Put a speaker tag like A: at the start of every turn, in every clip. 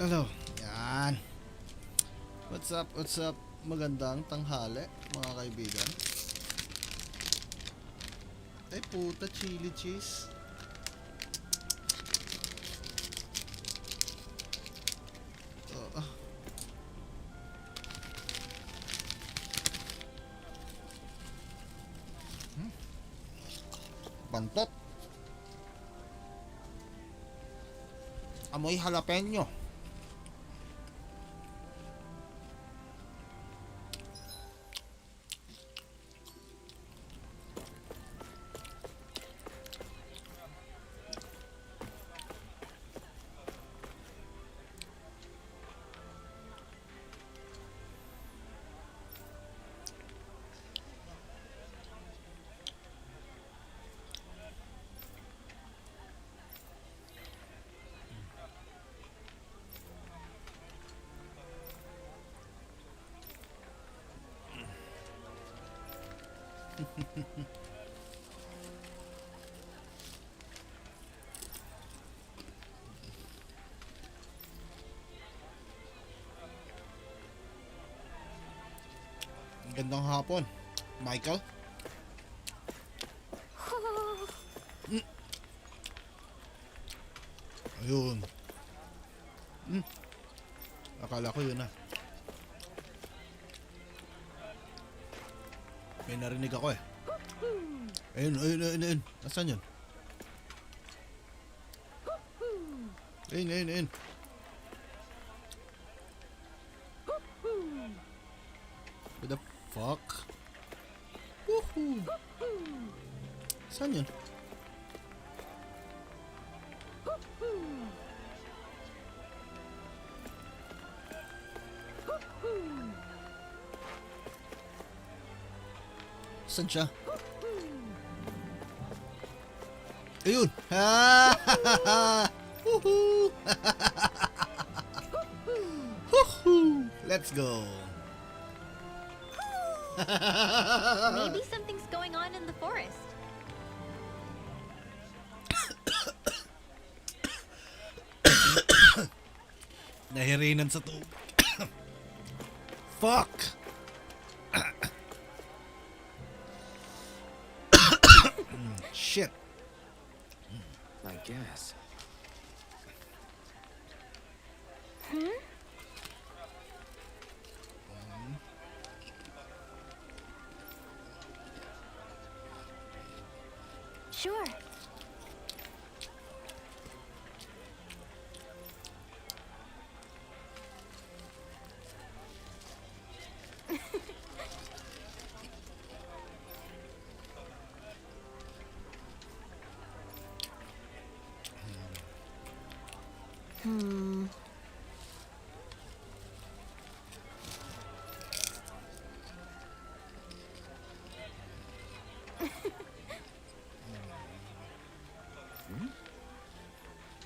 A: Hello. Yan. What's up? What's up? Magandang tanghali, mga kaibigan. Ay puta, chili cheese. Oh. Bantot. Amoy jalapeno. Gandang hapon, Michael. Ayun. Akala ko yun na. May narinig ako eh. Ayun. Nasaan yun? Ayun. What the fuck? Woohoo! Saan yun? Saan siya? Ayun! Woohoo! Woohoo! Let's go!
B: Maybe something's going on in the forest.
A: Nahirinan sa tubig. Fuck! Shit.
C: I guess.
B: Sure.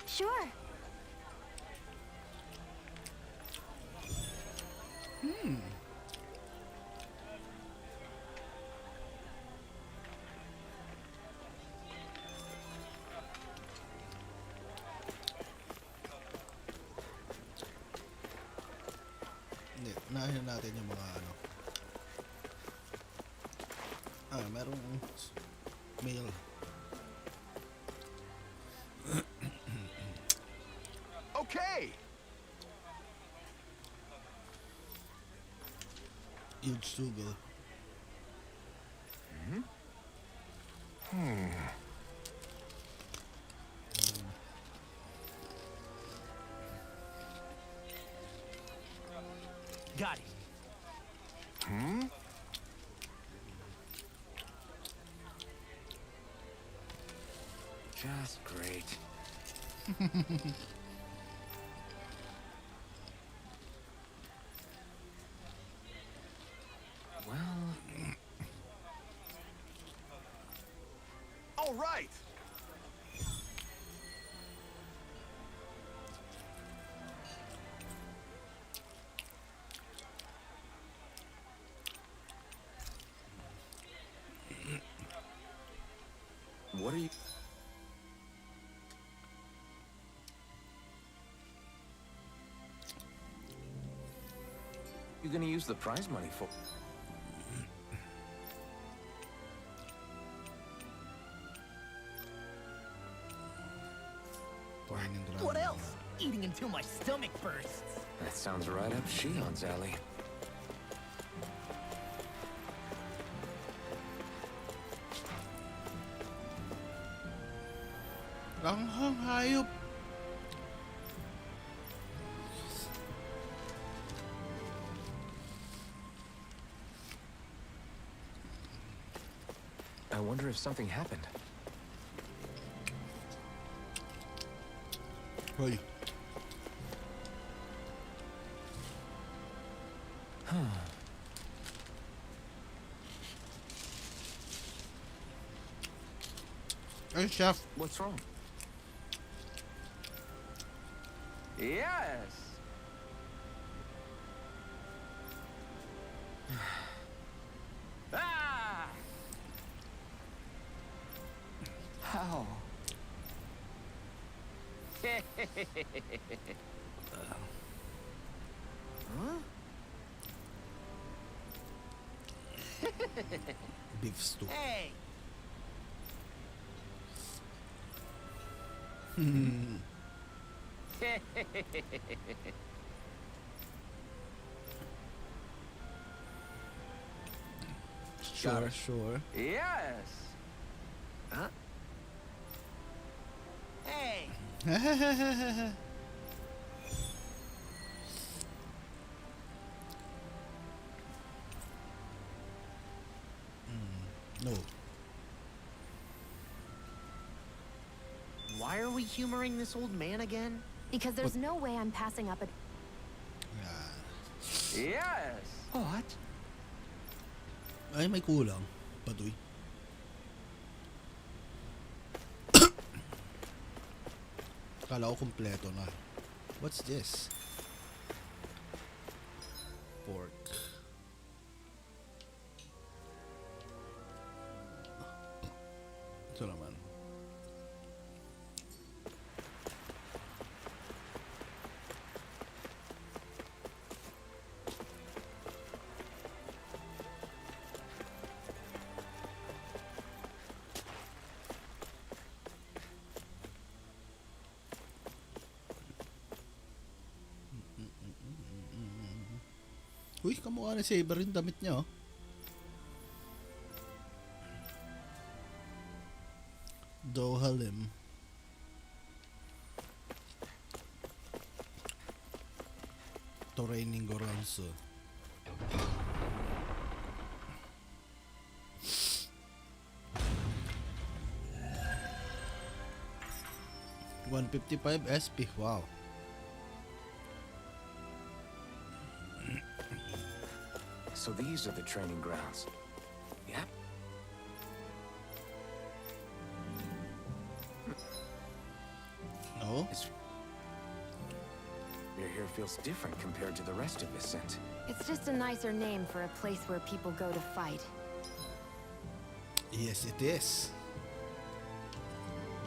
B: Sure.
A: Hindi, unahin natin yung mga ano. Merong mail.
C: Okay.
A: Huge sugar.
C: Got it. Just great. Well, all right. What are you? you gonna use the prize money for?
A: Training ground.
D: What else? Eating until my stomach bursts.
C: That sounds right up Shion's alley.
A: Langhang hayop.
C: I wonder if something happened.
A: Hoy. Hey, chef.
C: What's wrong? Yes. Ah! How? Huh?
A: Beef stew.
D: Hey,
A: Sure, sure.
C: Yes. Huh?
D: hey.
A: No.
D: Why are we humoring this old man again?
B: Because there's no way I'm passing up a.
A: Yan.
C: Yes. What?
A: Ay, may kulang. Patoy. Kala ko kompleto na. What's this? Pork. Ito naman. Uy, kamukha ni Saber yung damit niya, oh. Dohalim. Training grounds. 155 SP. Wow.
C: So these are the training grounds. Yep.
A: No?
C: Your hair feels different compared to the rest of Vicent.
B: It's just a nicer name for a place where people go to fight.
A: Yes, it is.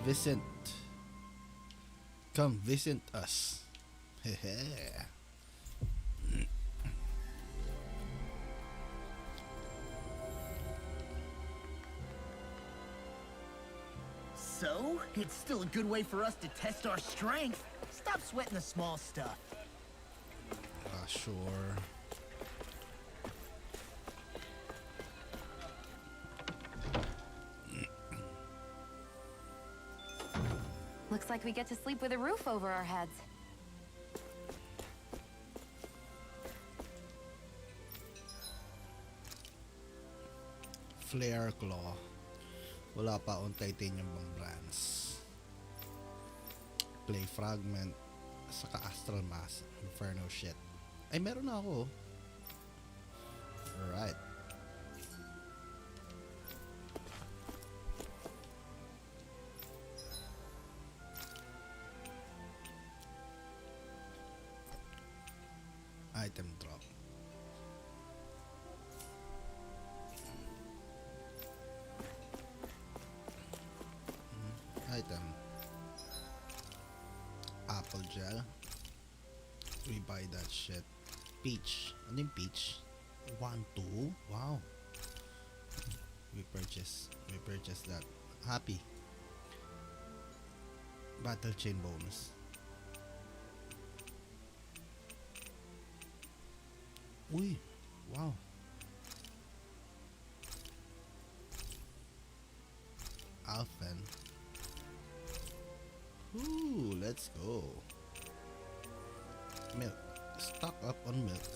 A: Visit. Come visit us. Hehe.
D: So, it's still a good way for us to test our strength. Stop sweating the small stuff.
A: Sure.
B: Looks like we get to sleep with a roof over our heads.
A: Flare Claw. Wala pa akong titanium bang brands. Play Fragment. Saka Astral Mass. Inferno shit. Ay, meron na ako. Alright. Item drop. Item. Apple gel. We buy that shit. Peach. Ano yung peach? 1, 2? Wow. We purchase that. Happy. Battle chain bonus. Uy, wow. Alphen. Ooh, let's go. Milk. Stock up on milk.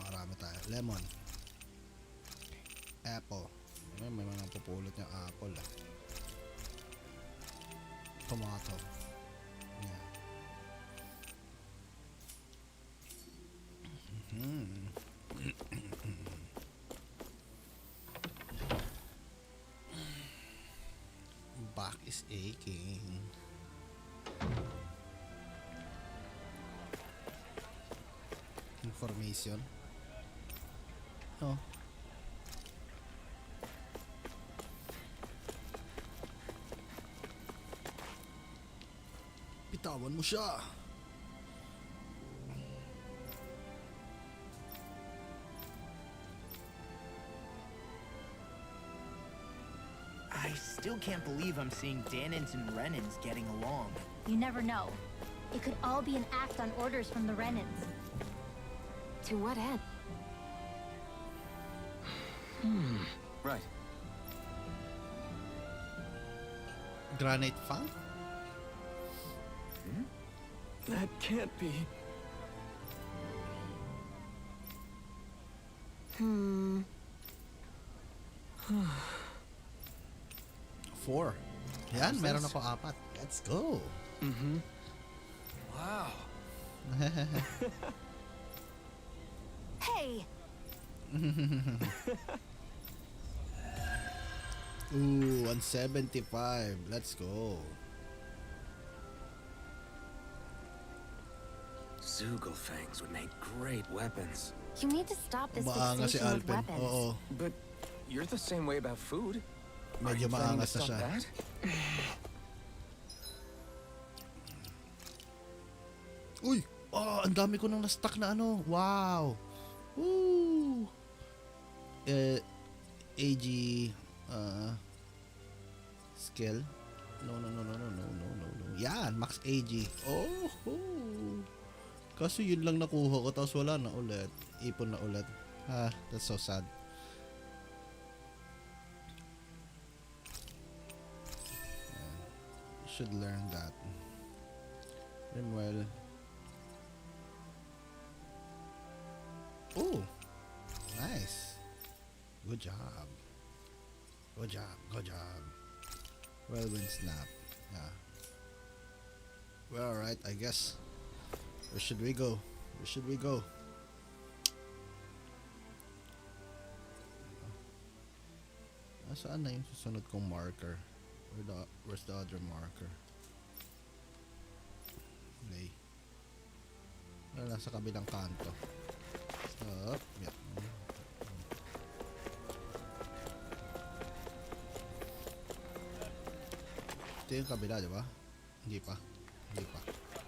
A: Marami tayo. Lemon. Apple. May mga pupulot niyang apple ah. Tomato. Yeah. Back is aching. Information. Oh. Bitawan mo siya.
D: I still can't believe I'm seeing Danins and Renins getting along.
B: You never know. It could all be an act on orders from the Renins.
E: To what end?
C: Right.
A: Granite funk?
F: That can't be.
A: 4. Yan, meron ako 4. Let's go.
C: Wow.
E: Hey!
A: Ooh, 175. Let's go.
C: Zugelfangs would make great weapons.
E: You need to stop this
A: Maanga si
E: fixation with
A: Alpen.
E: weapons.
A: Oo.
C: But you're the same way about food. Are
A: Medyo
C: you planning to
A: maangas na
C: stop
A: siya.
C: that?
A: Uy! Oh, ang dami ko nang na-stuck na ano. Wow! Woo! AG skill. No. Yan, max AG. Oh! Kaso yun lang nakuha ko tapos wala na ulit. Ipon na ulit. Ah, that's so sad. Should learn that. Well. Oh, nice. Good job. Whirlwind snap. Yeah. Well, alright, I guess. Where should we go? Saan na yung susunod kong marker? Where's the other marker? Okay. Nasa kabilang kanto. Up. Yeah. Ito yung kabila, di ba? Hindi pa.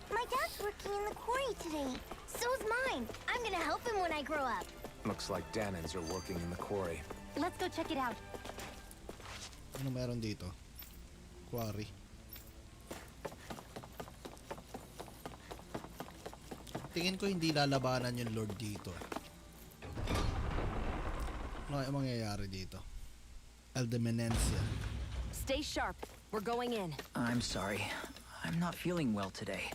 B: My dad's working in the quarry today. So's mine. I'm gonna help him when I grow up.
C: Looks like Danins are working in the quarry.
B: Let's go check it out.
A: Ano meron dito? Quarry. Tingin ko hindi lalabanan yung Lord dito. Ano yung mangyayari dito? Eldemenencia.
E: Stay sharp. We're going in.
G: I'm sorry. I'm not feeling well today.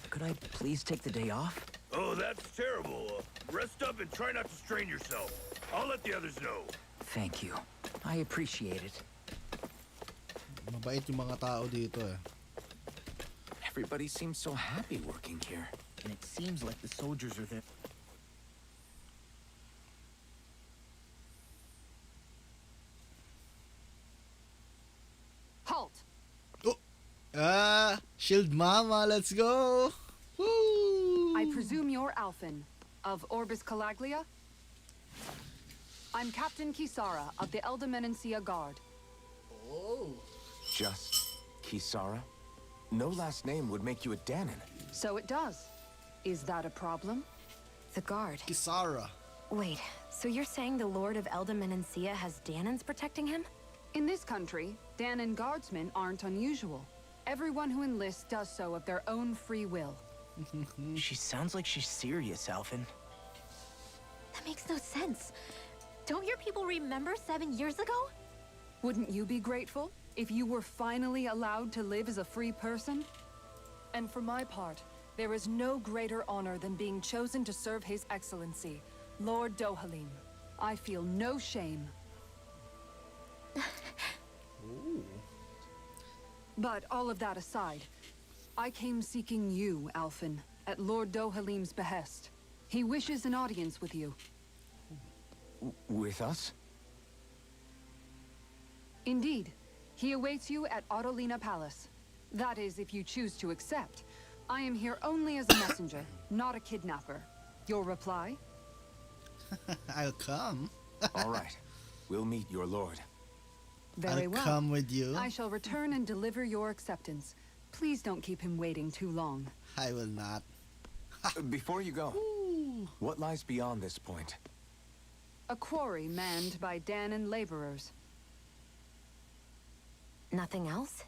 G: Could I please take the day off?
H: Oh, that's terrible. Rest up and try not to strain yourself. I'll let the others know.
G: Thank you. I appreciate it.
A: Mabait yung mga tao dito eh.
C: Everybody seems so happy working here.
D: And it seems like the soldiers are there.
E: Halt!
A: Shield Mama, let's go! Woo!
I: I presume you're Alphen, of Orbis Calaglia? I'm Captain Kisara of the Eldemenencia Guard.
C: Just Kisara? No last name would make you a Danin.
I: So it does. Is that a problem?
E: The guard.
A: Kisara.
E: Wait, so you're saying the Lord of Elda Menancia has Danans protecting him?
I: In this country, Danan guardsmen aren't unusual. Everyone who enlists does so of their own free will.
D: She sounds like she's serious, Alphen.
B: That makes no sense. Don't your people remember 7 years ago?
I: Wouldn't you be grateful if you were finally allowed to live as a free person? And for my part, there is no greater honor than being chosen to serve His Excellency, Lord Dohalim. I feel no shame.
A: Ooh.
I: But all of that aside, I came seeking you, Alphen, at Lord Dohalim's behest. He wishes an audience with you.
C: With us?
I: Indeed. He awaits you at Autolina Palace. That is, if you choose to accept. I am here only as a messenger, not a kidnapper. Your reply?
A: I'll come.
C: All right. We'll meet your lord.
I: Very
A: I'll
I: well.
A: come with you.
I: I shall return and deliver your acceptance. Please don't keep him waiting too long.
A: I will not.
C: Before you go, what lies beyond this point?
I: A quarry manned by Danan laborers.
E: Nothing else?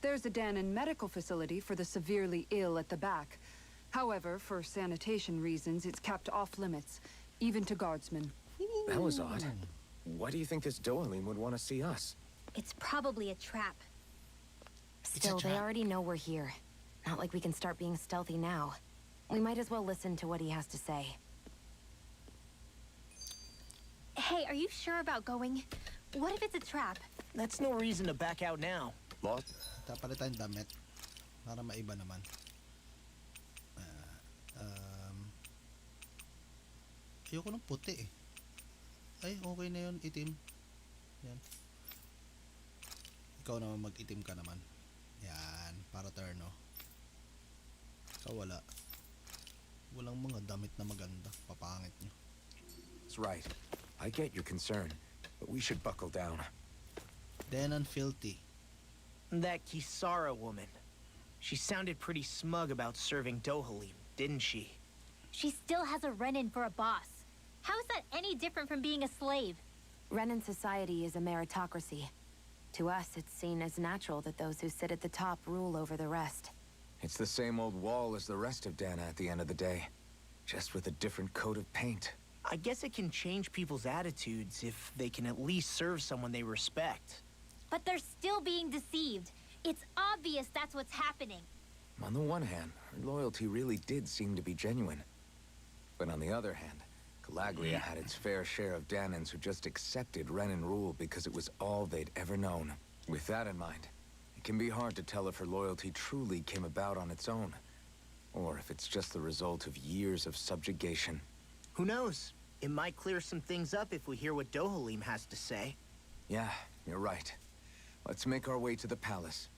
I: There's a Danan medical facility for the severely ill at the back. However, for sanitation reasons, it's kept off limits, even to guardsmen.
C: That was odd. Why do you think this Dohalim would want to see us?
B: It's probably a trap.
E: Still, they
A: trap.
E: already know we're here. Not like we can start being stealthy now. We might as well listen to what he has to say.
B: Hey, are you sure about going? What if it's a trap?
D: That's no reason to back out now.
C: Lost?
A: Tapalit tayong damit. Para maiba naman. Ayoko ng puti eh. Ay, okay na yun. Itim. Yan. Ikaw naman mag-itim ka naman. Yan. Para turno. Ikaw wala. Walang mga damit na maganda. Papangit nyo.
C: That's right. I get your concern, but we should buckle down.
A: Danan filthy.
D: That Kisara woman. She sounded pretty smug about serving Dohalim, didn't she?
B: She still has a Renin for a boss. How is that any different from being a slave?
E: Renan society is a meritocracy. To us, it's seen as natural that those who sit at the top rule over the rest.
C: It's the same old wall as the rest of Dana at the end of the day, just with a different coat of paint.
D: I guess it can change people's attitudes if they can at least serve someone they respect.
B: But they're still being deceived. It's obvious that's what's happening.
C: On the one hand, her loyalty really did seem to be genuine. But on the other hand, Calaglia had its fair share of Danans who just accepted Renan rule because it was all they'd ever known. With that in mind, it can be hard to tell if her loyalty truly came about on its own, or if it's just the result of years of subjugation.
D: Who knows? It might clear some things up if we hear what Dohalim has to say.
C: Yeah, you're right. Let's make our way to the palace.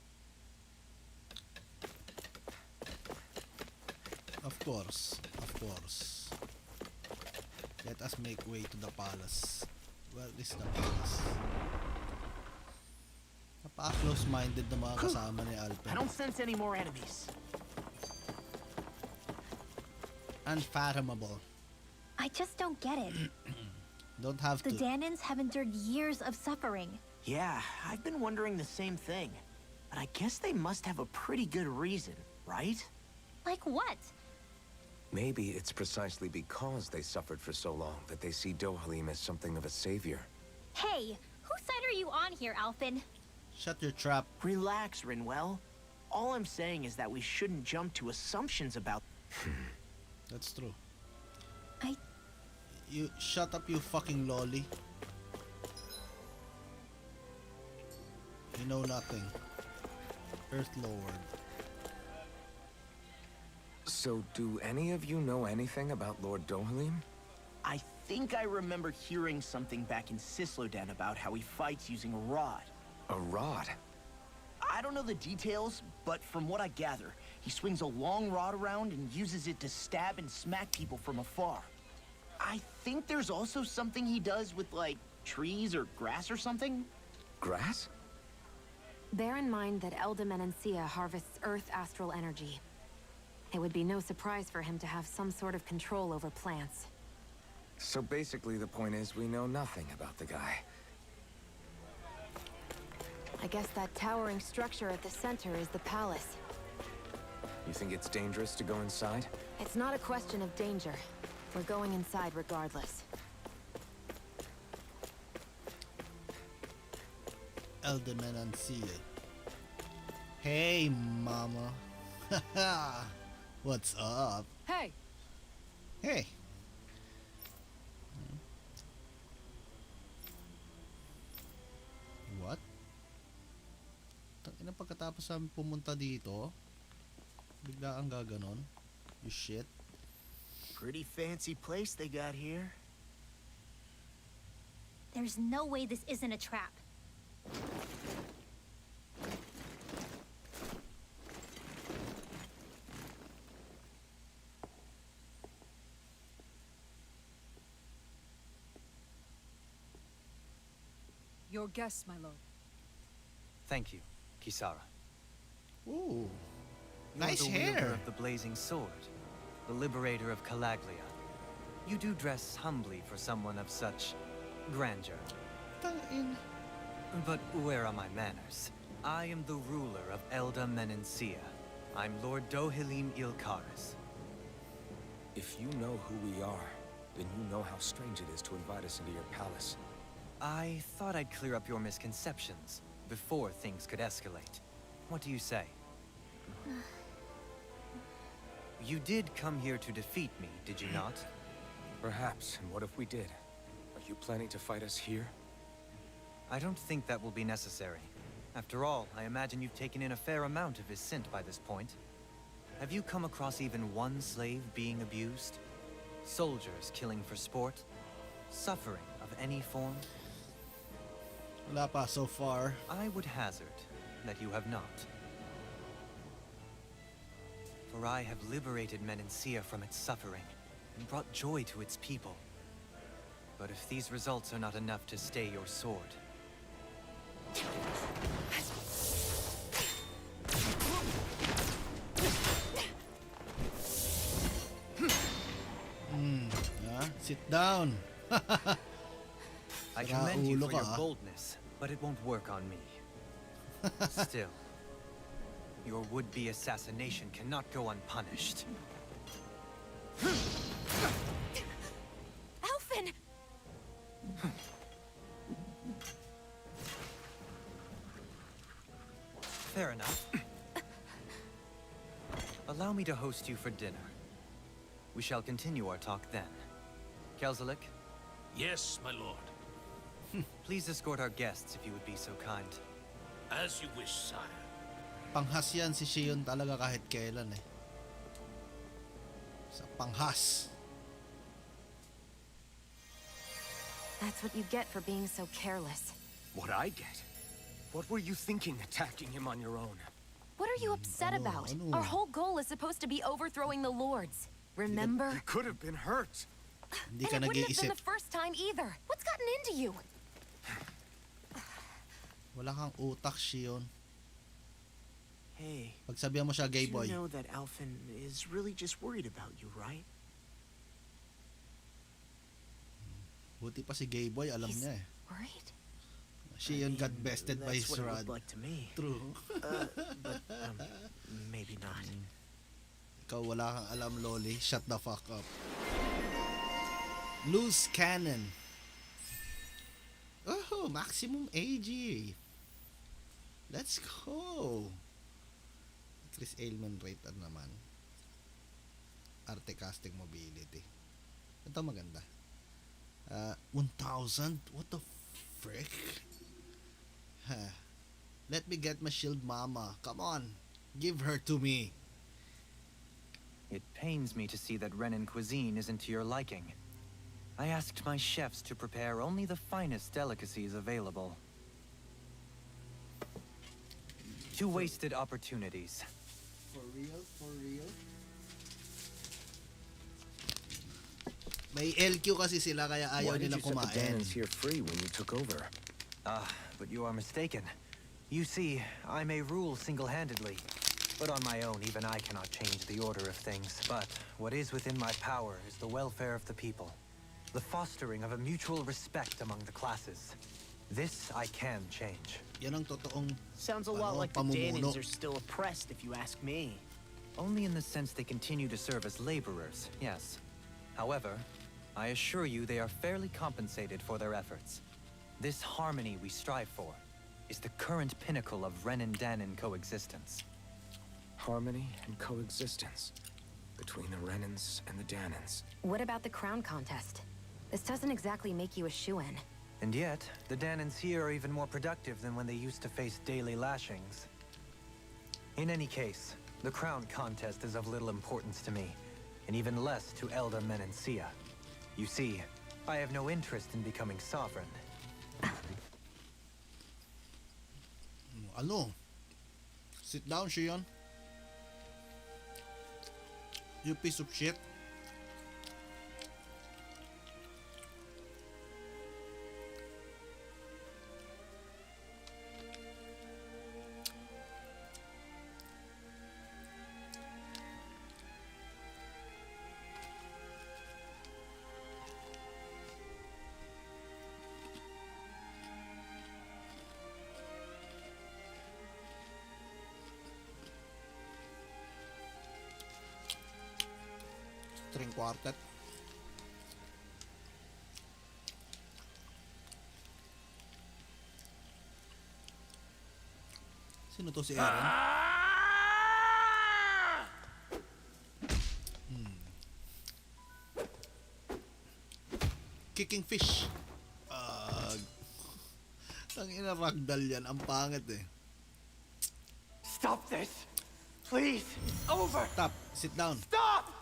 A: Of course. Of course. Let us make way to the palace. Where is the palace? Napaka-close-minded na mga kasama ni
D: I
A: Alpen.
D: don't sense any more enemies.
A: Unfathomable.
B: I just don't get it.
A: Don't have
B: The
A: to.
B: Danans have endured years of suffering.
D: Yeah, I've been wondering the same thing. But I guess they must have a pretty good reason, right?
B: Like what?
C: Maybe it's precisely because they suffered for so long that they see Dohalim as something of a savior.
B: Hey, whose side are you on here, Alphen?
A: Shut your trap.
D: Relax, Rinwell. All I'm saying is that we shouldn't jump to assumptions about...
A: That's true.
B: I...
A: You shut up, you fucking lolly. You know nothing. Earth Lord.
C: So, do any of you know anything about Lord Dohalim?
D: I think I remember hearing something back in Sisloden about how he fights using a rod.
C: A rod?
D: I don't know the details, but from what I gather, he swings a long rod around and uses it to stab and smack people from afar. I think there's also something he does with, like, trees or grass or something.
C: Grass?
E: Bear in mind that Elda Menancia harvests Earth astral energy. It would be no surprise for him to have some sort of control over plants.
C: So basically the point is we know nothing about the guy.
E: I guess that towering structure at the center is the palace.
C: You think it's dangerous to go inside?
E: It's not a question of danger. We're going inside regardless.
A: Elder Menancia. Hey, mama. What's up?
I: Hey,
A: Hey. What? Tangina, pagkatapos namin pumunta dito, bigla ang gaganon. You shit.
D: Pretty fancy place they got here.
B: There's no way this isn't a trap.
I: your guests, my lord.
J: Thank you, Kisara.
A: Ooh.
J: You are
A: Nice
J: the wielder
A: hair.
J: of the blazing sword, the liberator of Calaglia. You do dress humbly for someone of such grandeur.
A: Tangin.
J: But where are my manners? I am the ruler of Elda Menencia. I'm Lord Dohalim Ilkaris.
C: If you know who we are, then you know how strange it is to invite us into your palace.
J: I thought I'd clear up your misconceptions before things could escalate. What do you say? You did come here to defeat me, did you not?
C: Perhaps, and what if we did? Are you planning to fight us here?
J: I don't think that will be necessary. After all, I imagine you've taken in a fair amount of his scent by this point. Have you come across even one slave being abused? Soldiers killing for sport? Suffering of any form?
A: Wala pa so far.
J: I would hazard that you have not. For I have liberated Menencia from its suffering and brought joy to its people. But if these results are not enough to stay your sword,
A: Sit down.
J: I commend you
A: Ulo
J: for your
A: ka, ah.
J: boldness, but it won't work on me. Still, your would-be assassination cannot go unpunished.
E: Alphen!
J: Fair enough. Allow me to host you for dinner. We shall continue our talk then. Kelzelik,
H: Yes, my lord.
J: please escort our guests if you would be so kind.
H: As you wish, sire.
A: Panghas yan si Shion talaga kahit kailan eh. Sa panghas.
E: That's what you get for being so careless.
C: What I get? What were you thinking attacking him on your own?
E: What are you upset
A: ano,
E: about?
A: ano?
E: Our whole goal is supposed to be overthrowing the lords. Remember?
C: He could have been hurt.
A: Hindi
E: And
A: ka
E: it wouldn't have been
A: nag-iisip.
E: the first time either. What's gotten into you?
A: Wala kang utak, Shion.
D: Hey,
A: Pagsabihan mo siya, gay
D: you
A: boy.
D: know that Alphen is really just worried about you, right?
A: Buti pa si gay boy, alam
E: He's
A: niya eh.
E: worried?
A: Shion got
D: mean,
A: bested by
D: that's
A: his
D: what it
A: rod.
D: looked like to me.
A: True.
D: But maybe not.
A: Ikaw wala kang alam, Loli. Shut the fuck up. Loose cannon. Oh, maximum AG. Let's go. Increase ailment rate at naman. Arte casting mobility. Ito maganda. 1,000? What the frick? Huh. Let me get my shield, mama. Come on. Give her to me.
J: It pains me to see that Renan cuisine isn't to your liking. I asked my chefs to prepare only the finest delicacies available. Two wasted opportunities.
A: For real? For real? May LQ kasi sila kaya ayaw
C: Why did
A: nilang
C: you set the
A: kumain.
C: Danans here free when you took over?
J: But you are mistaken. You see, I may rule single-handedly. But on my own, even I cannot change the order of things. But what is within my power is the welfare of the people. The fostering of a mutual respect among the classes. This I can change.
A: Yan ang totoong
D: Sounds a lot like the Danans are still oppressed, if you ask me.
J: Only in the sense they continue to serve as laborers, yes. However, I assure you they are fairly compensated for their efforts. This harmony we strive for is the current pinnacle of Ren and Danan coexistence.
C: Harmony and coexistence between the Renans and the Danans.
E: What about the crown contest? This doesn't exactly make you a shoo-in.
J: And yet, the Danans here are even more productive than when they used to face daily lashings. In any case, the crown contest is of little importance to me, and even less to Elda Menencia. You see, I have no interest in becoming sovereign.
A: Ano? Sit down, Shion. You piece of shit. String quartet. Sino to, si Aaron? Kicking fish. Tangina, ragdoll yan. Ang pangit eh.
F: Stop this! Please! Over!
A: Stop. Sit down.
F: Stop!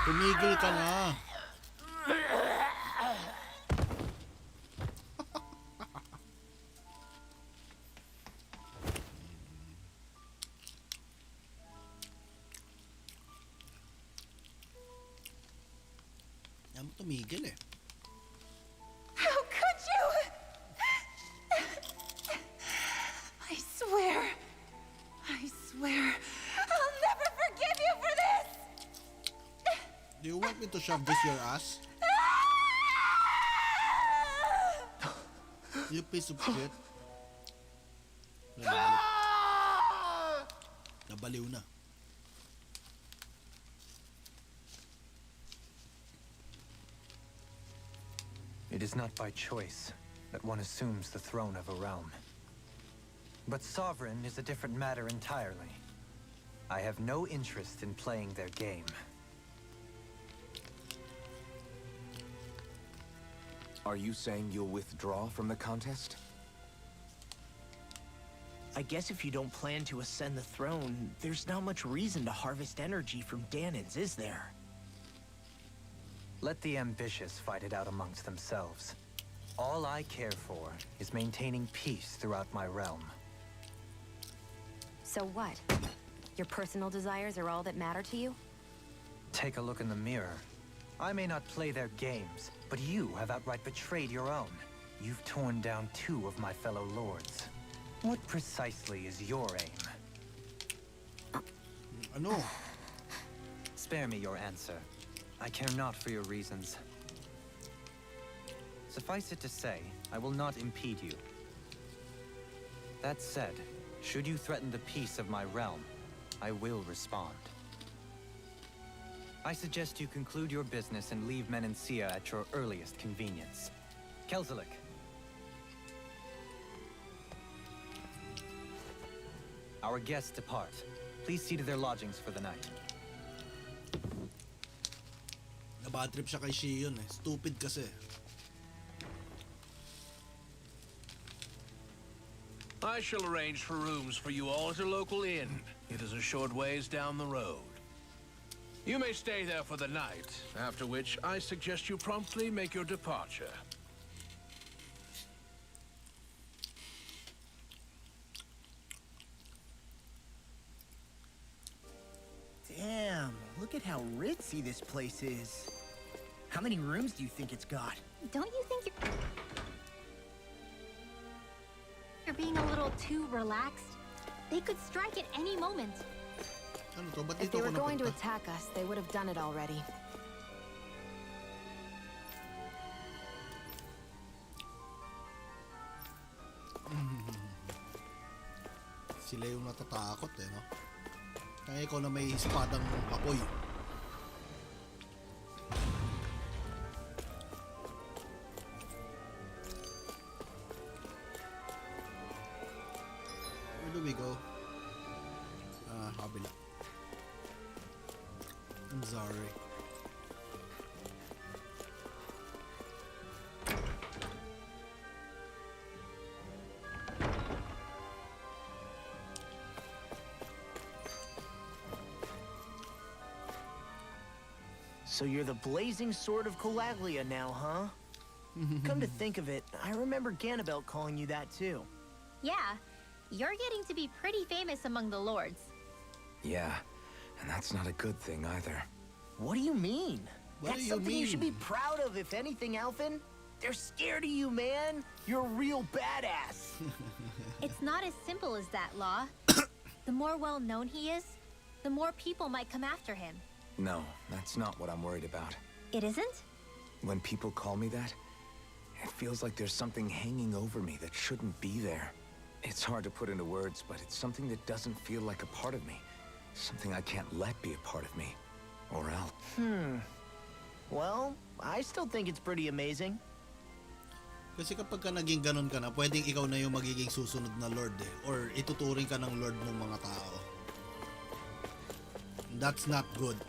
A: Tumigil ka na. Yan mo tumigil eh.
K: How could you? I swear, I'll never forgive you for this!
A: Do you want me to shove this your ass? You piece of shit. Nabaliw na.
J: It is not by choice that one assumes the throne of a realm. But sovereign is a different matter entirely. I have no interest in playing their game.
C: Are you saying you'll withdraw from the contest?
D: I guess if you don't plan to ascend the throne, there's not much reason to harvest energy from Danans, is there?
J: Let the ambitious fight it out amongst themselves. All I care for is maintaining peace throughout my realm.
E: So what? Your personal desires are all that matter to you?
J: Take a look in the mirror. I may not play their games, but you have outright betrayed your own. You've torn down 2 of my fellow lords. What precisely is your aim?
A: Ano?
J: Spare me your answer. I care not for your reasons. Suffice it to say, I will not impede you. That said, should you threaten the peace of my realm, I will respond. I suggest you conclude your business and leave Menencia at your earliest convenience. Kelzelik. Our guests depart. Please see to their lodgings for the night.
A: Nabad trip siya kay Shion eh. Stupid kasi.
L: I shall arrange for rooms for you all at a local inn. It is a short ways down the road. You may stay there for the night, after which I suggest you promptly make your departure.
D: Damn, look at how ritzy this place is. How many rooms do you think it's got?
B: Don't you think you're being a little too relaxed? They could strike at any moment.
A: Ano to? Ba't
E: If
A: dito
E: they
A: ako
E: were going to
A: napunta?
E: attack us, they would have done it already.
A: Sila yung natatakot eh, no? Kaya ikaw na may espadang apoy. Where do we go? Kabila. I'm sorry.
D: So you're the blazing sword of Calaglia now, huh? Come to think of it, I remember Ganabelt calling you that too.
B: Yeah, you're getting to be pretty famous among the lords.
C: Yeah, and that's not a good thing either.
D: What do you mean?
A: What
D: That's
A: do you
D: something you should be
A: mean?
D: proud of, if anything, Alphen. They're scared of you, man. You're a real badass.
B: It's not as simple as that, Law. The more well-known he is, the more people might come after him.
C: No, that's not what I'm worried about.
B: It isn't?
C: When people call me that, it feels like there's something hanging over me that shouldn't be there. It's hard to put into words, but it's something that doesn't feel like a part of me. Something I can't let be a part of me. Or else.
D: Well, I still think it's pretty amazing.
A: Kasi kapag ka naging ganun ka na, pwedeng ikaw na yung magiging susunod na lord eh. Or ituturing ka ng lord ng mga tao. That's not good.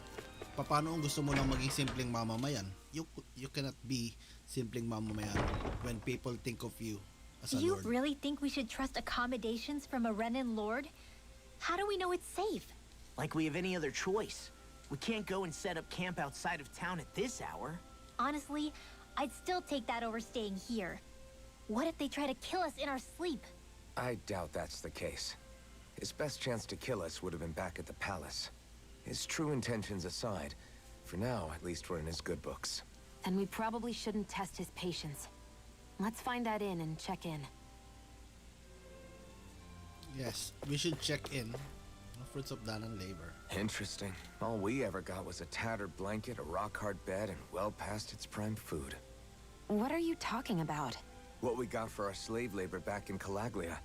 A: Paano kung gusto mo lang maging simpleng mamamayan? You cannot be simpleng mamamayan when people think of you as a
B: Do you
A: lord.
B: really think we should trust accommodations from a Renan lord? How do we know it's safe?
D: Like we have any other choice. We can't go and set up camp outside of town at this hour.
B: Honestly, I'd still take that over staying here. What if they try to kill us in our sleep?
C: I doubt that's the case. His best chance to kill us would have been back at the palace. His true intentions aside, for now, at least we're in his good books.
E: And we probably shouldn't test his patience. Let's find that inn and check in.
A: Yes, we should check in. The fruits of Danan labor.
C: Interesting. All we ever got was a tattered blanket, a rock-hard bed, and well past its prime food.
E: What are you talking about?
C: What we got for our slave labor back in Calaglia.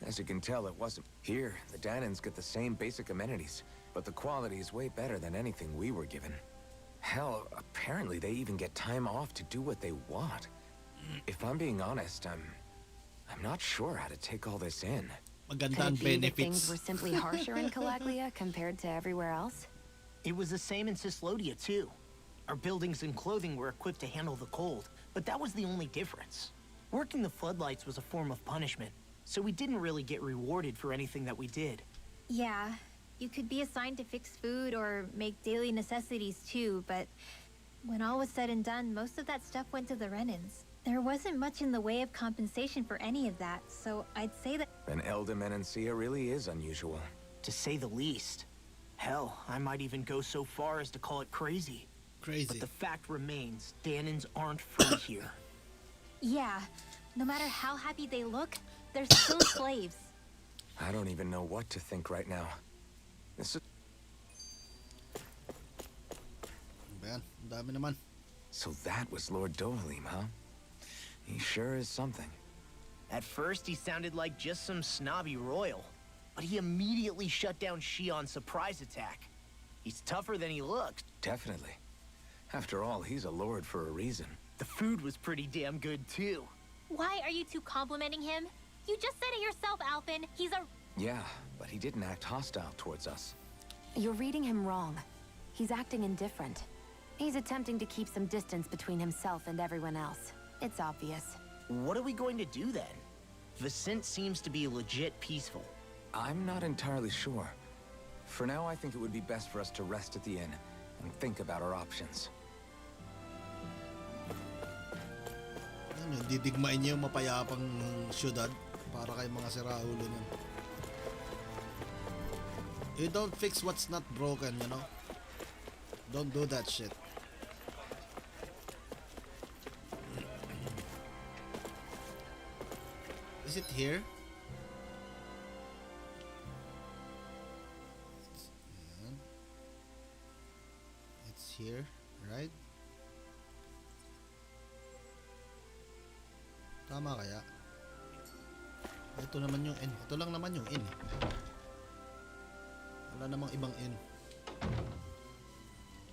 C: As you can tell, it wasn't. Here, the Danans get the same basic amenities, but the quality is way better than anything we were given. Hell, apparently they even get time off to do what they want. If I'm being honest, I'm not sure how to take all this in.
A: Maganda ang
E: Could it be that
A: benefits.
E: things were simply harsher in Calaglia compared to everywhere else?
D: It was the same in Cislodia, too. Our buildings and clothing were equipped to handle the cold, but that was the only difference. Working the floodlights was a form of punishment, so we didn't really get rewarded for anything that we did.
B: Yeah, you could be assigned to fix food or make daily necessities too, but when all was said and done, most of that stuff went to the Renans. There wasn't much in the way of compensation for any of that, so I'd say that...
C: Then Elda Menancia really is unusual.
D: To say the least. Hell, I might even go so far as to call it crazy.
A: Crazy.
D: But the fact remains, Danans aren't free here.
B: Yeah, no matter how happy they look, they're still slaves.
C: I don't even know what to think right now. This is...
A: Ayan, ang dami naman.
C: So that was Lord Dohalim, huh? He sure is something.
D: At first, he sounded like just some snobby royal, but he immediately shut down Shion's surprise attack. He's tougher than he looked.
C: Definitely. After all, he's a lord for a reason.
D: The food was pretty damn good, too.
B: Why are you two complimenting him? You just said it yourself, Alphen. He's a...
C: Yeah, but he didn't act hostile towards us.
E: You're reading him wrong. He's acting indifferent. He's attempting to keep some distance between himself and everyone else. It's obvious.
D: What are we going to do then? Vicent seems to be legit peaceful.
C: I'm not entirely sure. For now, I think it would be best for us to rest at the inn and think about our options.
A: Ano, didigmain niyo yung mapayapang syudad para kay mga siraulo niyan. You don't fix what's not broken, you know? Don't do that shit. Is it here? here, right? Tama kaya? Ito naman yung N. Ito lang naman yung N. Wala namang ibang N.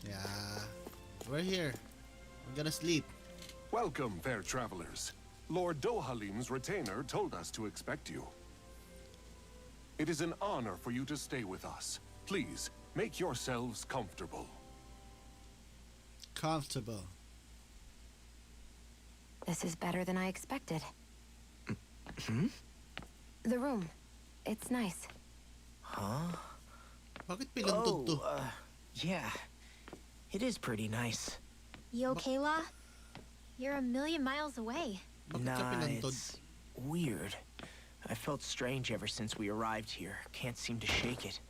A: Yeah. We're here. We're gonna sleep.
M: Welcome, fair travelers. Lord Dohalim's retainer told us to expect you. It is an honor for you to stay with us. Please, make yourselves comfortable.
A: Comfortable.
E: This is better than I expected. The room. It's nice.
D: Huh?
A: Bakit pinantog to?
D: Yeah. It is pretty nice.
B: You okay, La? You're a million miles away.
D: Nah, it's weird. I felt strange ever since we arrived here. Can't seem to shake it.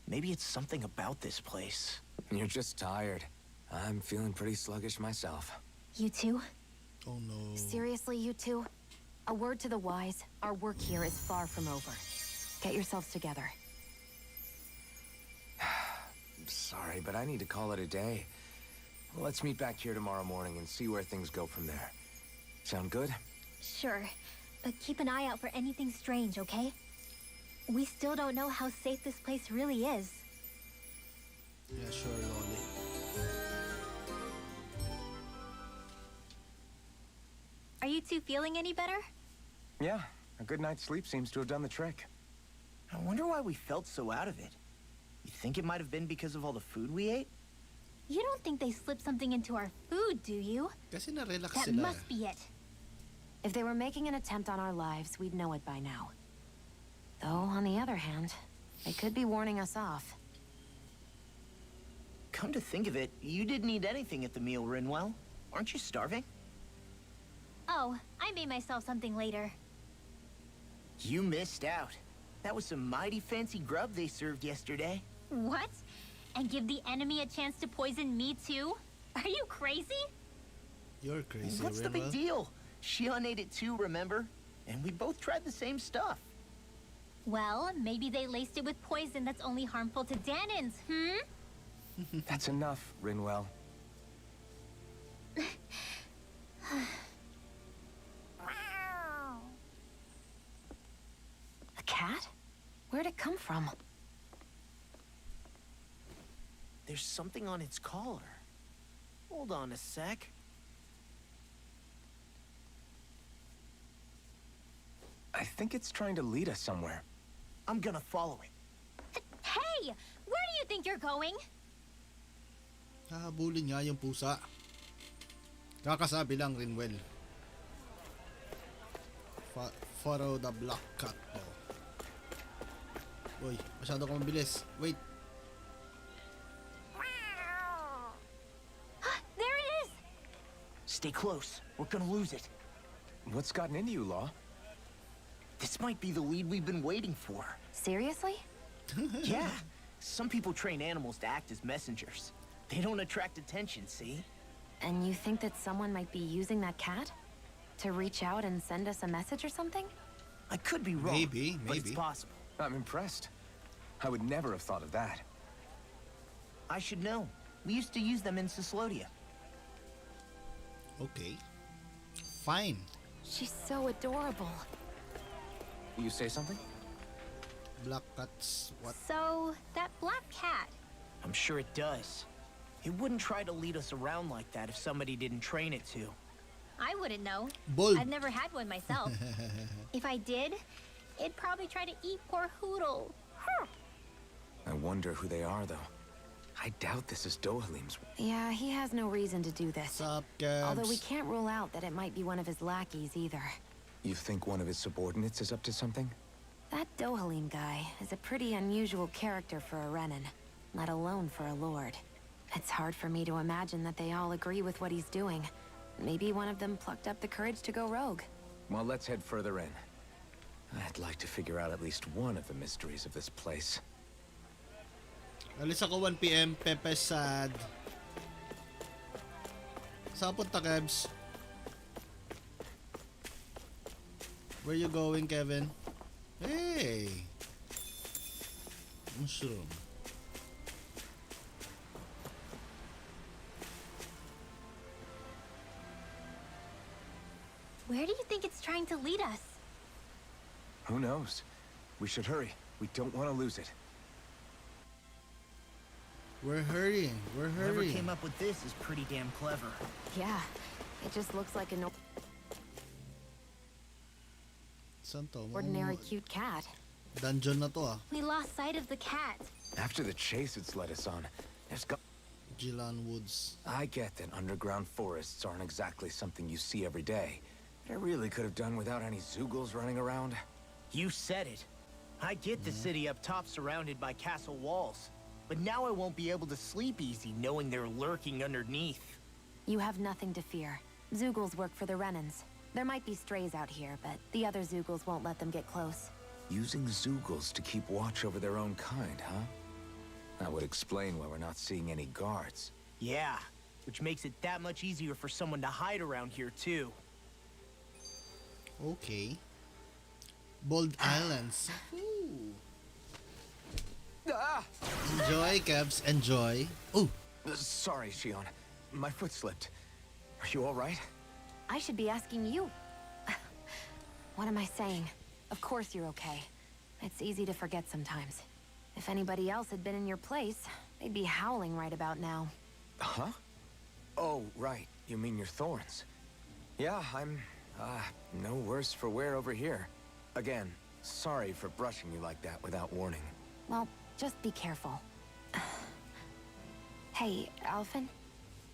D: Maybe it's something about this place.
C: You're just tired. I'm feeling pretty sluggish myself.
B: You too?
A: Oh no.
E: Seriously, you two? A word to the wise, our work here is far from over. Get yourselves together.
C: Sorry, but I need to call it a day. Let's meet back here tomorrow morning and see where things go from there. Sound good?
B: Sure. But keep an eye out for anything strange, okay? We still don't know how safe this place really is.
A: Yeah, sure, Lolly.
B: Are you two feeling any better?
C: Yeah, a good night's sleep seems to have done the trick.
D: I wonder why we felt so out of it. You think it might have been because of all the food we ate?
B: You don't think they slipped something into our food, do you?
A: Kasi na-relax
B: That
A: sila.
B: must be it.
E: If they were making an attempt on our lives, we'd know it by now. Though, on the other hand, they could be warning us off.
D: Come to think of it, you didn't eat anything at the meal, Rinwell. Aren't you starving?
B: Oh, I made myself something later.
D: You missed out. That was some mighty fancy grub they served yesterday.
B: What? And give the enemy a chance to poison me too? Are you crazy?
A: You're crazy,
D: What's the big
A: Rinwell.
D: deal? Shion ate it too, remember? And we both tried the same stuff.
B: Well, maybe they laced it with poison that's only harmful to Danins, hmm?
C: That's enough, Rinwell.
E: A cat? Where'd it come from?
D: There's something on its collar. Hold on a sec.
C: I think it's trying to lead us somewhere.
D: I'm gonna follow it.
B: Hey! Where do you think you're going?
A: Hahabulin nga yung pusa. Kakasabi lang, Rinwell. Follow the black cat. Oh. Uy, masyado kang mabilis. Wait.
B: There it is!
D: Stay close. We're gonna lose it.
C: What's gotten into you, Law?
D: This might be the lead we've been waiting for.
E: Seriously?
D: Yeah. Some people train animals to act as messengers. They don't attract attention, see?
E: And you think that someone might be using that cat? To reach out and send us a message or something?
D: I could be wrong,
A: Maybe.
D: but it's possible.
C: I'm impressed. I would never have thought of that.
D: I should know. We used to use them in Sislodia.
A: Okay. Fine.
E: She's so adorable.
C: You say something?
A: Black cats. What?
B: So, that black cat.
D: I'm sure it does. It wouldn't try to lead us around like that if somebody didn't train it to.
B: I wouldn't know.
A: Bold.
B: I've never had one myself. If I did, it'd probably try to eat poor Hoodle.
C: I wonder who they are, though. I doubt this is Dohalim's.
E: Yeah, he has no reason to do this.
A: Sup, Gabs?
E: Although we can't rule out that it might be one of his lackeys either.
C: You think one of his subordinates is up to something?
E: That Dohalim guy is a pretty unusual character for a Renin, let alone for a lord. It's hard for me to imagine that they all agree with what he's doing. Maybe one of them plucked up the courage to go rogue.
C: Well, let's head further in. I'd like to figure out at least one of the mysteries of this place.
A: Alis ako 1 PM. Pepe sad. Saan punta, Kebs? Where you going, Kevin? Hey! Mushroom.
B: Where do you think it's trying to lead us?
C: Who knows? We should hurry. We don't want to lose it.
A: We're hurrying. We're
D: Whoever
A: hurrying.
D: came up with this is pretty damn clever.
E: Yeah, it just looks like an
A: Saan to?
E: ordinary cute cat.
A: Dungeon na to ah.
B: We lost sight of the cat.
C: After the chase it's led us on, there's got...
A: Jilan Woods.
C: I get that underground forests aren't exactly something you see every day. But I really could have done without any Zoogles running around.
D: You said it. I get the city up top surrounded by castle walls. But now I won't be able to sleep easy knowing they're lurking underneath.
E: You have nothing to fear. Zoogles work for the Renans. There might be strays out here, but the other Zoogles won't let them get close.
C: Using Zoogles to keep watch over their own kind, huh? That would explain why we're not seeing any guards.
D: Yeah, which makes it that much easier for someone to hide around here too.
A: Okay. Bold Islands. Ooh.
C: Ah!
A: Enjoy, Kebs. Enjoy. Ooh.
C: Sorry, Shion. My foot slipped. Are you all right?
E: I should be asking you. What am I saying? Of course you're okay. It's easy to forget sometimes. If anybody else had been in your place, they'd be howling right about now.
C: Huh? Oh, right. You mean your thorns. Yeah, I'm, no worse for wear over here. Again, sorry for brushing you like that without warning.
E: Well, just be careful. Hey, Alphen?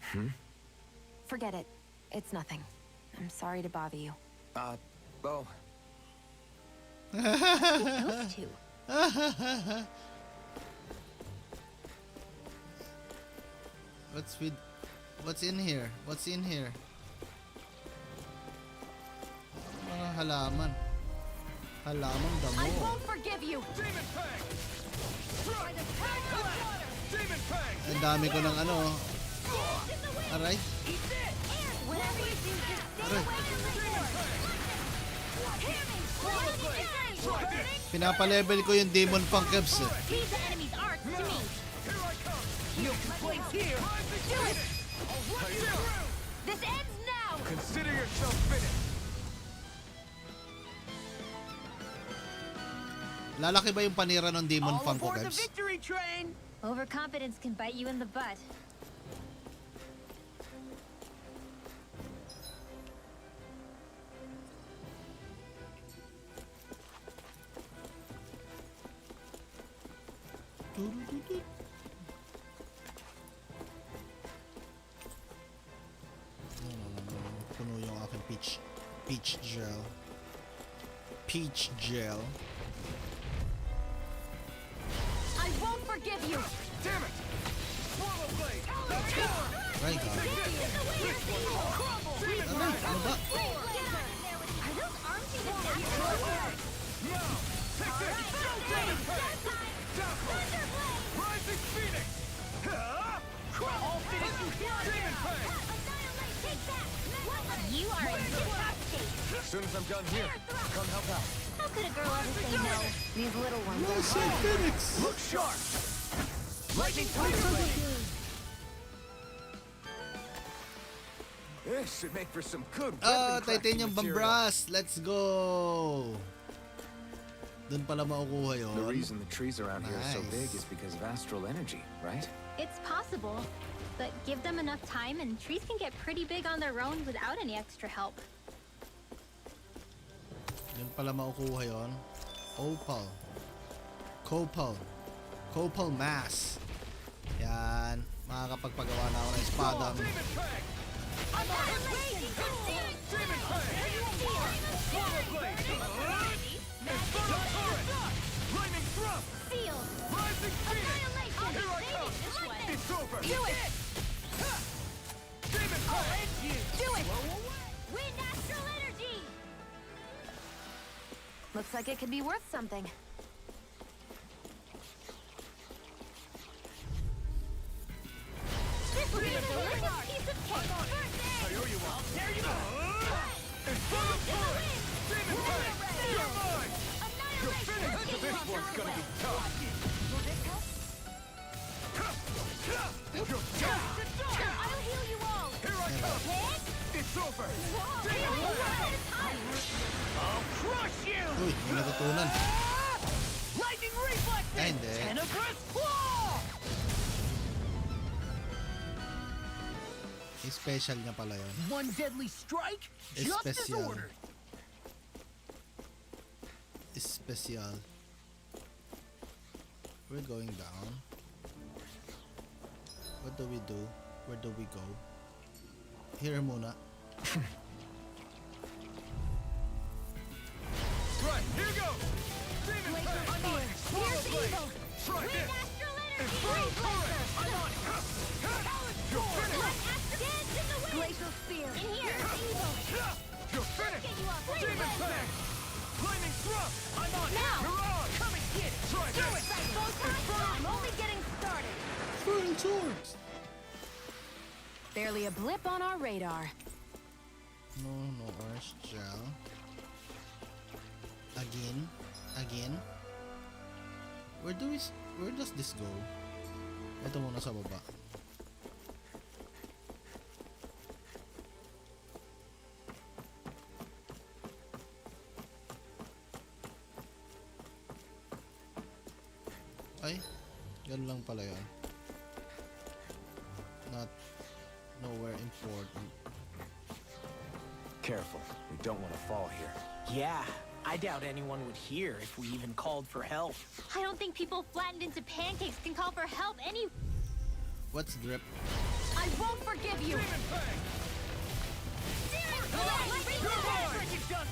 C: Hmm?
E: Forget it. It's nothing. I'm sorry to bother you.
C: Oh.
B: Those two.
A: What's in here? What's in here? Mga halaman. Halaman damo.
K: I won't forgive you!
H: Demon Fang! Strike! Demon Fang!
A: Ang dami ko ng ano. Aray.
K: Whatever you do, just stay
A: Aray.
K: away from the door!
A: Pinapalevel ko yung Demon Fang, Kebs.
B: These enemies are to me.
H: Here I come!
D: No complaints here!
K: Do it! This ends now!
C: Consider yourself finished.
A: Lalaki ba yung panira ng Demon
D: All
A: Fang ko,
D: aboard the
A: Kebs?
D: victory train!
B: Overconfidence can bite you in the butt.
A: Puno yung aking peach gel. Peach gel.
K: I won't forgive you!
H: Damn it! Swallow Blade!
A: Right, ha? Aray, ano ba?
K: Are those arms even natural?
H: Now! Take this! Demon Fang! Rising Phoenix!
D: I'll finish you here!
H: Demon Fang!
B: You are in tip-top shape.
C: As soon as I'm done here, come help out.
B: How could a girl ever say no?
E: These little ones are
A: Nasa Phoenix!
C: Look sharp! Lightning Tiger Blade! This should make for some good
A: Ah,
C: weapon
A: titanium
C: crafting material.
A: bambras! Let's go! Doon pala makukuha yun.
C: The reason the trees around here are so
A: Nice.
C: big is because of astral energy, right?
B: It's possible, but give them enough time and trees can get pretty big on their own without any extra help.
A: Doon pala makukuha yun. Opal. Copal mass. Yan. Makakapagpagawa na ako ng espadang.
H: Demon Fang!
K: I'm on a raging
H: Demon Fang! Swallow Blade! Lightning Thrust!
K: Sealed!
H: Rising Phoenix!
K: Annihilation!
H: Here I come! It's over!
K: Do it!
H: Demon Fang!
K: Do it! Wind astral energy!
E: Looks like it could be worth something.
K: This will be a delicious piece of cake!
H: I owe you one. There you go! It's full of force! Demon Fang! You're mine! You're finished! This one's gonna be tough! You're done!
K: I'll heal you all!
H: Here I come!
K: Hit!
H: It's It's over. I'll crush you.
A: Uy, may natutunan.
H: Lightning reflexes.
A: Ay, hindi.
H: Tenebrous claw.
A: Special niya pala yun.
D: One deadly strike, just as
A: Especial.
D: ordered.
A: Special. We're going down. What do we do? Where do we go? Here muna.
H: Right, here goes. Demon Fang. I'm on it. Swallow blade. Try this. Infernal current. I'm on it. You're finished.
B: Glacial spear. In here.
H: You're finished. Demon Fang. Flaming thrust. I'm on it.
B: Now.
H: Mirage. Come and get it. Try this.
B: I'm only getting started.
A: Burn swords!
E: Barely a blip on our radar.
A: No orange gel. Again. Where does this go? Ito muna sa baba. Ay, yan lang pala yun. Not nowhere important.
C: Careful. We don't want to fall here.
D: Yeah, I doubt anyone would hear if we even called for help.
B: I don't think people flattened into pancakes can call for help any.
A: What's drip?
B: I won't forgive you.
H: Demon Fang.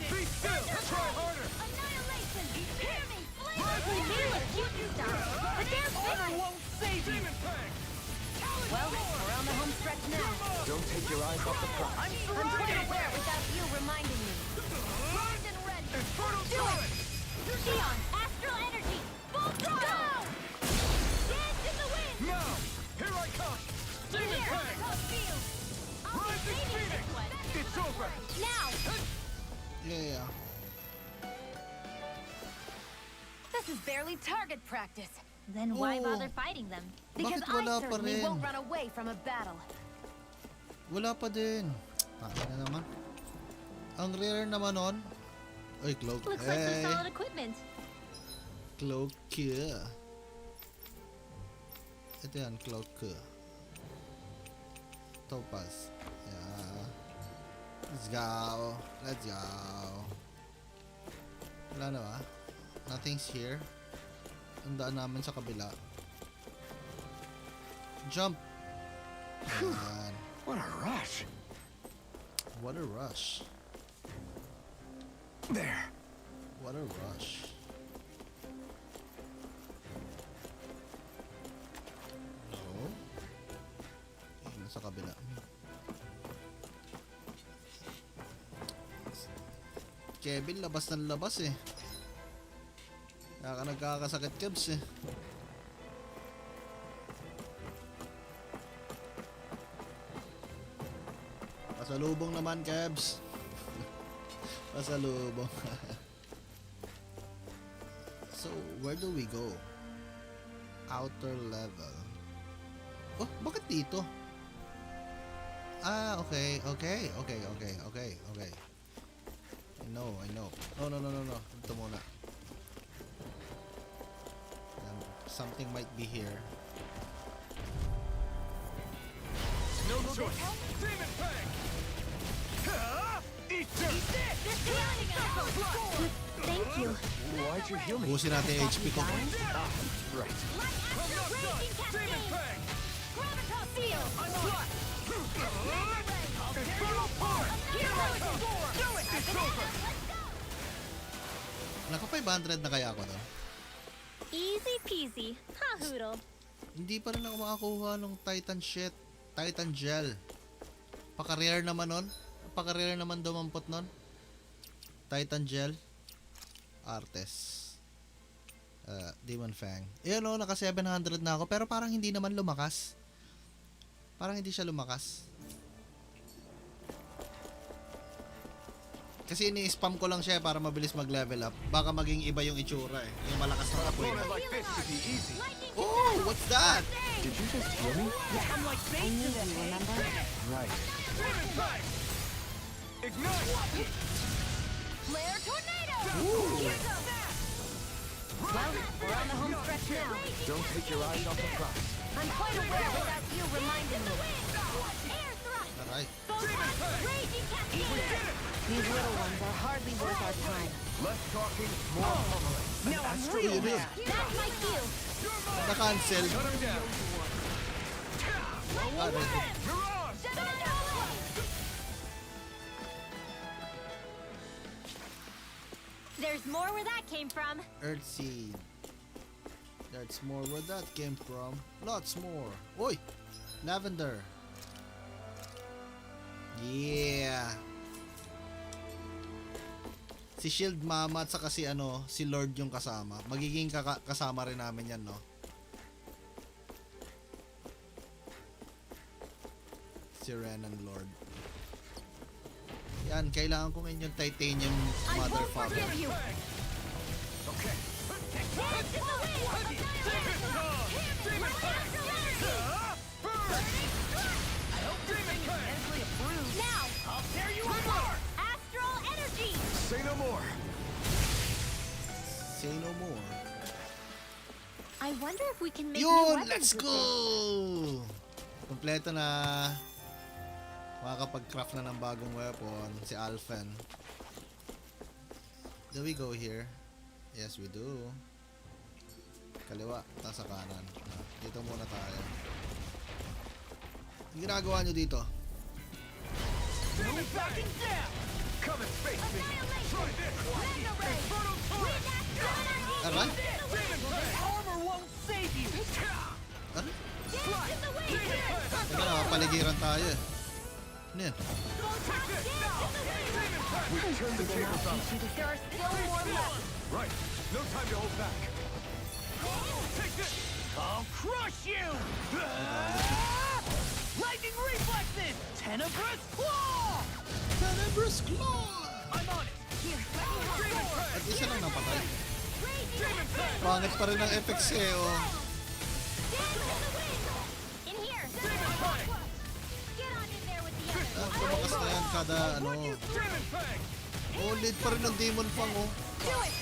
H: Be still. Try harder.
B: Annihilation. Hear me. Flame. Healer, you can stop. But there's
H: Honor won't save you. Demon Fang.
E: Well, we're on the home stretch now.
C: Don't take your eyes off the prize.
E: I'm pretty aware without you reminding me.
B: Primed and ready.
H: Infernal
B: Do it.
H: current.
B: Xeon, astral energy. Full throttle. Dance in the wind.
H: Now, here I come. Demon Fang. Rising Phoenix. It's over.
B: Now.
A: Yeah.
E: This is barely target practice.
B: Then why
A: Oh.
B: bother fighting them?
E: Because
A: Bakit wala
E: I
A: pa
E: certainly
A: rin?
E: won't run away from a battle.
A: Wala pa din. Taka na naman. Ang rare naman nun. Ay, cloak.
B: Looks like some solid equipment.
A: Cloak. Ito yan, cloak. Topaz. Yeah. Let's go. Wala na ba? Nothing's here. Ang daan namin sa kabila. Jump! Yan.
C: What a rush.
A: What a rush.
C: There.
A: What a rush. No. Yun sa kabila. Kevin, labas ng labas eh. Kaya ka nagkakasakit, Kebs eh. Pasalubong naman, Kebs. Pasalubong. So, where do we go? Outer level. Oh, bakit dito? Ah, okay. I know. No. Ito muna. Something might be here.
H: No choice. Demon Fang. Eat this.
B: Thank you.
C: Why'd you heal me?
A: Busin natin yung HP ko.
C: Right.
H: Demon Fang.
B: Gravitas field.
H: Infernal Part. Here I come. Do it. It's over.
A: Naka 500 na kaya ako doon.
B: Easy peasy. Ha, Hoodle.
A: Hindi pa rin ako makakuha ng Titan Gel. Paka-rare naman nun. Paka-rare naman dumampot nun. Titan Gel. Artes. Demon Fang. Ayan o, naka 700 na ako. Pero parang hindi naman lumakas. Parang hindi siya lumakas. Kasi ini-spam ko lang siya para mabilis mag-level up. Baka maging iba yung itsura eh. Yung malakas na apoy na.
H: Like this should be easy.
A: Oh, what's that?
C: Did you just heal me?
E: I knew you, remember?
C: Right.
H: Demon Fang. Ignite!
K: Flare tornado!
A: Ooh.
K: Here goes!
E: Well, we're on the home stretch now.
C: Don't take your eyes off the prize.
E: I'm quite aware without you reminding me.
K: Air thrust!
A: Aray.
K: Raging cascade!
E: These little ones are hardly worth our time.
C: Less talking, more pummeling.
F: Now I'm
A: Astro
F: real
A: yun eh.
F: mad.
K: That's my cue!
A: Na-cancel.
H: Shut him down.
A: Aray.
H: Mirage!
B: There's more where that came from.
A: Earthseed. That's more where that came from. Lots more. Oy! Lavender. Yeah. Si Shield Mama at saka si si Lord yung kasama. Magiging kasama rin namin yan, no? Si Ren and Lord. Yan, kailangan ko ngayon yung titanium motherfucker.
H: Okay.
K: Now!
H: I'll tear you apart!
K: Astral energy!
C: Say no more.
A: Say no more.
B: I wonder if we can make new
A: Yun!
B: weapons
A: Let's
B: with
A: go!
B: this.
A: Kompleto na. Makakapag-craft na ng bagong weapon. Si Alphen. Do we go here? Yes, we do. Kaliwa. Tapos sa kanan. Dito muna tayo. Ang ginagawa nyo dito?
H: No backing down! Come and face me! Try this! Inferno turret!
A: Aray?
F: Armor won't save you.
A: Aray?
H: Slide!
A: Teka na, paligiran tayo eh. Ano yan?
C: We've turned the tables on.
K: There are still more left!
H: Right! No time to hold back! Take this!
F: I'll crush you! Lightning reflexes! Tenebrous claw!
A: Tenebrous Claw!
F: I'm on it!
K: Here, let me help.
A: At isa lang napatay.
H: Demon Fang!
A: Pangit pa rin ang effects eh, oh.
B: In here.
K: Get on in there with the others!
A: Tumakas na yan kada
H: Demon Fang!
A: Ulit pa rin ng Demon Fang, oh.
K: Do it!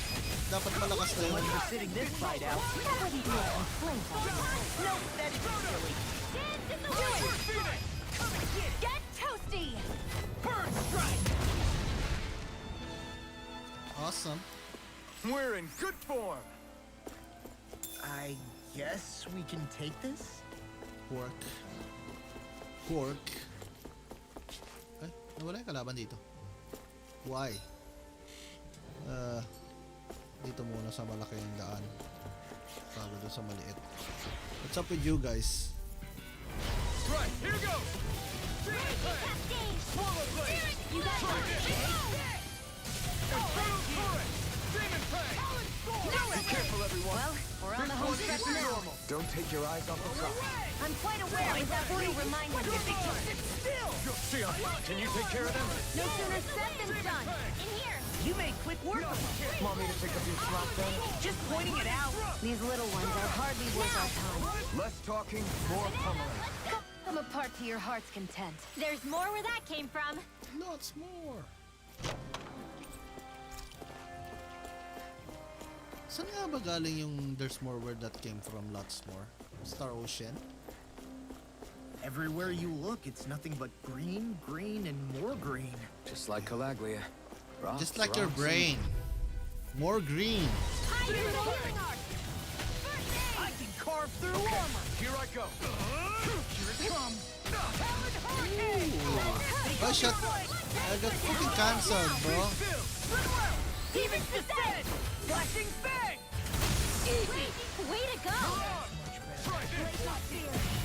A: Dapat malakas na yun.
F: You're sitting this fight out.
K: Somebody do it and flame them.
F: No, that is silly.
K: Dance in the wind!
H: Phoenix!
F: Come and get it.
K: Get toasty!
F: Bird strike!
A: Awesome.
F: We're in good form.
D: I guess we can take this?
A: Pork. Pork. Ay, nawala yung kalaban dito. Why? Dito muna sa malaking daan. Bago doon sa maliit. What's up with you guys?
H: Right, here goes! Demon Fang! Swallow Blade!
K: You got
H: Try this! Inferno turret! Demon Fang!
C: Be careful, everyone.
E: Well, we're on the home stretch now.
C: Don't take your eyes off the prize.
E: I'm quite aware without you reminding me.
H: Sion, can you take care of them?
K: no sooner said than done! In here!
F: You made quick work of them.
C: Want me to pick up your slack then?
F: Just pointing it out.
E: These little ones are hardly worth our time.
C: Less talking, more pummeling.
E: Come apart to your heart's content.
B: There's more where that came from.
A: Lots more. Saan nga ba galing yung there's more where that came from? Lots more. Star Ocean?
D: Everywhere you look, it's nothing but green, green, and more green.
C: Just like Calaglia. Rocks,
A: Just like your
C: rocks,
A: brain. More green.
K: Hide your healing art!
F: I can carve through armor.
H: Here I go!
F: Here it comes. Talon hurricane.
A: Oh shit. I got fucking cancelled, bro.
F: Demon descent. Flashing fang.
K: Easy! Way to go!
H: Try this!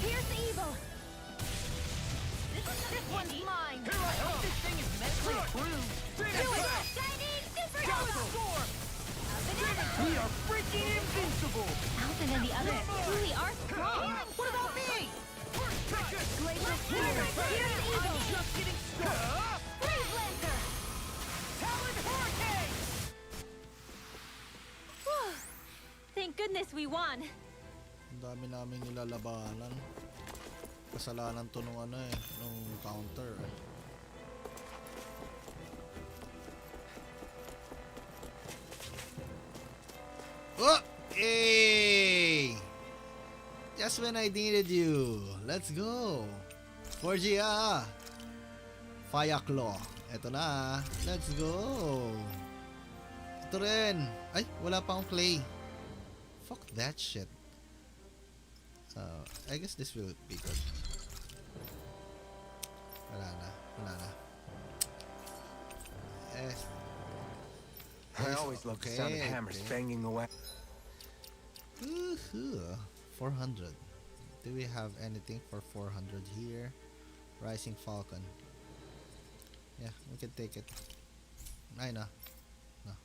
K: Here's the evil! This one's mine!
H: Here I come!
F: This thing is medically approved.
H: Demon Fang!
K: Shining supernova!
F: Storm. We are freaking invincible.
B: Alvin and the others truly are strong.
F: What about me?
H: Take this!
K: Glacier here! Here's the evil!
F: I'm just getting started.
K: Freeze Lancer!
F: Talon hurricane.
B: Whew. Thank goodness we won.
A: Ang dami namin nilalabanan. Kasalanan to nung nung counter. Oh! Hey! Just when I needed you. Let's go. 4G Fire Claw. Eto na. Let's go. Ito rin. Ay, wala pa akong clay. Fuck that shit. I guess this will be good. Wala na.
C: I always love the sound of hammers banging away.
A: 400. Do we have anything for 400 here? Rising Falcon. Yeah, we can take it. Ay, no. No.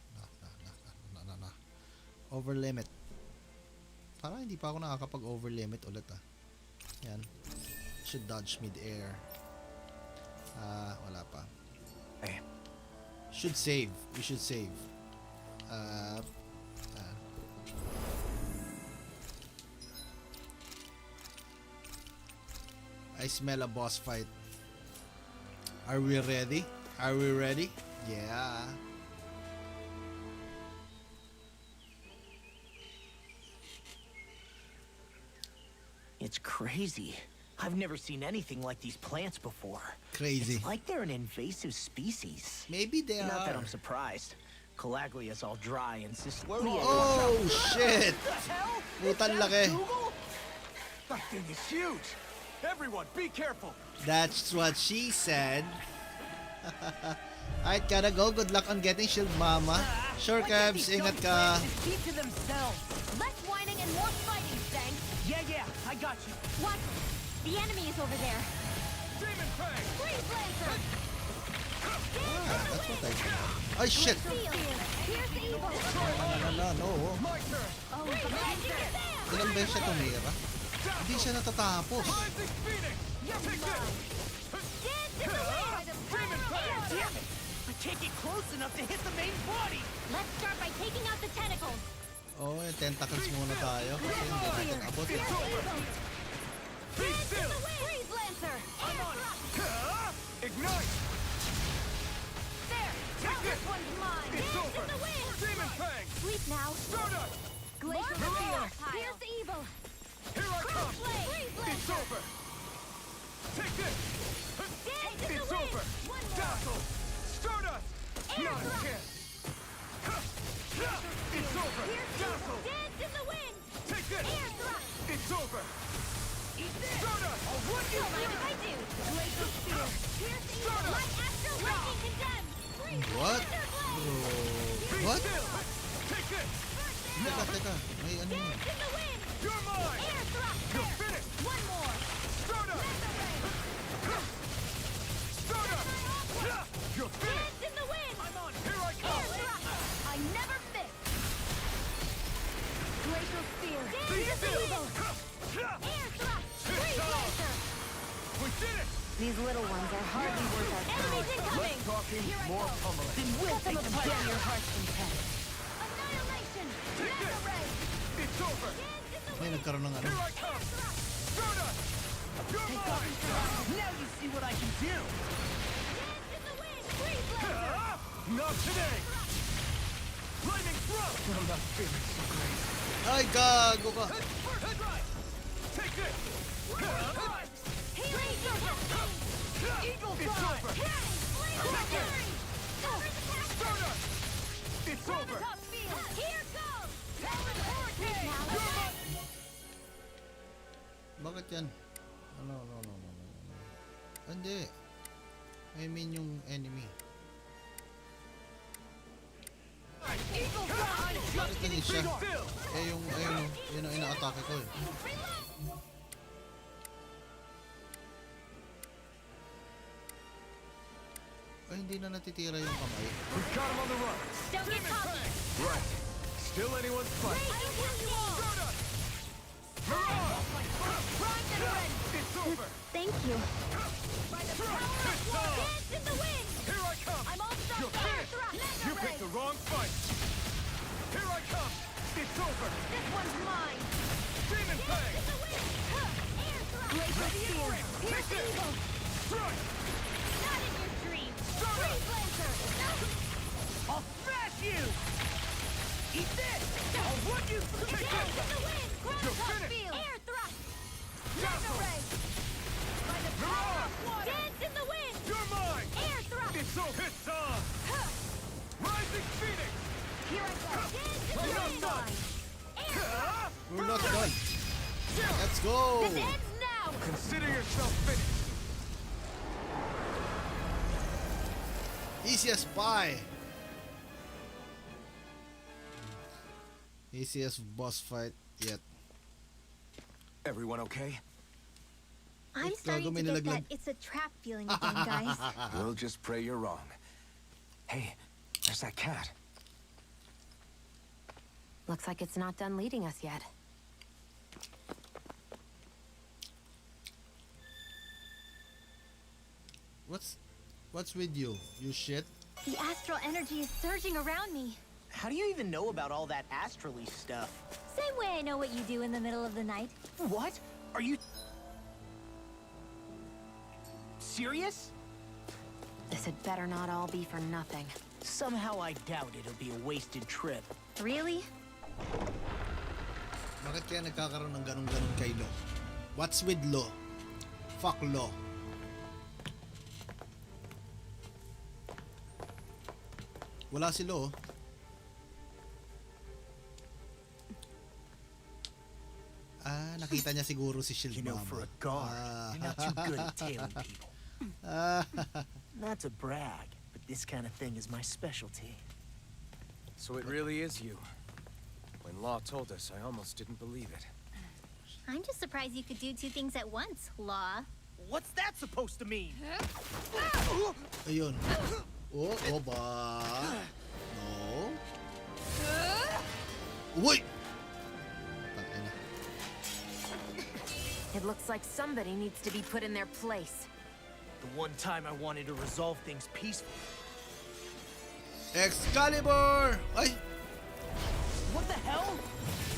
A: Over limit. Parang hindi pa ako nakakapag over limit ulit Yan. Should dodge mid-air. Wala pa. Should save. We should save. I smell a boss fight. Are we ready? Are we ready? Yeah.
D: It's crazy. I've never seen anything like these plants before.
A: Crazy.
D: It's like they're an invasive species.
A: Maybe they
D: Not
A: are.
D: that I'm surprised. Calaglia's all dry and Sicilian.
A: Oh, shit!
F: What the hell?
A: Putang laki.
F: That thing is huge. Everyone, be careful.
A: That's what she said. Alright, gotta go. Good luck on getting shield, mama. Sure, Cabs. Ingat ka.
F: Keep to themselves.
B: Less whining and more fighting, thanks.
D: Yeah, I got you.
B: What? The enemy is over there.
F: Demon Fang.
B: Freeze Lancer!
A: That's what I said. Oh, shit!
B: Here's the evil!
A: No.
F: My turn.
B: Oh, magic is there!
A: Ilang beses siya tumira? Hindi siya natatapos.
F: Rising Phoenix.
B: You're
F: Take
B: mine.
F: this.
B: Dance in the wind by the power of
F: Fang.
B: water!
D: Damn it! I can't get close enough to hit the main body.
B: Let's start by taking out the tentacles.
A: Oh, yung tentacles muna tayo kasi hindi natin abot.
F: It's over. Be
B: Dance in
F: still.
B: the wind! Freeze Lancer!
F: I'm on it. Ignite.
B: There!
F: Take
B: Now this
F: it.
B: one's mine!
F: It's
B: Dance
F: over.
B: in the wind!
F: Demon Fang.
B: Sleep now.
F: Stardust.
B: Glacial
F: Mirage.
B: Spear! Here's the evil!
F: Here I come.
B: Freeze
F: It's
B: Lancer!
F: over. Take this.
B: Dance in the
F: It's
B: wind!
F: over.
B: One more!
F: Dazzle. Stardust.
B: Air
F: Not a
B: thrust.
F: chance. It's over.
B: Here's the evil!
F: Dazzle.
B: Dance in the wind!
F: Take this.
B: Air thrust!
F: It's over.
B: Eat this!
F: Stardust.
B: Don't mind if I do! Glacial Spear! Here's the evil! My astral lightning condemned! Freeze
A: What?
B: Lancer blow!
F: Be
A: What?
F: still. Take this.
A: Teka. May ano yun?
B: Dance in the wind!
F: You're mine.
B: Air thrust!
F: You're
B: There!
F: finished.
B: One more!
F: Stardust.
B: Laser ray!
F: Stardust. You're finished.
B: Dance in the wind!
F: I'm on. Here I
B: Air
F: come.
B: thrust! I never miss! Glacial Spear!
F: Be
B: Here's the
F: still.
B: evil! Air thrust! Freeze Lancer!
F: We did it.
E: These little ones are hardly worth our time.
B: Enemies incoming!
F: Talking
B: Here I
F: more
B: go.
F: pummeling.
D: Then we'll
B: Set them
D: take them
B: apart.
D: down.
E: Your heart's content.
B: Annihilation!
F: Take
B: Laser
F: this.
B: ray!
F: It's over.
B: Dance in the
A: May
B: wind!
A: nagkaroon ng ano.
F: Here I come. Stardust. You're mine.
D: Now you see what I can do.
B: Dance in the wind! Freeze Lancer!
F: Not today. Lightning thrust. I'm not feeling so great.
A: Ay, gago ka.
F: Take this.
B: Healing Circle!
F: Eagle it's over. Stardust. It's over.
B: Here goes! Talon Hurricane!
A: Bakit yan? No. Hindi. I mean yung enemy.
F: Eagle
A: Bakit ganyan siya? Eh yung, ayun o. Yun ang ina-atake ko eh. Ay, hindi na natitira yung kamay.
F: We got him on the run.
B: Don't get cocky!
F: Right. Still anyone's fight.
B: I'll kill you all! Primed and ready!
F: It's over.
B: Thank you. By the power of war, dance in the wind!
F: Here I come.
B: I'm all
F: You're
B: stuck there!
F: finished. You picked the wrong fight. Here I come. It's over.
B: This one's mine!
F: Demon
B: Dance
F: Fang.
B: in the wind! Air thrust!
F: Glacial Spear.
B: Here's the evil!
F: Strike.
B: Not in your dreams! Freeze Lancer!
D: I'll smash you. Eat this. I'll run
F: It's on! Rising Phoenix!
H: Here I go.
F: We're not done!
A: We're not done. Let's go.
H: This ends now.
F: Consider yourself finished.
A: Easiest pie. Easiest boss fight yet.
C: Everyone okay?
B: I'm starting to get that it's a trap feeling again, guys.
C: We'll just pray you're wrong. Hey, there's that cat.
E: Looks like it's not done leading us yet.
A: What's with you? You shit?
B: The astral energy is surging around me.
D: How do you even know about all that astrally stuff?
B: Same way I know what you do in the middle of the night.
D: What? Are you serious?
E: This had better not all be for nothing.
D: Somehow I doubt it'll be a wasted trip.
B: Really?
A: Bakit kaya nagkakaroon ng ganun-ganun kay Lo? What's with Lo? Fuck Lo. Wala si Lo. Nakita niya siguro si Shield
D: You know,
A: Mama.
D: for a guard, you're not too good at tailing people. Not to brag, but this kind of thing is my specialty.
J: So it really is you. When Law told us, I almost didn't believe it.
B: I'm just surprised you could do two things at once, Law.
D: What's that supposed to mean?
A: Ayun. Oh, ba? No. Wait! Tangina.
E: It looks like somebody needs to be put in their place.
D: The one time I wanted to resolve things peacefully.
A: Excalibur! Ay!
D: What the hell?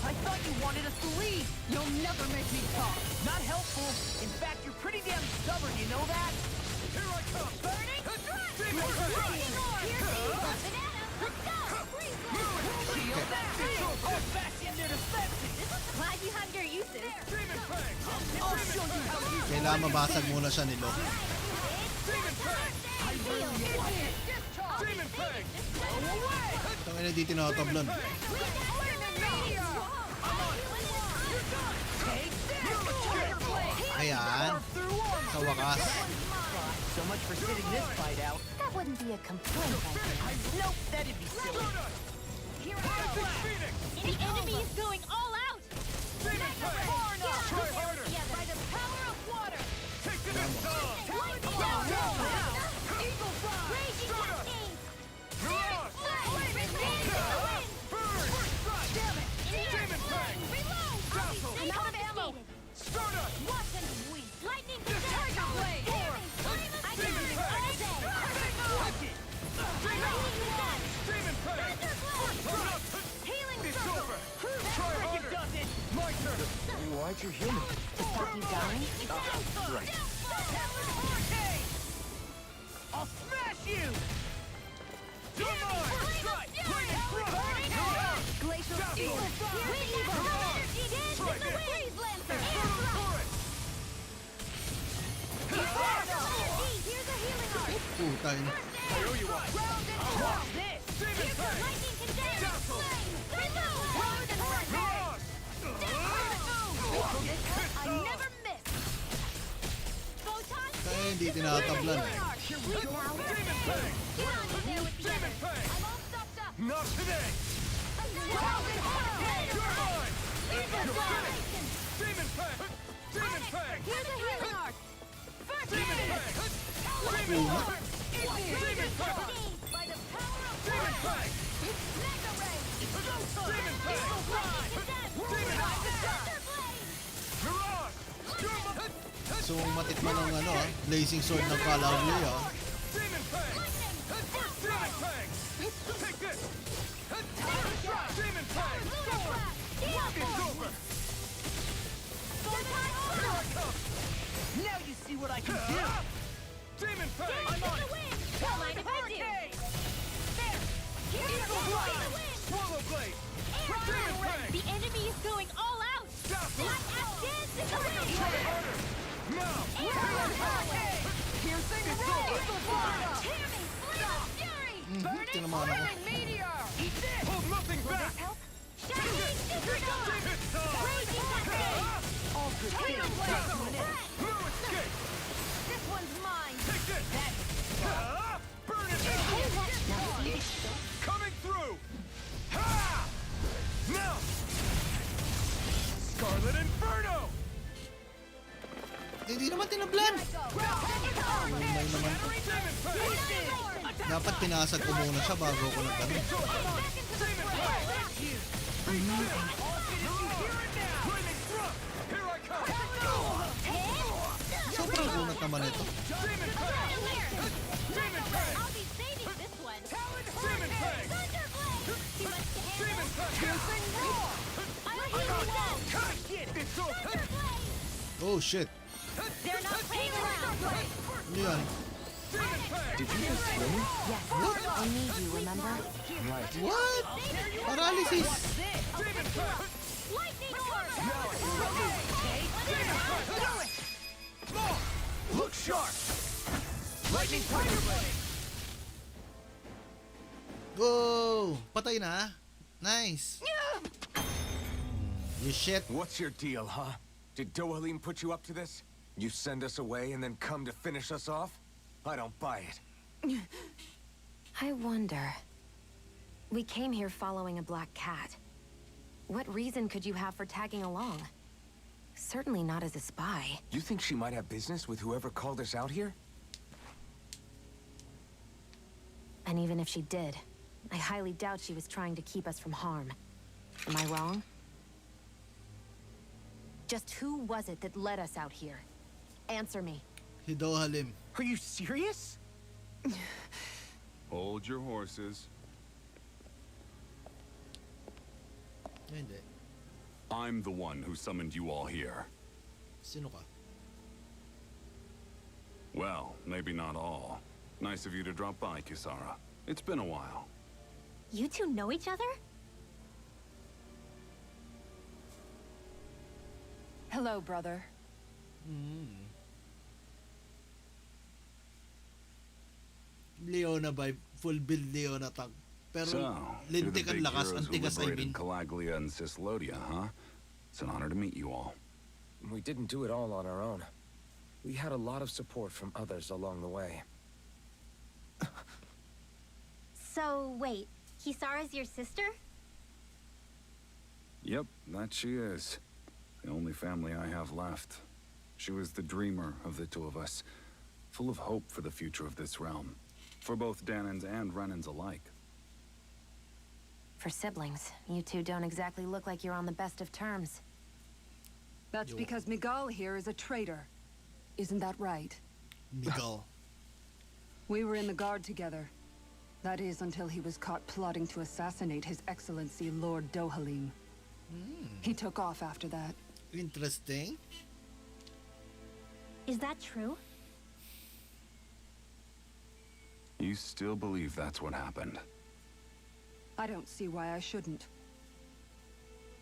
D: I thought you wanted us to leave.
K: You'll never make me talk.
D: Not helpful. In fact, you're pretty damn stubborn, you know that?
F: Here I come!
H: Burning strike.
F: Demon
H: Lightning orb. Here's the evil banana. Let's go. Freeze blast.
D: Feel that? Get back in there to defenses.
B: Glad you have your uses.
F: Demon Fang!
D: I'll show you how you
A: Kailangan mabasag muna siya ni Lo.
F: Demon Fang! Demon Fang!
A: Tangina, di tinatablan. Ayan. Sa wakas.
D: So much for sitting this fight out.
E: That wouldn't be a complaint, I think.
D: Nope, that'd be silly.
H: Here I go.
B: The enemy is going all out.
F: Demon Fang! Try harder!
H: By the power of water.
F: Take the next on!
H: Eagle fly.
B: Raging cascade.
F: Mirage! Burn!
H: Damn it.
F: Demon Fang!
H: Reload.
F: Dazzle!
H: I'm out of ammo.
F: Stardust!
H: Watch them squeeze. Lightning
F: Tiger Blade!
H: I can do
F: Demon
H: this
F: Fang!
H: all day.
F: Hook it! Demon Fang!
H: Healing
F: It's
H: circle.
F: over! Try harder! My turn!
C: Why'd you heal me?
E: To stop you dying?
C: Right.
D: I'll smash you!
F: You're mine! Strike! Lightning thrust!
H: Glacial steel. Wind evil. Energy dance in the waves, Lancer. Air thrust. Here's a healing art.
A: Putay.
F: I owe you one!
H: Round and round.
F: Demon
H: Here's a
F: Fang!
H: lightning condense.
F: Dazzle!
H: Reload. Round and round.
F: Mirage!
H: I never miss. Photon.
A: Kaya hindi tinatablan.
H: Demon
F: Fang!
H: Get on in there with the
F: Demon
H: others.
F: Fang!
H: I'm all stocked up.
F: Not today!
H: Round and round.
F: You're mine!
H: Eagle
F: You're
H: fly.
F: finished! Demon Fang! Demon Fang!
H: Here's a healing art. First
F: Demon
H: aid.
F: Fang! Demon Fang! Demon Fang!
H: By the power of
F: Demon Fang!
H: Mega ray.
F: Demon Fang! Demon Fang! Mirage! You're my...
A: So, matikman ng blazing sword ng Calabria.
F: Demon Fang! Demon Fang! Take this! Demon Fang! It's over! Here I come!
D: Now you see what I can do!
F: Demon Fang!
H: I'm on it. Don't mind if I do. There. Here's the wind.
F: Swallow Blade! Demon Fang!
B: The enemy is going all out.
F: Dazzle!
B: Dance in the wind.
F: Try harder! Now!
H: Piercing roll. Eagle fly.
A: Tinamaan ako.
H: Meteor! Eat this! Hold nothing back! Shining Supernova! Raging Cascade! Altered Tater Blade! No escape! This one's mine! Take this! Burn it down! Coming through! Ha! Now! Scarlet Inferno!
A: Hindi naman tinablan. May naman. Dapat pinasag ko muna siya bago ko nagtanong. Sobrang unat naman ito. Oh shit.
H: They're not playing around!
A: Ano yan?
C: Did you just swim?
E: Yes.
A: What?
E: I need you, remember?
C: Right.
A: What? Paralysis.
H: Lightning orb!
F: Look sharp! Lightning Tiger Blade!
A: Go! Patay na. Nice. You shit.
C: What's your deal, huh? Did Dohalim put you up to this? You send us away and then come to finish us off? I don't buy it.
E: I wonder. We came here following a black cat. What reason could you have for tagging along? Certainly not as a spy.
C: You think she might have business with whoever called us out here?
E: And even if she did, I highly doubt she was trying to keep us from harm. Am I wrong? Just who was it that led us out here? Answer me.
A: Si Dohalim.
D: Are you serious?
M: Hold your horses.
A: Hindi.
M: I'm the one who summoned you all here.
A: Sino ka?
M: Well, maybe not all. Nice of you to drop by, Kisara. It's been a while.
B: You two know each other?
I: Hello, brother.
A: Leona vibe. Full build Leona tag. Pero
M: So, you're the
A: lintik ang
M: big
A: lakas,
M: heroes
A: ang
M: who
A: tigas I
M: liberated
A: mean.
M: Calaglia and Cislodia, huh? It's an honor to meet you all.
C: We didn't do it all on our own. We had a lot of support from others along the way.
B: So, wait. Kisara's your sister?
M: Yep, that she is. The only family I have left. She was the dreamer of the two of us, full of hope for the future of this realm, for both Danans and Renans alike.
E: For siblings, you two don't exactly look like you're on the best of terms.
I: That's because Miguel here is a traitor. Isn't that right?
A: Miguel.
I: We were in the guard together. That is until he was caught plotting to assassinate His Excellency Lord Dohalim. He took off after that.
A: Interesting.
B: Is that true?
M: You still believe that's what happened?
I: I don't see why I shouldn't.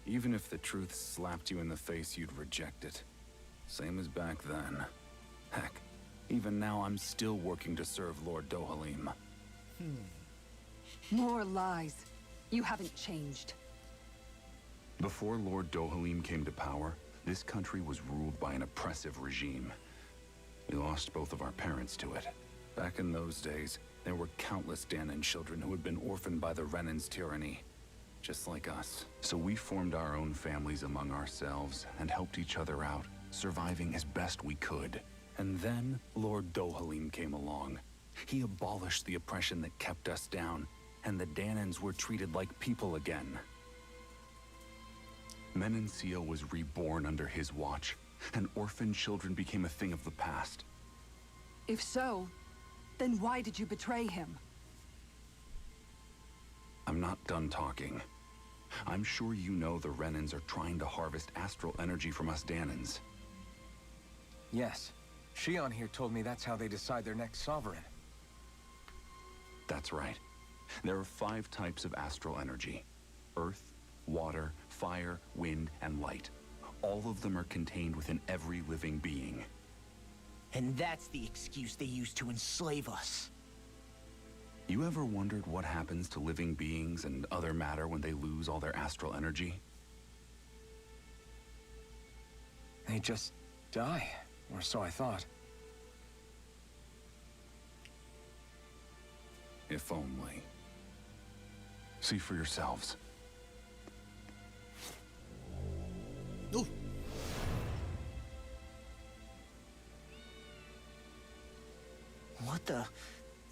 M: Even if the truth slapped you in the face, you'd reject it. Same as back then. Heck, even now I'm still working to serve Lord Dohalim.
I: More lies. You haven't changed.
M: Before Lord Dohalim came to power, this country was ruled by an oppressive regime. We lost both of our parents to it. Back in those days, there were countless Danan children who had been orphaned by the Renan's tyranny, just like us. So we formed our own families among ourselves and helped each other out, surviving as best we could. And then Lord Dohalim came along. He abolished the oppression that kept us down, and the Danans were treated like people again. Menencia was reborn under his watch, and orphaned children became a thing of the past.
I: If so, then why did you betray him?
M: I'm not done talking. I'm sure you know the Renans are trying to harvest astral energy from us Danans.
C: Yes. Shion here told me that's how they decide their next sovereign.
M: That's right. There are 5 types of astral energy. Earth, water, fire, wind, and light. All of them are contained within every living being.
D: And that's the excuse they use to enslave us.
N: You ever wondered what happens to living beings and other matter when they lose all their astral energy?
C: They just die, or so I thought.
N: If only. See for yourselves.
A: Oh!
D: What the?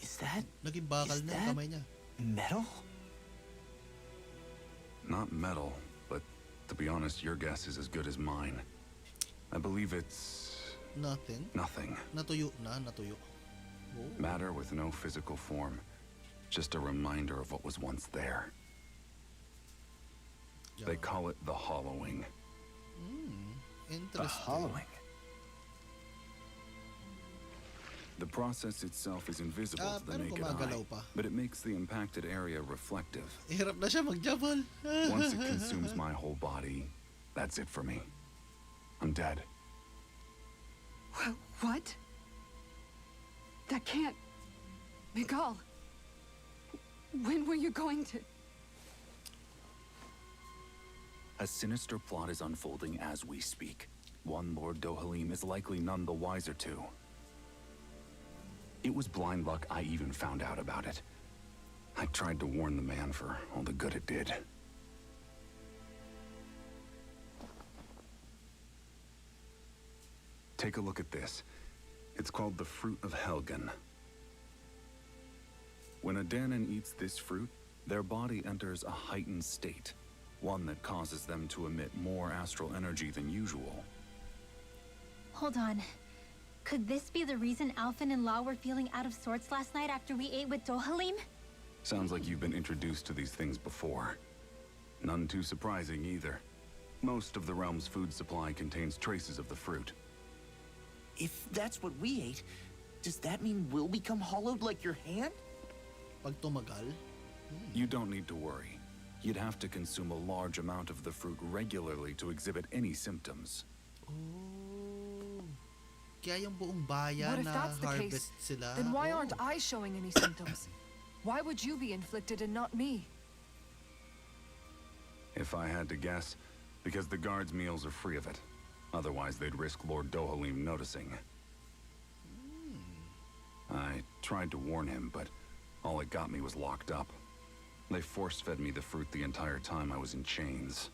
D: Is that?
A: Naging bakal
D: Is
A: na
D: that
A: yung kamay niya.
D: metal?
N: Not metal, but to be honest, your guess is as good as mine. I believe it's...
A: Nothing.
N: nothing.
A: Natuyo na, natuyo. Oh.
N: Matter with no physical form. Just a reminder of what was once there. They call it the hollowing.
A: Interesting.
C: The hollowing.
N: The process itself is invisible to the
A: pero
N: naked
A: gumagalaw
N: eye,
A: pa.
N: but it makes the impacted area reflective.
A: Hirap na siya mag-jabal.
N: Once it consumes my whole body, that's it for me. I'm dead.
I: What? That can't... Miguel. When were you going to...
N: A sinister plot is unfolding as we speak. One Lord Dohalim is likely none the wiser to. It was blind luck I even found out about it. I tried to warn the man for all the good it did. Take a look at this. It's called the Fruit of Helgen. When a Danon eats this fruit, their body enters a heightened state, one that causes them to emit more astral energy than usual.
B: Hold on. Could this be the reason Alphen and Law were feeling out of sorts last night after we ate with Dohalim?
N: Sounds like you've been introduced to these things before. None too surprising either. Most of the realm's food supply contains traces of the fruit.
D: If that's what we ate, does that mean we'll become hollowed like your hand?
A: Pag tumagal?
N: You don't need to worry. You'd have to consume a large amount of the fruit regularly to exhibit any symptoms.
A: Oh. Kaya yung buong bayan
I: What if
A: na
I: that's the
A: harvest
I: case?
A: sila.
I: Then why aren't
A: Oh.
I: I showing any symptoms? Why would you be inflicted and not me?
N: If I had to guess, because the guards' meals are free of it. Otherwise, they'd risk Lord Dohalim noticing. I tried to warn him, but all it got me was locked up. They force-fed me the fruit the entire time I was in chains.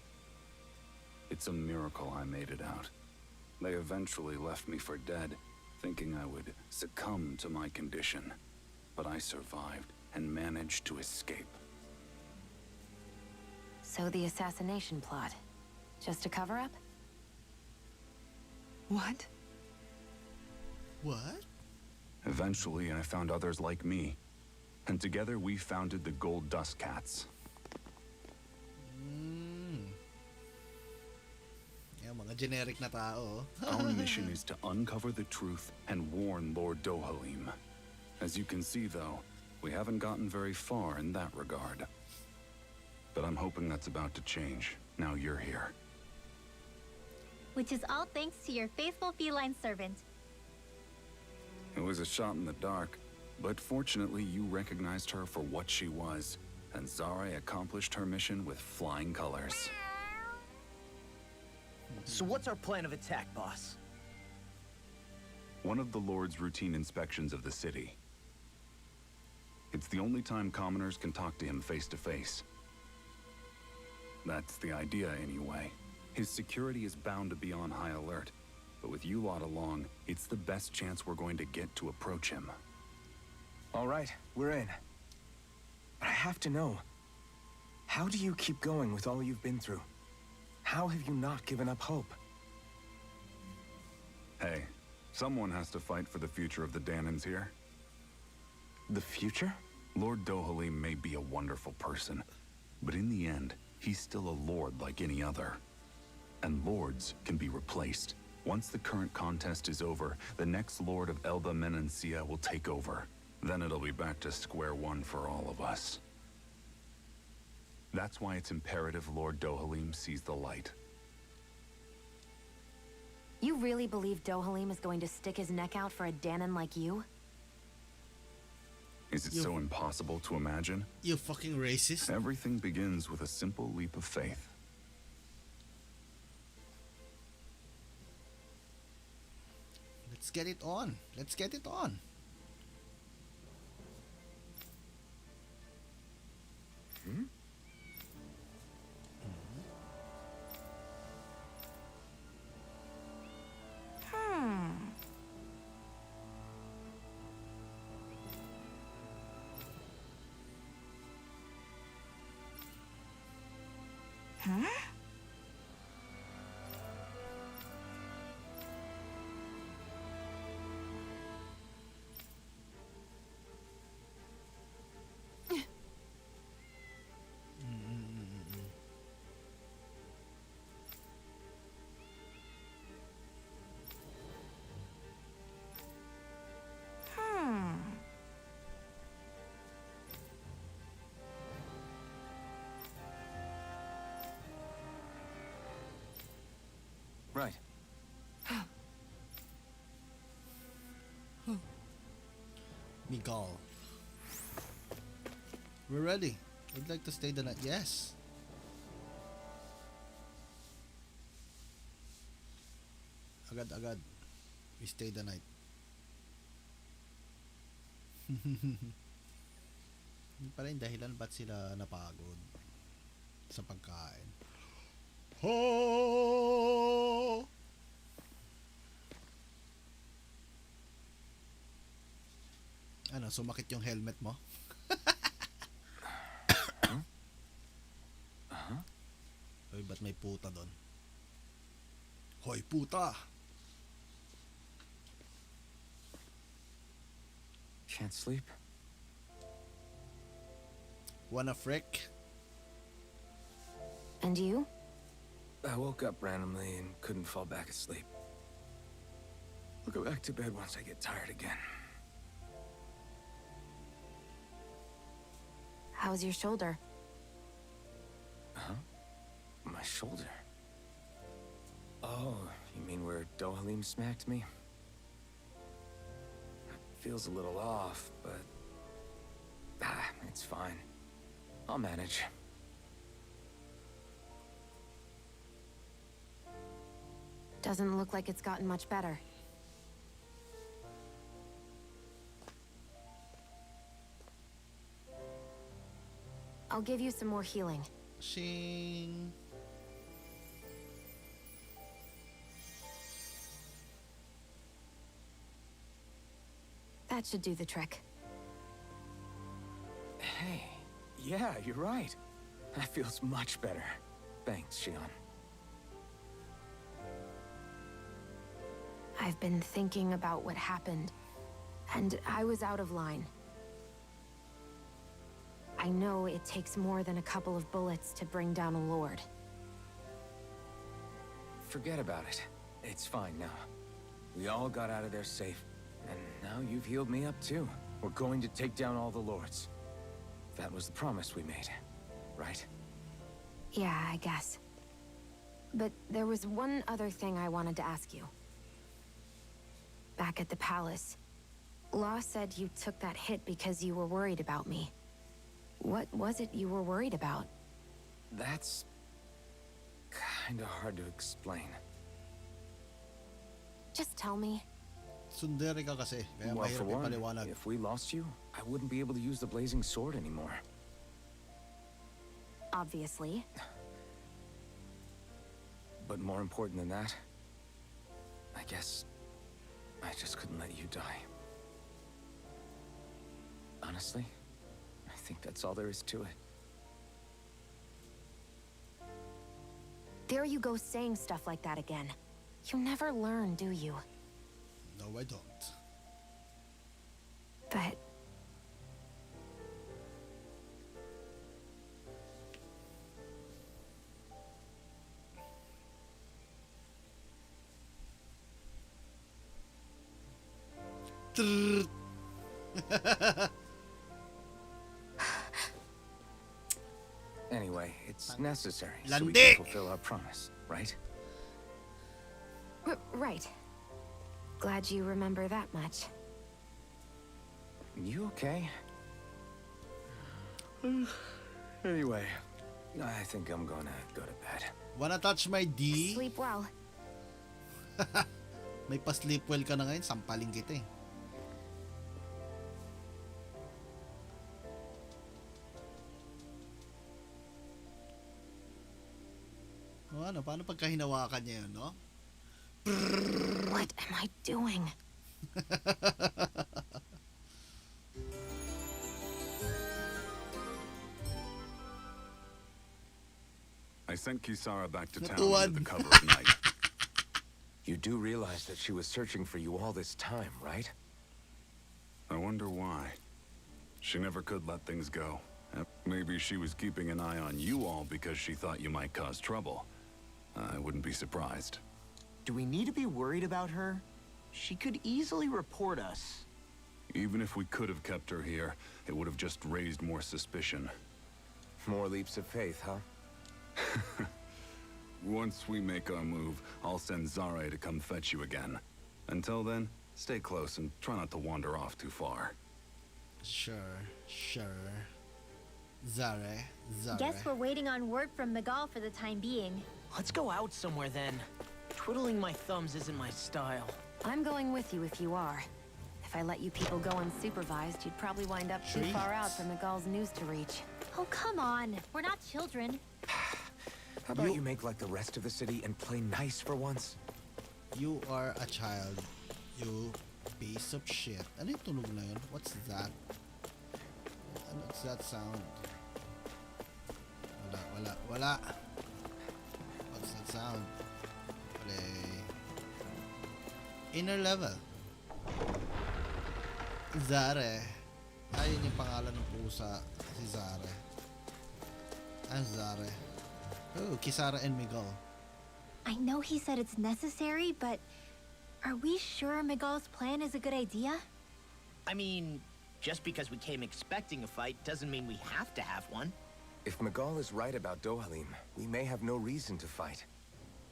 N: It's a miracle I made it out. They eventually left me for dead, thinking I would succumb to my condition. But I survived and managed to escape.
E: So the assassination plot, just a cover-up?
I: What?
A: What?
N: Eventually, I found others like me. And together, we founded the Gold Dust Cats.
A: Yan, mga generic na tao.
N: Our mission is to uncover the truth and warn Lord Dohalim. As you can see, though, we haven't gotten very far in that regard. But I'm hoping that's about to change, now you're here.
B: Which is all thanks to your faithful feline servant.
N: It was a shot in the dark, but fortunately you recognized her for what she was, and Zare accomplished her mission with flying colors.
D: So what's our plan of attack, boss?
N: One of the Lord's routine inspections of the city. It's the only time commoners can talk to him face to face. That's the idea, anyway. His security is bound to be on high alert, but with you lot along, it's the best chance we're going to get to approach him.
C: All right, we're in. But I have to know, how do you keep going with all you've been through? How have you not given up hope?
N: Hey, someone has to fight for the future of the Danons here.
C: The future?
N: Lord Dohalim may be a wonderful person, but in the end, he's still a lord like any other. And lords can be replaced. Once the current contest is over, the next Lord of Elba Menancia will take over. Then it'll be back to square one for all of us. That's why it's imperative Lord Dohalim sees the light.
E: You really believe Dohalim is going to stick his neck out for a Danon like you?
N: Is it so impossible to imagine?
A: You fucking racist.
N: Everything begins with a simple leap of faith.
A: Let's get it on. Let's get it on.
C: Hmm?
J: Right.
A: Miguel. We're ready. I'd like to stay the night. Yes. Agad-agad. We stay the night. Yun pala yung dahilan ba't sila napagod sa pagkain. Oh! Ano, sumakit yung helmet mo? Hoy, ba't may puta doon? Hoy, puta!
C: Can't sleep?
A: Wanna frick?
E: And you?
C: I woke up randomly and couldn't fall back asleep. I'll go back to bed once I get tired again.
E: How's your shoulder?
C: Huh? My shoulder? Oh, you mean where Dohalim smacked me? It feels a little off, but... it's fine. I'll manage.
E: Doesn't look like it's gotten much better. I'll give you some more healing.
A: Shing.
E: That should do the trick.
C: Hey, yeah, you're right. That feels much better. Thanks, Shion.
E: I've been thinking about what happened, and I was out of line. I know it takes more than a couple of bullets to bring down a lord.
C: Forget about it. It's fine now. We all got out of there safe, and now you've healed me up too. We're going to take down all the lords. That was the promise we made, right?
E: Yeah, I guess. But there was one other thing I wanted to ask you. Back at the palace, Law said you took that hit because you were worried about me. What was it you were worried about?
C: That's... kinda hard to explain.
E: Just tell me.
A: Sundere ka kasi, kaya
C: Well, for
A: mahirap
C: one,
A: ipaliwanag.
C: if we lost you, I wouldn't be able to use the blazing sword anymore.
E: Obviously.
C: But more important than that, I guess I just couldn't let you die. Honestly, I think that's all there is to it.
E: There you go saying stuff like that again. You never learn, do you?
A: No, I don't.
E: But...
C: Anyway, it's necessary so we
A: Landi!
C: can fulfill our promise, right?
E: Right. Glad you remember that much.
C: You okay? Anyway, I think I'm gonna go to bed.
A: Wanna touch my D?
E: Sleep well.
A: May pa-sleep well ka na ngayon, sampaling kita eh. O ano, paano pagka hinawakan niya yun, no?
E: What am I doing?
N: I sent Kisara back to town
A: Natuwan.
N: under the cover of night.
C: You do realize that she was searching for you all this time, right?
N: I wonder why. She never could let things go. Maybe she was keeping an eye on you all because she thought you might cause trouble. I wouldn't be surprised.
D: Do we need to be worried about her? She could easily report us.
N: Even if we could have kept her here, it would have just raised more suspicion.
C: More leaps of faith, huh?
N: Once we make our move, I'll send Zare to come fetch you again. Until then, stay close and try not to wander off too far.
A: Sure. Zare.
B: Guess we're waiting on word from Miguel for the time being.
D: Let's go out somewhere then. Twiddling my thumbs isn't my style.
E: I'm going with you if you are. If I let you people go unsupervised, you'd probably wind up too far out for Miguel's news to reach.
B: Oh, come on. We're not children.
C: How about you make like the rest of the city and play nice for once?
A: You are a child. You piece of shit. Ano yung tunog na yun? What's that? What's that sound? Wala. What's that sound? Play. Inner level. Zare. Ayun yung pangalan ng pusa. Si Zare. Zare. Oh, Kisara and Miguel.
B: I know he said it's necessary, but are we sure Miguel's plan is a good idea?
D: I mean, just because we came expecting a fight doesn't mean we have to have one.
C: If Miguel is right about Dohalim, we may have no reason to fight.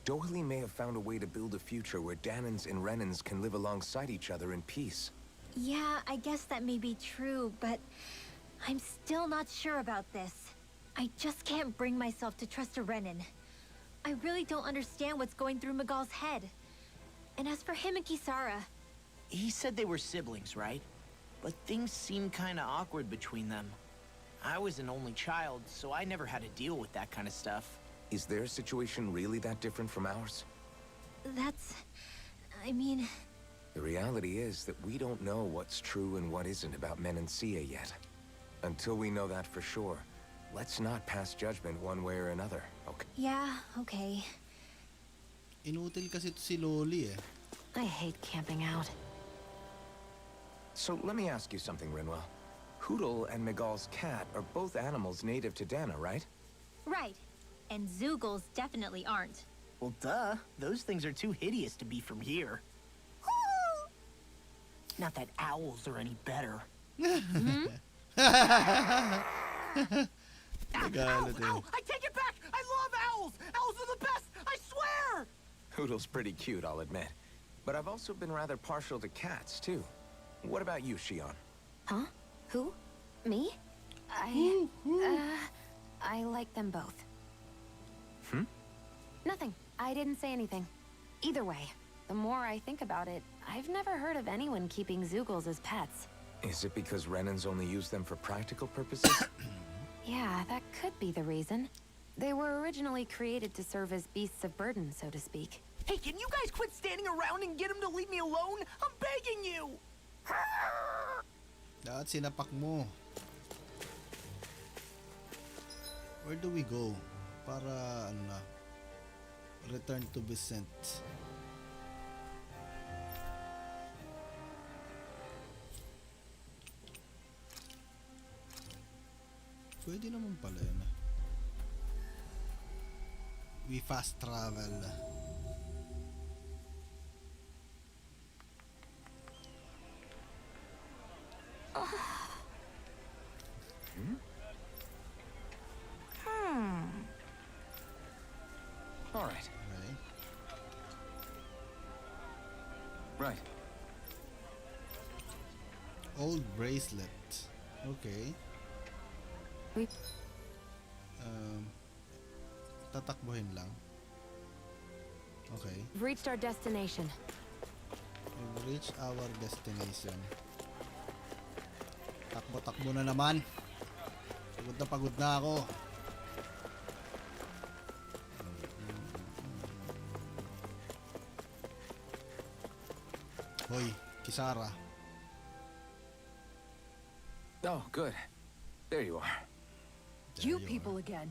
C: Dohalim may have found a way to build a future where Danans and Renans can live alongside each other in peace.
B: Yeah, I guess that may be true, but I'm still not sure about this. I just can't bring myself to trust a Renan. I really don't understand what's going through Miguel's head. And as for him and Kisara...
D: He said they were siblings, right? But things seemed kinda awkward between them. I was an only child, so I never had to deal with that kind of stuff.
C: Is their situation really that different from ours?
B: That's... I mean...
C: The reality is that we don't know what's true and what isn't about Menancia yet. Until we know that for sure, let's not pass judgment one way or another, okay?
B: Yeah, okay.
A: Inutil kasi si Loli eh.
E: I hate camping out.
C: So let me ask you something, Rinwell. Hoodle and Miguel's cat are both animals native to Dana, right?
B: Right. And Zoogles definitely aren't.
D: Well, duh. Those things are too hideous to be from here. Not that owls are any better.
B: Hmm?
D: Ow, I take it back! I love owls! Owls are the best! I swear!
C: Hoodle's pretty cute, I'll admit. But I've also been rather partial to cats, too. What about you, Shion?
E: Huh? Who? Me? I like them both. Nothing. I didn't say anything. Either way, the more I think about it, I've never heard of anyone keeping Zoogles as pets.
C: Is it because Renans only use them for practical purposes?
E: Yeah, that could be the reason. They were originally created to serve as beasts of burden, so to speak.
D: Hey, can you guys quit standing around and get him to leave me alone? I'm begging you!
A: Dapat sinapak mo. Where do we go? Para, ano na, return to Vicent. Pwede naman pala yun. We fast travel.
C: All right. Right.
A: Old bracelet. Okay.
E: We
A: Tatakbuhin lang. Okay.
E: We've reached our destination.
A: We've reached our destination. Takbo-takbo na naman. Pagod na ako. Hoy, Kisara.
C: Oh, good. There you are.
I: You people again.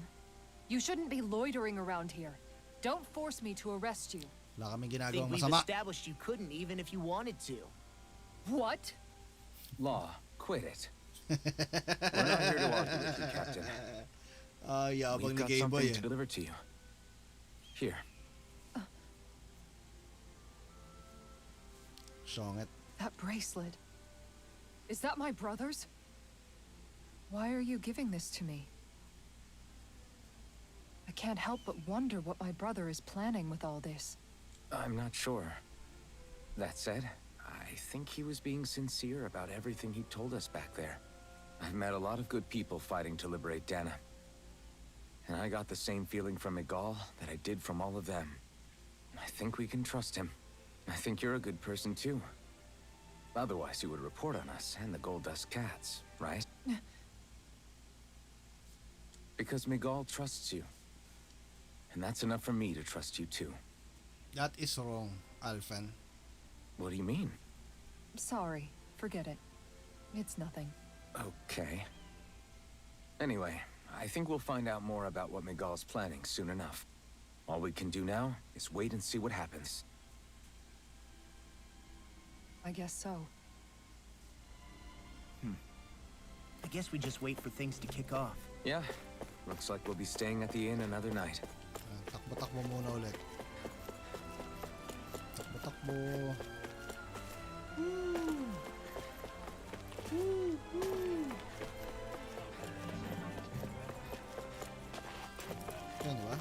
I: You shouldn't be loitering around here. Don't force me to arrest you.
A: Wala kaming
D: I think
A: ginagawang
D: we've
A: masama.
D: established you couldn't even if you wanted to.
I: What?
C: Law, quit it. We're not here to argue with you, Captain.
A: Yabang
C: We've
A: ni
C: got
A: Game Boy
C: something to deliver to you. Here.
A: Shongit.
I: That bracelet. Is that my brother's? Why are you giving this to me? I can't help but wonder what my brother is planning with all this.
C: I'm not sure. That said, I think he was being sincere about everything he told us back there. I've met a lot of good people fighting to liberate Dana. And I got the same feeling from Miguel that I did from all of them. I think we can trust him. I think you're a good person too. Otherwise, you would report on us and the Gold Dust Cats, right? Because Miguel trusts you. And that's enough for me to trust you too.
A: That is wrong, Alphan.
C: What do you mean?
I: Sorry, forget it. It's nothing.
C: Okay. Anyway, I think we'll find out more about what Miguel's planning soon enough. All we can do now is wait and see what happens.
I: I guess so.
D: I guess we just wait for things to kick off.
C: Yeah, looks like we'll be staying at the inn another night.
A: Takbo-takbo muna ulit. Takbo-takbo. Yan, diba?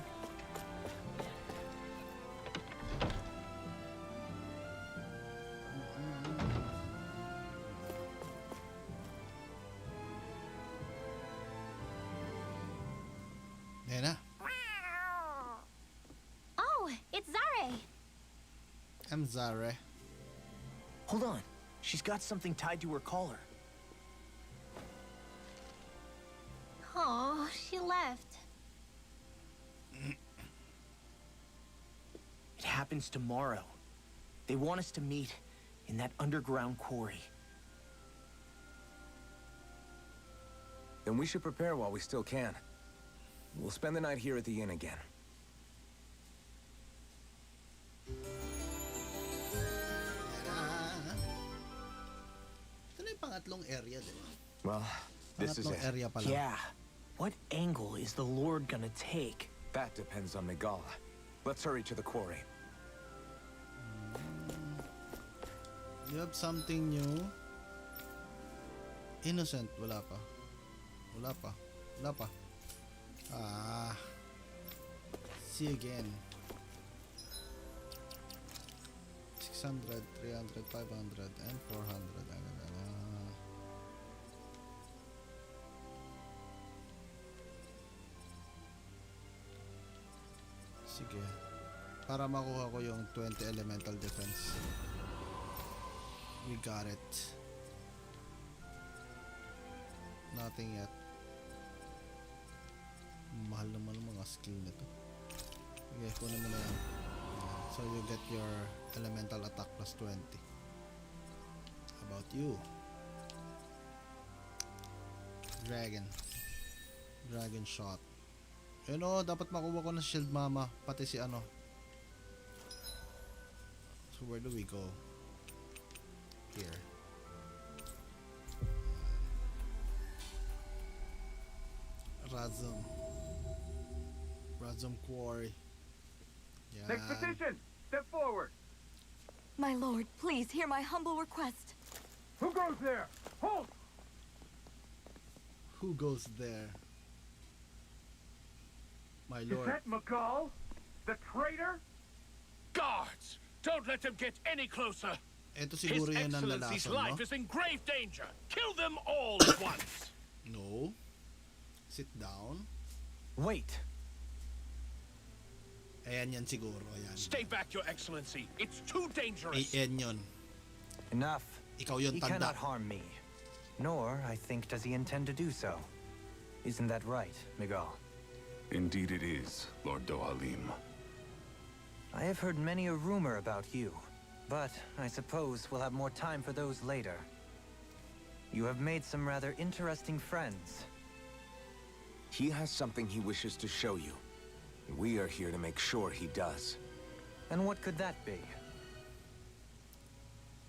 A: Yan na.
B: Oh, it's Zare.
A: I'm Zare.
D: Hold on. She's got something tied to her collar.
B: Oh, she left.
D: It happens tomorrow. They want us to meet in that underground quarry.
C: Then we should prepare while we still can. We'll spend the night here at the inn again.
A: Ito na yung pangatlong area, diba?
C: Well, this is
A: Pangatlong
C: it.
A: area pa lang.
D: Yeah. What angle is the Lord gonna take?
C: That depends on Miguel. Let's hurry to the quarry.
A: You have something new? Innocent, wala pa. Wala pa. Wala pa. Ah. See again. 600, 300, 500, and 400. Sige. Para makuha ko yung 20 elemental defense. We got it. Nothing yet. Mahal naman ang mga skill nito. Okay, kunin mo na yan. So you get your elemental attack plus 20. How about you? Dragon shot. Yun o, dapat makuha ko ng shield mama. Pati si ano. So where do we go? Here. Razum Quarry. Yan.
F: Next petition! Step forward!
K: My lord, please hear my humble request.
F: Who goes there? Halt!
A: Who goes there? My
F: Is
A: lord.
F: that McCall? The traitor?
L: Guards! Don't let them get any closer!
A: Ito
L: His
A: siguro yan ang
L: Excellency's
A: lalason, no?
L: life is in grave danger! Kill them all at once!
A: No. Sit down.
J: Wait.
A: Ayan yan siguro. Ayan.
L: Stay back, Your Excellency. It's too dangerous.
A: Ayan yun.
J: Enough.
A: Ikaw yun,
J: He
A: tanda.
J: cannot harm me. Nor, I think, does he intend to do so. Isn't that right, Miguel?
N: Indeed it is, Lord Dohalim.
J: I have heard many a rumor about you, but I suppose we'll have more time for those later. You have made some rather interesting friends.
C: He has something he wishes to show you. We are here to make sure he does.
J: And what could that be?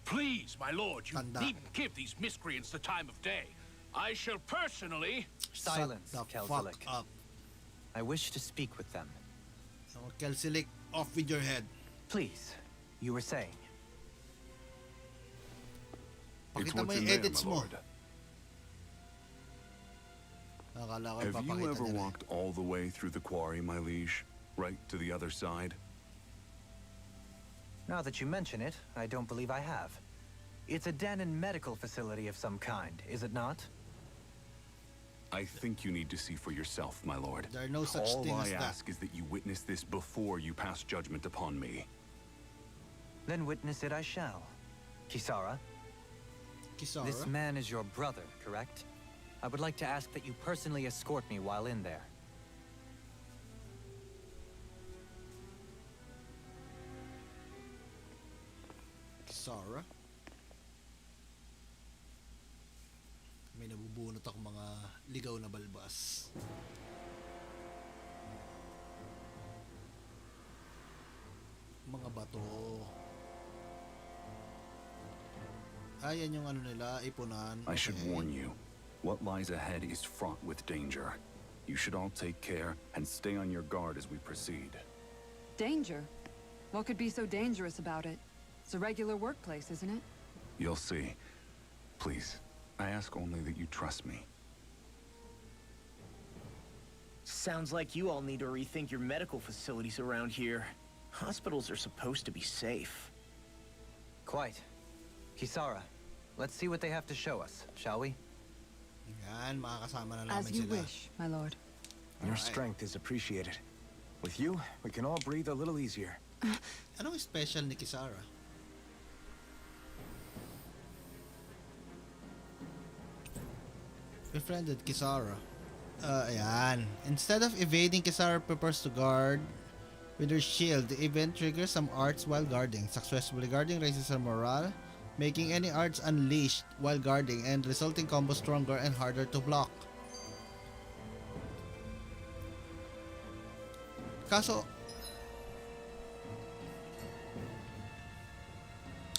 L: Please, my lord, you
A: Tanda.
L: needn't give these miscreants the time of day. I shall personally...
J: Silence,
A: Shut the
J: Kelzelik.
A: fuck up.
J: I wish to speak with them.
A: Oh, Kelzelik, off with your head.
J: Please, you were saying.
N: It's
A: Pakita mo
N: what's in
A: yung
N: there,
A: edits
N: my
A: mo.
N: lord.
A: Akala ko
N: Have you
A: ipapakita
N: ever
A: nila.
N: walked all the way through the quarry, my liege? Right to the other side?
J: Now that you mention it, I don't believe I have. It's a den and medical facility of some kind, is it not?
N: I think you need to see for yourself, my lord.
A: There are no such
N: All
A: thing
N: I
A: as that.
N: ask is that you witness this before you pass judgment upon me.
J: Then witness it I shall. Kisara,
A: Kisara?
J: this man is your brother, correct? I would like to ask that you personally escort me while in there.
A: Kisara? May nabubunot ako mga ligaw na balbas. Mga bato. Ayan yung ano nila, ipunan.
N: I should
A: Okay.
N: warn you. What lies ahead is fraught with danger. You should all take care and stay on your guard as we proceed.
I: Danger? What could be so dangerous about it? It's a regular workplace, isn't it?
N: You'll see. Please, I ask only that you trust me.
D: Sounds like you all need to rethink your medical facilities around here. Hospitals are supposed to be safe.
J: Quite. Kisara, let's see what they have to show us, shall we?
A: Yan, makakasama na namin
I: As you
A: sila.
I: wish, my lord.
C: Your
A: Alright.
C: strength is appreciated. With you, we can all breathe a little easier.
A: Anong special ni Kisara? Befriended Kisara. Ayan. Instead of evading, Kisara prepares to guard with her shield. The event triggers some arts while guarding. Successfully guarding raises her morale, making any arts unleashed while guarding and resulting combo stronger and harder to block. Kaso,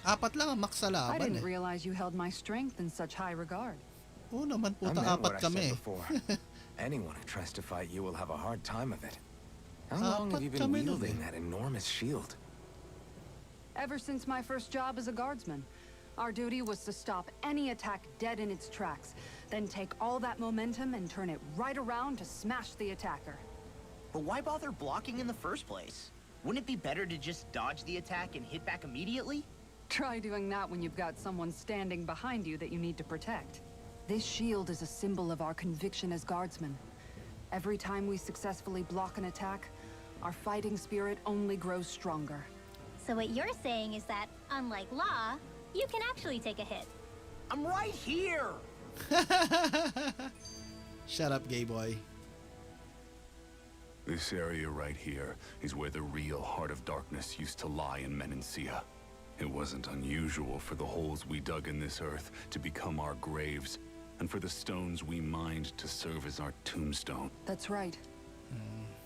A: apat lang ang max sa
I: I
A: laban
I: didn't
A: eh.
I: realize you held my strength in such high regard.
A: Oo naman
C: I
A: puta,
C: meant what
A: apat
C: I said
A: kami.
C: before. Anyone who tries to fight you will have a hard time of it. How long have you
A: Apat
C: been
A: kami nun
C: wielding
A: eh.
C: that enormous shield?
I: Ever since my first job as a guardsman, our duty was to stop any attack dead in its tracks, then take all that momentum and turn it right around to smash the attacker.
D: But why bother blocking in the first place? Wouldn't it be better to just dodge the attack and hit back immediately?
I: Try doing that when you've got someone standing behind you that you need to protect. This shield is a symbol of our conviction as guardsmen. Every time we successfully block an attack, our fighting spirit only grows stronger.
B: So what you're saying is that, unlike Law, you can actually take a hit.
D: I'm right here!
A: Shut up, gay boy.
N: This area right here is where the real heart of darkness used to lie in Menancia. It wasn't unusual for the holes we dug in this earth to become our graves, and for the stones we mined to serve as our tombstone.
I: That's right.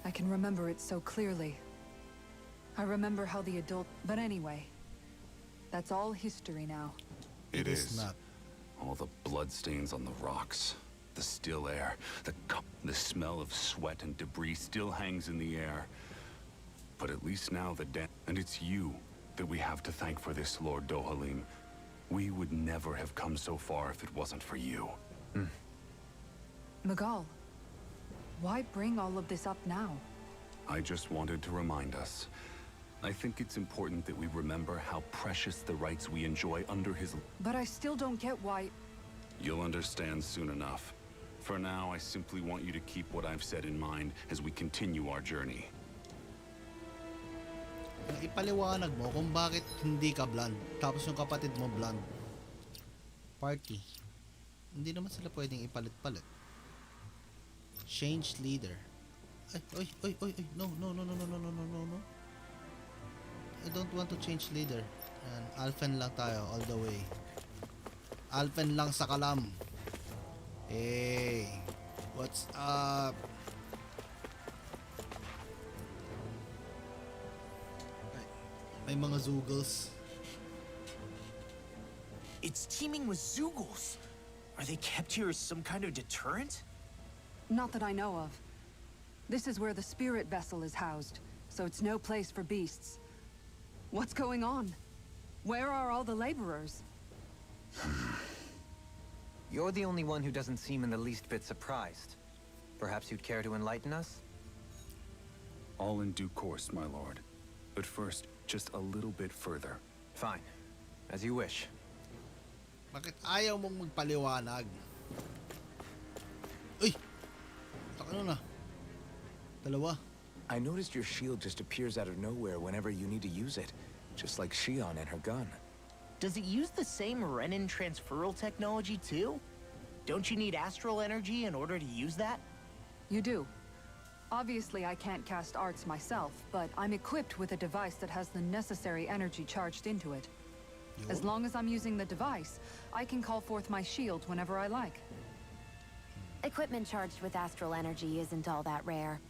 I: I can remember it so clearly. I remember how the adult... But anyway, that's all history now.
N: It is.
A: not.
N: All the bloodstains on the rocks, the still air, the smell of sweat and debris still hangs in the air. But at least now and it's you that we have to thank for this, Lord Dohalim. We would never have come so far if it wasn't for you.
I: Magal, why bring all of this up now?
N: I just wanted to remind us. I think it's important that we remember how precious the rights we enjoy under his...
I: But I still don't get why...
N: You'll understand soon enough. For now, I simply want you to keep what I've said in mind as we continue our journey.
A: Ipaliwanag mo kung bakit hindi ka blonde, tapos yung kapatid mo blonde. Party. Hindi naman sila pwedeng ipalit-palit. Change leader. Ay, oy. No. I don't want to change leader. Yan, Alphen lang tayo all the way. Alphen lang sa kalam. Hey, what's up? May mga Zoogles.
D: It's teeming with Zoogles. Are they kept here as some kind of deterrent?
I: Not that I know of. This is where the spirit vessel is housed, so it's no place for beasts. What's going on? Where are all the laborers?
J: You're the only one who doesn't seem in the least bit surprised. Perhaps you'd care to enlighten us?
N: All in due course, my lord. But first, just a little bit further.
J: Fine. As you wish.
A: Bakit ayaw mong magpaliwanag? Uy! Ano na? Dalawa.
C: I noticed your shield just appears out of nowhere whenever you need to use it. Just like Shion and her gun.
D: Does it use the same Renin transferal technology too? Don't you need astral energy in order to use that?
I: You do. Obviously, I can't cast arts myself, but I'm equipped with a device that has the necessary energy charged into it. As long as I'm using the device, I can call forth my shield whenever I like.
E: Equipment charged with astral energy isn't all that rare.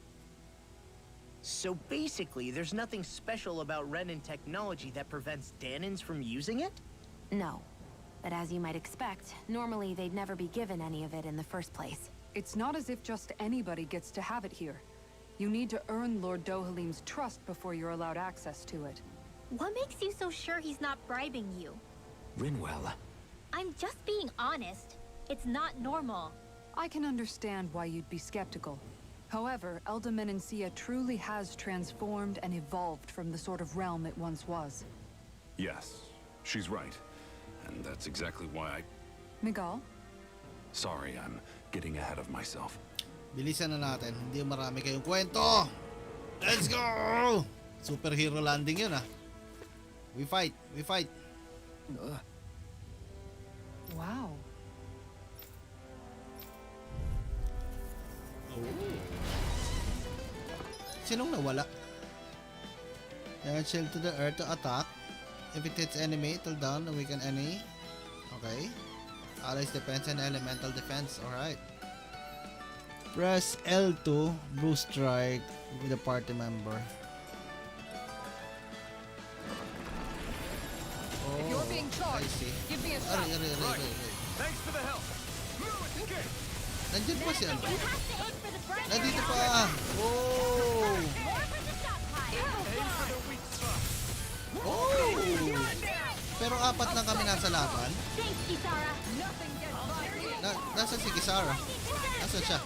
D: So basically, there's nothing special about Renin technology that prevents Danins from using it?
E: No. But as you might expect, normally they'd never be given any of it in the first place.
I: It's not as if just anybody gets to have it here. You need to earn Lord Dohalim's trust before you're allowed access to it.
B: What makes you so sure he's not bribing you?
C: Rinwell.
B: I'm just being honest. It's not normal.
I: I can understand why you'd be skeptical. However, Elda Menencia truly has transformed and evolved from the sort of realm it once was.
N: Yes, she's right. And that's exactly why I...
I: Miguel?
N: Sorry, I'm getting ahead of myself.
A: Bilisan na natin. Hindi marami kayong kwento. Let's go! Superhero landing yun ah. We fight.
I: Wow.
A: Sinong nawala? Shield to the earth to attack. If it hits enemy, it'll down the weaken enemy. Okay. Allies defense and elemental defense. Alright. Press L2, boost strike with a party member. Oh,
F: If you're being charged,
A: I see.
F: give me a shot.
A: Aray.
F: Thanks for the help.
A: Nandiyan pa si ano?
B: You have to aim for the front.
A: Nandito pa! Oh!
B: More for the stockpile.
A: Oh! Pero apat lang kami nasa laban.
B: Thanks, Kisara.
F: Nothing gets by me.
A: Nasa si Kisara? Nasaan siya?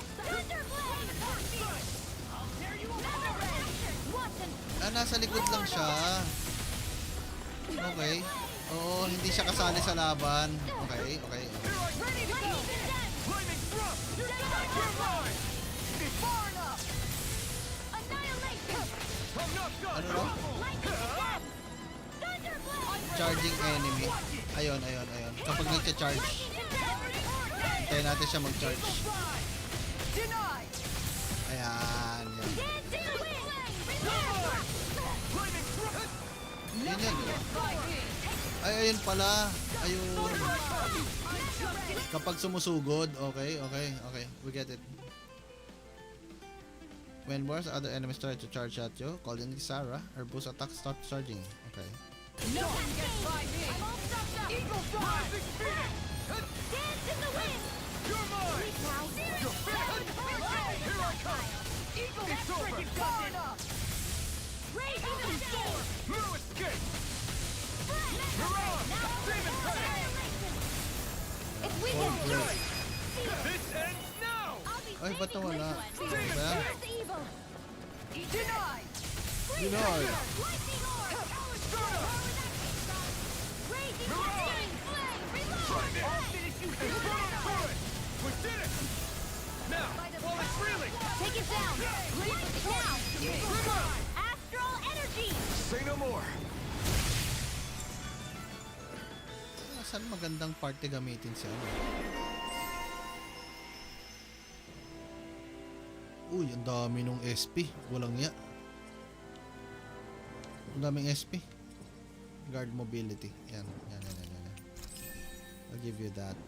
A: Nasa likod lang siya. Okay. Oo, hindi siya kasali sa laban. Okay.
F: Ready to go. Flaming thrust. You're mine. Far enough.
B: Annihilation.
F: I'm not done.
A: Ano raw? Charging enemy. Ayun. Kapag nagcha-charge, hintayin natin siya mag-charge.
F: Denied.
A: Ayan. Yan, di ba? Ay, ayun pala. Ayun. Kapag sumusugod, okay. We get it. When wars other enemies try to charge at you, call in Sarah, her boost attack start charging. Okay.
F: Nothing gets by me. Eagle fly.
B: Dance in the wind.
F: You're mine. You're finished. Here I come. Eagle fly. Far enough.
B: Raise the storm.
F: No escape. Mirage. Demon Pass.
B: If we
A: Oh,
B: can do
A: great.
B: it.
F: This ends now.
A: Ay, ba't nawala? Diba?
B: Where's evil?
F: Denied.
A: Denied.
B: Lightning orb. Raising
F: Mirage.
B: flame. Reload.
F: I'll finish you. We did it.
H: Now, while it's reeling!
F: Take it down! Now! Astral energy!
C: Say no more.
A: Saan magandang party gamitin siya? Uy, ang dami nung SP. Walang ya. Ang daming SP. Guard mobility. Yan. I'll give you that.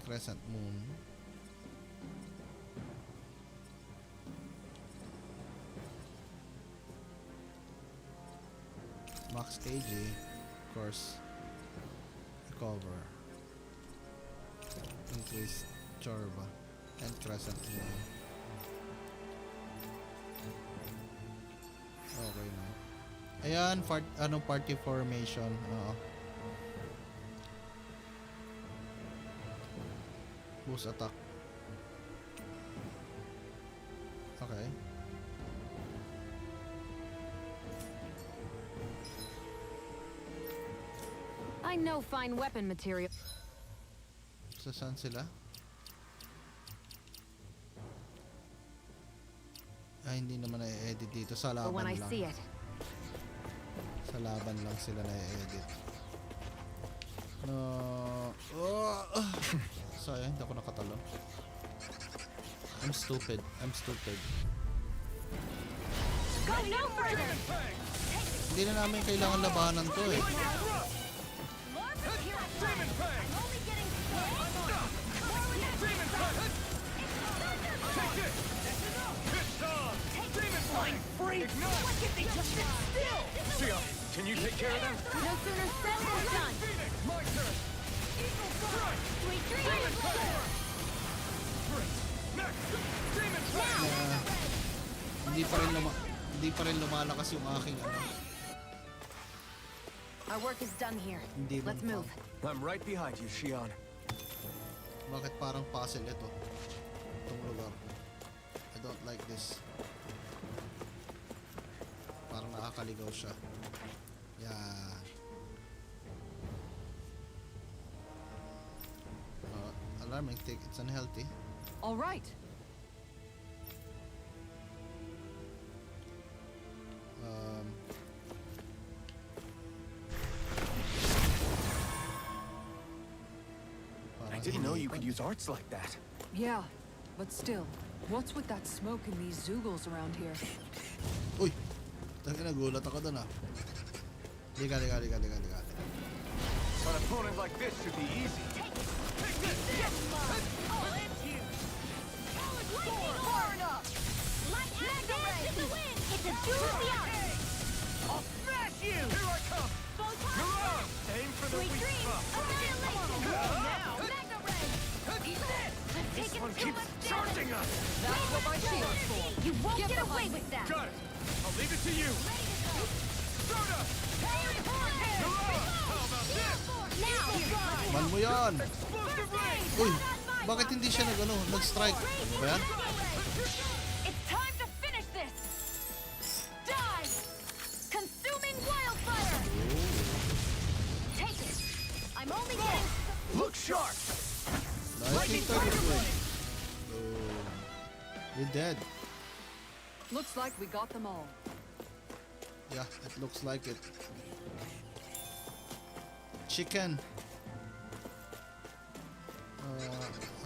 A: Crescent moon. Max AG. Of course. Recover. Increase Chorba. And Crescent moon. Okay na. Ayan, party formation. Oo. Boost attack. Okay.
E: I know fine weapon material.
A: So, saan sila? Hindi naman na-edit dito. Sa
E: But
A: laban
E: when I
A: lang.
E: see it,
A: Sa laban lang sila na-edit. No. Sayang, hindi ako nakatalo. I'm stupid.
F: Go no further!
A: Hindi na namin kailangan labanan to eh.
H: Demon Fang!
F: I'm only getting
H: Demon Fang! Take this! It's on! Demon Fang!
F: free!
H: Ignite!
F: What if they just sit still?
H: Sia, can you take care of them?
F: No sooner said than done!
H: Phoenix, my turn!
F: Eagle Strike! Sweet
H: Demon
F: dreams!
H: Fang! Next! Demon Fang!
A: Hindi pa rin lumalakas yung aking ano.
E: our work is done here.
A: Hindi
E: Let's
A: man
E: move.
C: I'm right behind you, Shion.
A: Bakit parang puzzle ito? Itong lugar. I don't like this. Parang nakakaligaw siya. Yeah. Alarming tick. It's unhealthy.
I: All right.
C: I didn't know you could use arts like that.
I: Yeah, but still, what's with that smoke and these Zoogles around here?
A: Uy! Taka nagulat ako dun ah. Liga.
C: An opponent like this should be easy.
F: It's a juicy art!
H: I'll smash you! Here I come!
F: Photon!
H: Aim for the
F: Sweet
H: weak
F: dreams!
H: spot.
F: Annihilation!
H: Now!
F: Magna Ray! Eat this! I'm
H: This
F: taking
H: one
F: too
H: keeps
F: much damage!
H: charging us!
I: That's what my shield's for.
F: You won't
I: Get
F: get away
I: behind
F: with that!
H: Got it! I'll leave it to you! Soda!
F: How
H: about this?
F: Now!
A: Man mo yan!
H: Explosive rain!
A: Uy! Bakit hindi siya nag-strike? Ano ba yan?
F: It's time to finish this! Die! Consuming wildfire! Take it! I'm only getting...
H: Look sharp!
A: Lightning Tiger Blade. You're dead.
I: Looks like we got them all.
A: Yeah, it looks like it. Chicken.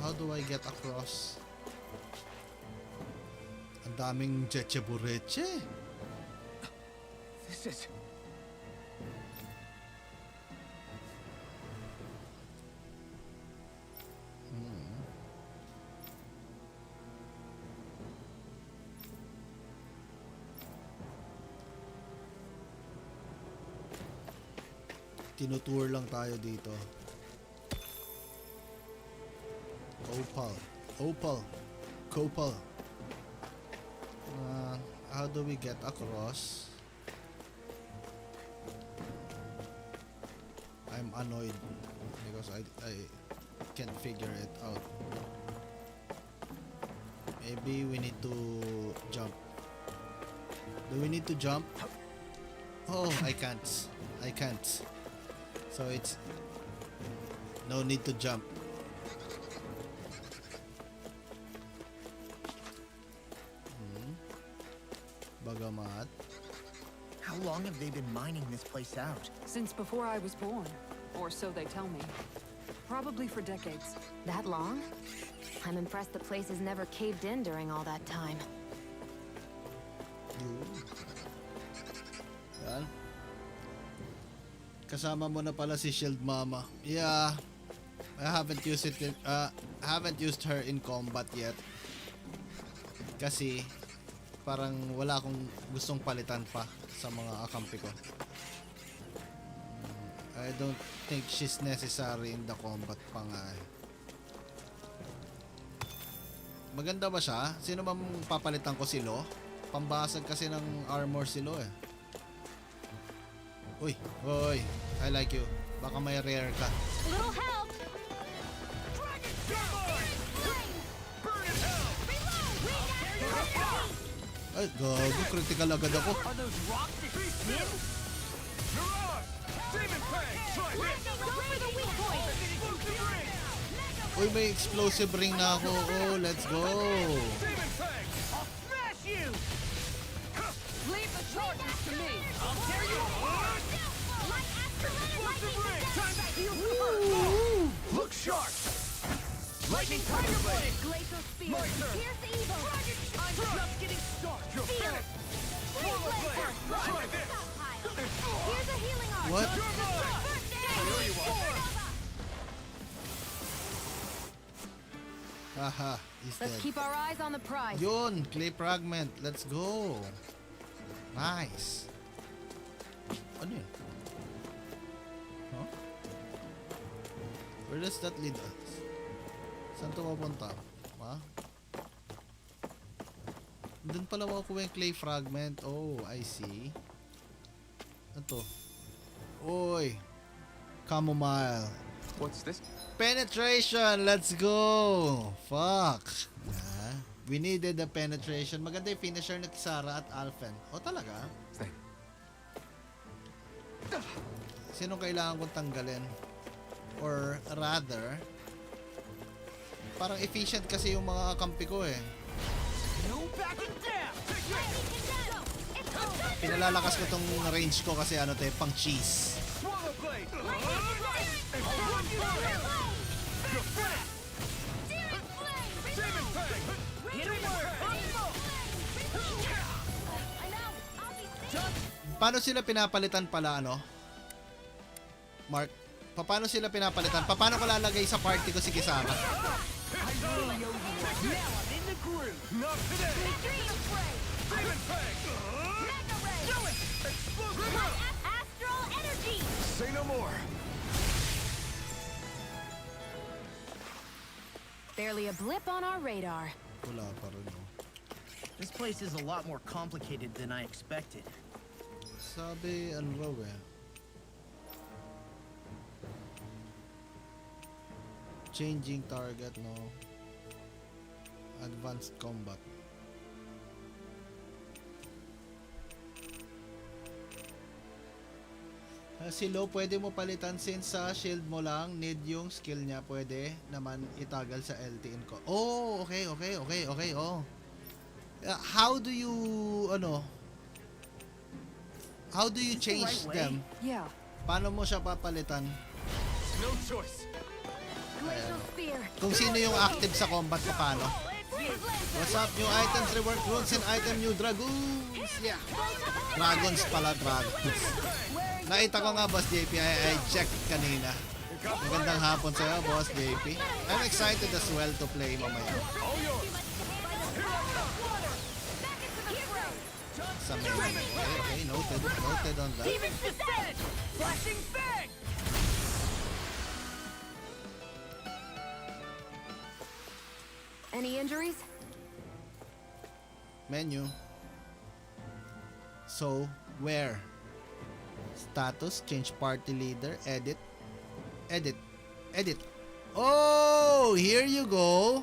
A: How do I get across? Ang daming Cheche Bureche.
C: This is...
A: Tinutour lang tayo dito. Copal. How do we get across? I'm annoyed because I can't figure it out. Maybe we need to jump. Do we need to jump? Oh, I can't. So it's no need to jump. Bagamat.
D: How long have they been mining this place out?
I: Since before I was born. Or so they tell me. Probably for decades.
E: That long? I'm impressed the place has never caved in during all that time.
A: Yan. Kasama mo na pala si Shield Mama. Yeah. I haven't used it haven't used her in combat yet. Kasi parang wala akong gustong palitan pa sa mga akampi ko. I don't think she's necessary in the combat pa nga. Maganda ba siya? Sino ba papalitan ko, si Lo? Pambasag kasi ng armor si Lo eh. Uy, uy, I like you. Baka may rare ka.
F: Little help!
A: Ay, gago, critical agad ako.
H: Are those rocks that spin? Mirage! Demon Fang! Try this!
F: Go for the weak point!
H: Explosive ring!
A: Uy, may explosive ring na ako. Oh, let's go.
H: Demon Fang! I'll smash you!
I: Leave the charges to me!
H: I'll tear you apart!
F: Explosive ring!
H: Time to heal the hurt! Look sharp! Lightning Tiger Blade!
F: Glacial spear!
H: My turn!
F: Here's the evil!
H: I'm just getting started! You're
F: Seal!
H: finished! Solar Blade! Try this!
F: Here's a healing arm!
A: What?
H: You're mine!
F: First aid!
H: Here you are!
A: Haha, he's
E: Let's
A: dead.
E: keep our eyes on the prize.
A: Yun, clay fragment. Let's go. Nice. Ano yun? Huh? Where does that lead us? Saan ito mapunta? Ha? Doon pala makukuha yung clay fragment. Oh, I see. Ito. Oy. Chamomile.
C: What's this?
A: Penetration! Let's go! Fuck! We needed the penetration. Maganda yung finisher ni Sara at Alphen. O talaga?
C: Thing.
A: Sinong kailangan kong tanggalin? Or rather, parang efficient kasi yung mga kampi ko eh.
H: No backing down!
A: Pinalalakas ko tong range ko kasi ano to eh, pang cheese.
H: Swallow Blade! I'll run you through! You're finished! Demon Fang! Hit him where it hurts!
A: Paano sila pinapalitan pala ano? Mark, paano sila pinapalitan? Paano ko lalagay sa party ko si Kisara?
H: I really owe you one. Now I'm in the groove! Not today! Demon Fang! Do it! Explosive!
F: Astral energy!
H: Say no more!
E: Barely a blip on our radar.
A: Wala pa rin oh.
D: This place is a lot more complicated than I expected.
A: Sabi, ano raw eh? Changing target, no? Advanced combat. Si Lo, pwede mo palitan since sa shield mo lang, need yung skill niya, pwede naman itagal sa LTN ko. Oh, okay, oh. How do you, how do you change them?
I: Yeah.
A: Paano mo siya papalitan?
H: No choice!
E: Glacial spear.
A: Kung sino yung active sa combat, paano? What's up? New items, rework runes, and item new dragoons! Yeah! Dragons pala, dragons. Nakita ko nga, Boss JP. I checked kanina. Magandang hapon sa'yo, Boss JP. I'm excited as well to play mamaya. Sa main. Okay, noted. Noted on that.
H: Demon's descent! Flashing bang!
E: Any injuries?
A: Menu. So, where? Status, change party leader, edit. Oh, here you go.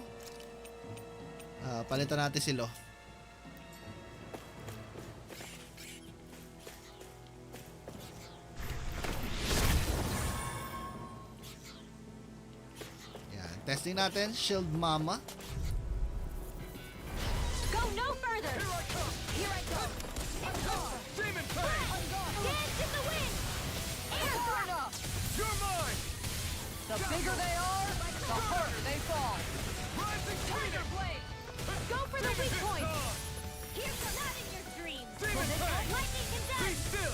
A: Palitan natin si Lo. Yan, testing natin, Shield Mama.
F: Go no further! Here I come!
I: bigger they are, the harder they fall.
F: Tiger Blade! Go for the weak point! Here's the not in your dreams! For this lightning condensed! Be still!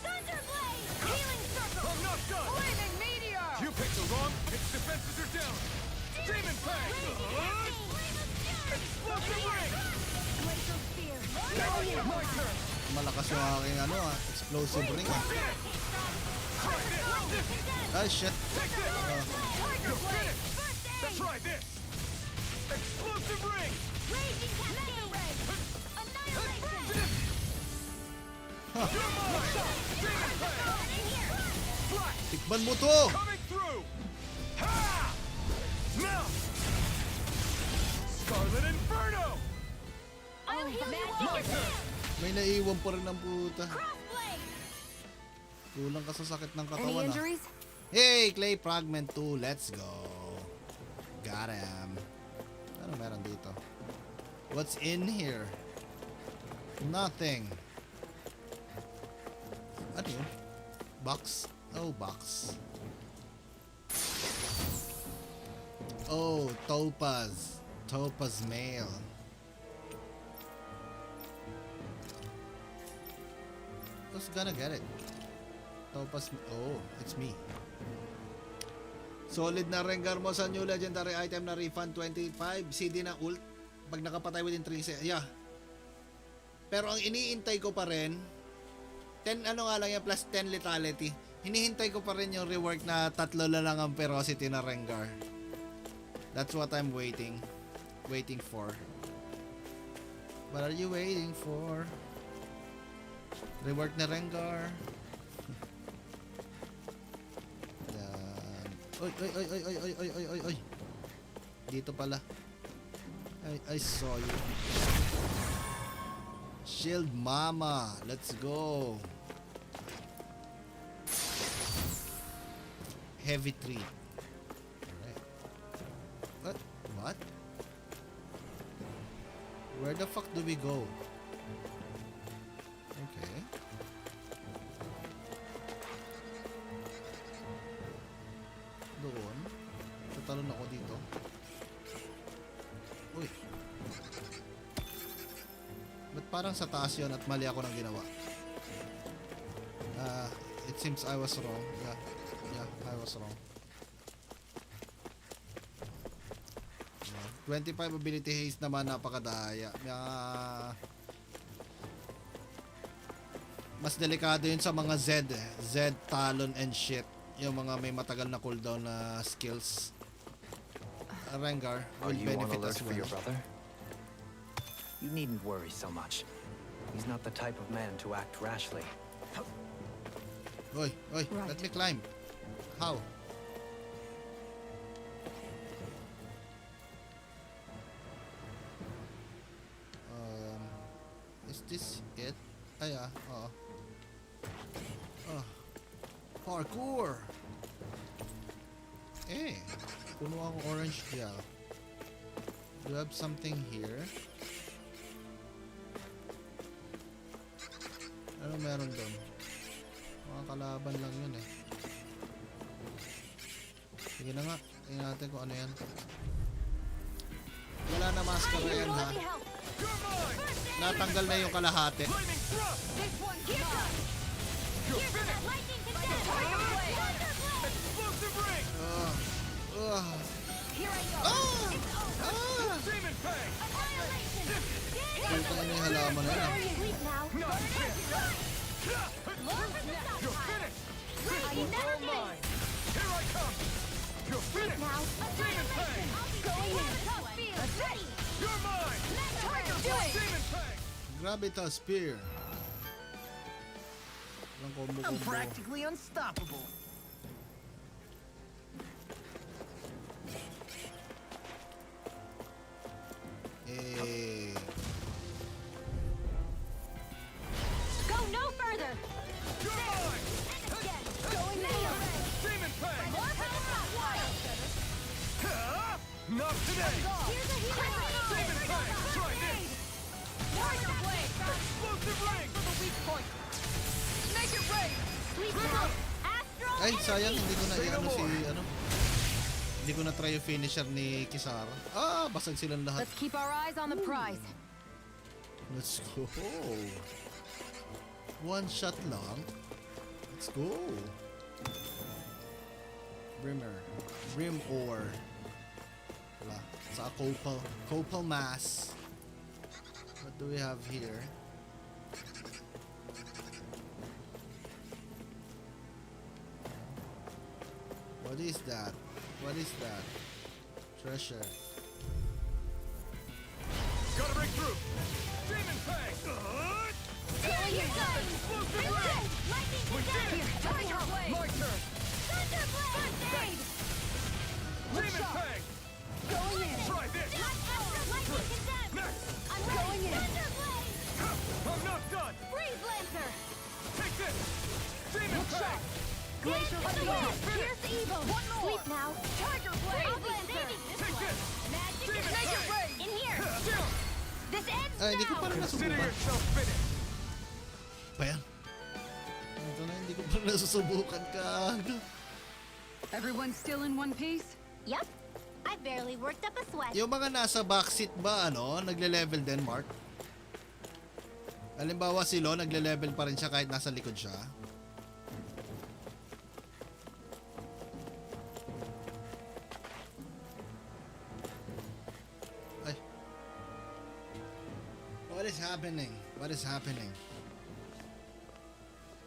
F: Thunder Blade! Healing circle!
H: I'm not done!
F: Flaming meteor!
H: You picked the wrong. Its defenses are down. Demon Fang! Explosive ring!
F: Glacial spear!
H: My turn!
A: Malakas yung aking explosive ring. Ah, shit.
H: Take this! You're finished! That's right, this! Explosive ring!
F: Raging cascade! Annihilation!
H: You're mine! Demon Fang! Flash!
A: Tikman mo to!
H: Coming through! Ha! Now! Scarlet Inferno!
F: I'll heal you all!
H: My turn!
A: May naiwan pa rin ng puta.
F: Crossblade!
A: Kulang ka sa sakit ng
E: Any
A: katawan
E: injuries?
A: Hey, Clay Fragment 2. Let's go. Got him. Ano meron dito? What's in here? Nothing. Ano yun? Box? Oh, box. Oh, Topaz. Topaz mail. Who's gonna get it? Topaz. Oh, it's me. Solid na Rengar mo sa new legendary item na refund 25 CD na ult pag nakapatay within 3 seconds. Yeah. Pero ang iniintay ko pa rin 10 ano nga lang yan plus 10 lethality. Hinihintay ko pa rin yung rework na 3 na lang ang ferocity na Rengar. That's what I'm waiting for. What are you waiting for? Rework na Rengar. Oy. Dito pala. I saw you. Shield Mama. Let's go. Heavy treat. Alright. What? Where the fuck do we go? Okay. Doon. Tatalon ako dito. Uy. Ba't parang sa taas yun at mali ako ng ginawa? It seems I was wrong. Yeah, I was wrong. 25 ability haste naman, napakadaya. Mas delikado yun sa mga Z, Talon and shit. Yung mga may matagal na cooldown na skills. Rengar will benefit as well.
J: For your brother? You needn't worry so much. He's not the type of man to act rashly.
A: Oy, let me climb. How? Is this it? Ay, oo. Parkour! Puno akong orange gel. Do you have something here? Ano meron doon? Mga kalaban lang yun eh. Sige na nga, tingnan natin kung ano yan. Wala na maskara yan ha. Natanggal na yung kalahati. Puta na yung halaman na yan. Gravitas Spear.
D: I'm practically unstoppable.
F: Go no further! Going there!
H: Demon Fang!
F: More power!
H: Not today!
F: Here's a healing!
H: Demon Fang! Try this!
F: Warrior Blade!
H: Explosive ring!
F: For the weak point! Make it rain! Sweep now! Astral
A: Ay, sayang, hindi ko na i-ano si, ano. Hindi ko na-try yung finisher ni Kisar. Ah, basag silang lahat.
F: Let's keep our eyes on the prize.
A: Let's go. One shot lang. Let's go. Brimmer. Brim ore. Wala. Sa copal mass. What do we have here? What is that? What is that? Treasure.
H: Gotta break through. Demon Fang.
F: Going inside. Lightning condemn. Here, Tiger Blade.
H: My turn.
F: Thunder Blade. First aid.
H: Demon Fang.
F: Going in.
H: Try this.
F: Lightning condemn.
H: Next.
F: I'm going in. Thunder Blade.
H: I'm not done.
F: Freeze Lancer.
H: Take this. Demon Fang.
F: Glacial Shield. Pierce evil.
H: One more.
F: Sleep now. Tiger Blade. I'll be saving this
H: Take
F: one.
H: this.
F: Magic
H: Demon
F: Tiger
H: Fang.
F: Blade. In here. This ends
A: Ay, hindi ko
F: now.
A: pa rin
H: Consider
A: nasubukan.
H: yourself finished.
A: Pa yan? Ito na, hindi ko pa rin nasusubukan ka.
I: Everyone still in one piece?
B: Yep. I barely worked up a sweat.
A: Yung mga nasa backseat ba, nagle-level din, Mark? Halimbawa si Lo, nagle-level pa rin siya kahit nasa likod siya. Ay. What is happening? What is happening?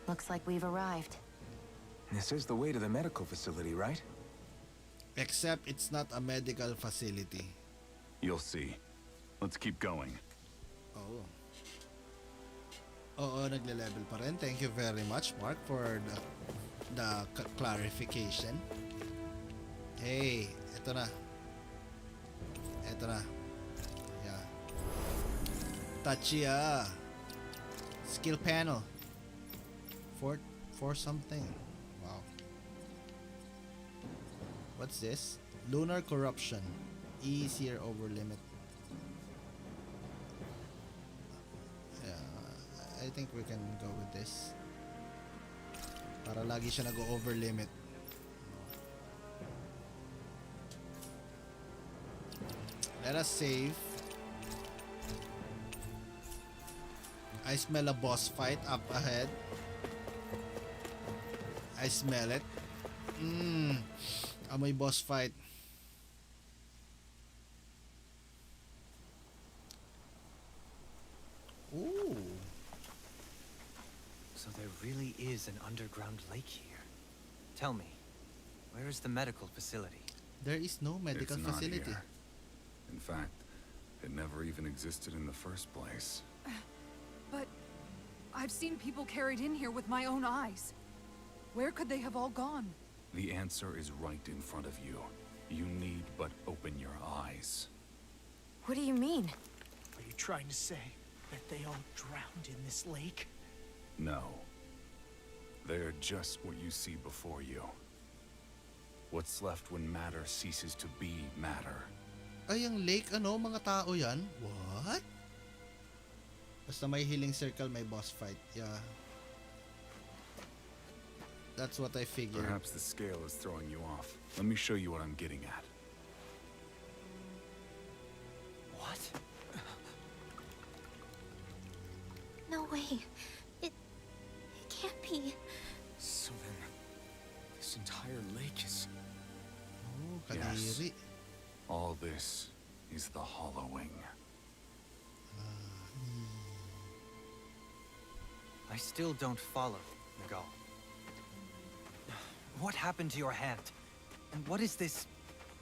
E: Looks like we've arrived.
C: This is the way to the medical facility, right?
A: Except it's not a medical facility.
N: You'll see. Let's keep going.
A: Oo. Oo, nagle-level pa rin. Thank you very much, Mark, for the clarification. Hey, ito na. Ito na. Yeah. Touchy skill panel. For something. Wow. What's this? Lunar corruption. Easier over limit. I think we can go with this. Para lagi siya nag-over limit. Let us save. I smell a boss fight up ahead. I smell it. Amoy boss fight. Ooh.
J: So there really is an underground lake here. Tell me, where is the medical facility?
A: There is no medical
N: It's not
A: facility.
N: here. In fact, it never even existed in the first place.
I: But I've seen people carried in here with my own eyes. Where could they have all gone?
N: The answer is right in front of you. You need but open your eyes.
E: What do you mean?
D: Are you trying to say that they all drowned in this lake?
N: No. They're just what you see before you. What's left when matter ceases to be matter.
A: Ay, ang lake, mga tao yan? What? Basta may healing circle, may boss fight. Yeah. That's what I figured.
N: Perhaps the scale is throwing you off. Let me show you what I'm getting at.
J: What?
B: No way. It can't be.
D: So then, this entire lake is...
A: Oh,
N: Yes.
A: kadiri.
N: All this is the hollowing.
J: I still don't follow, Nagal. What happened to your hand? And what is this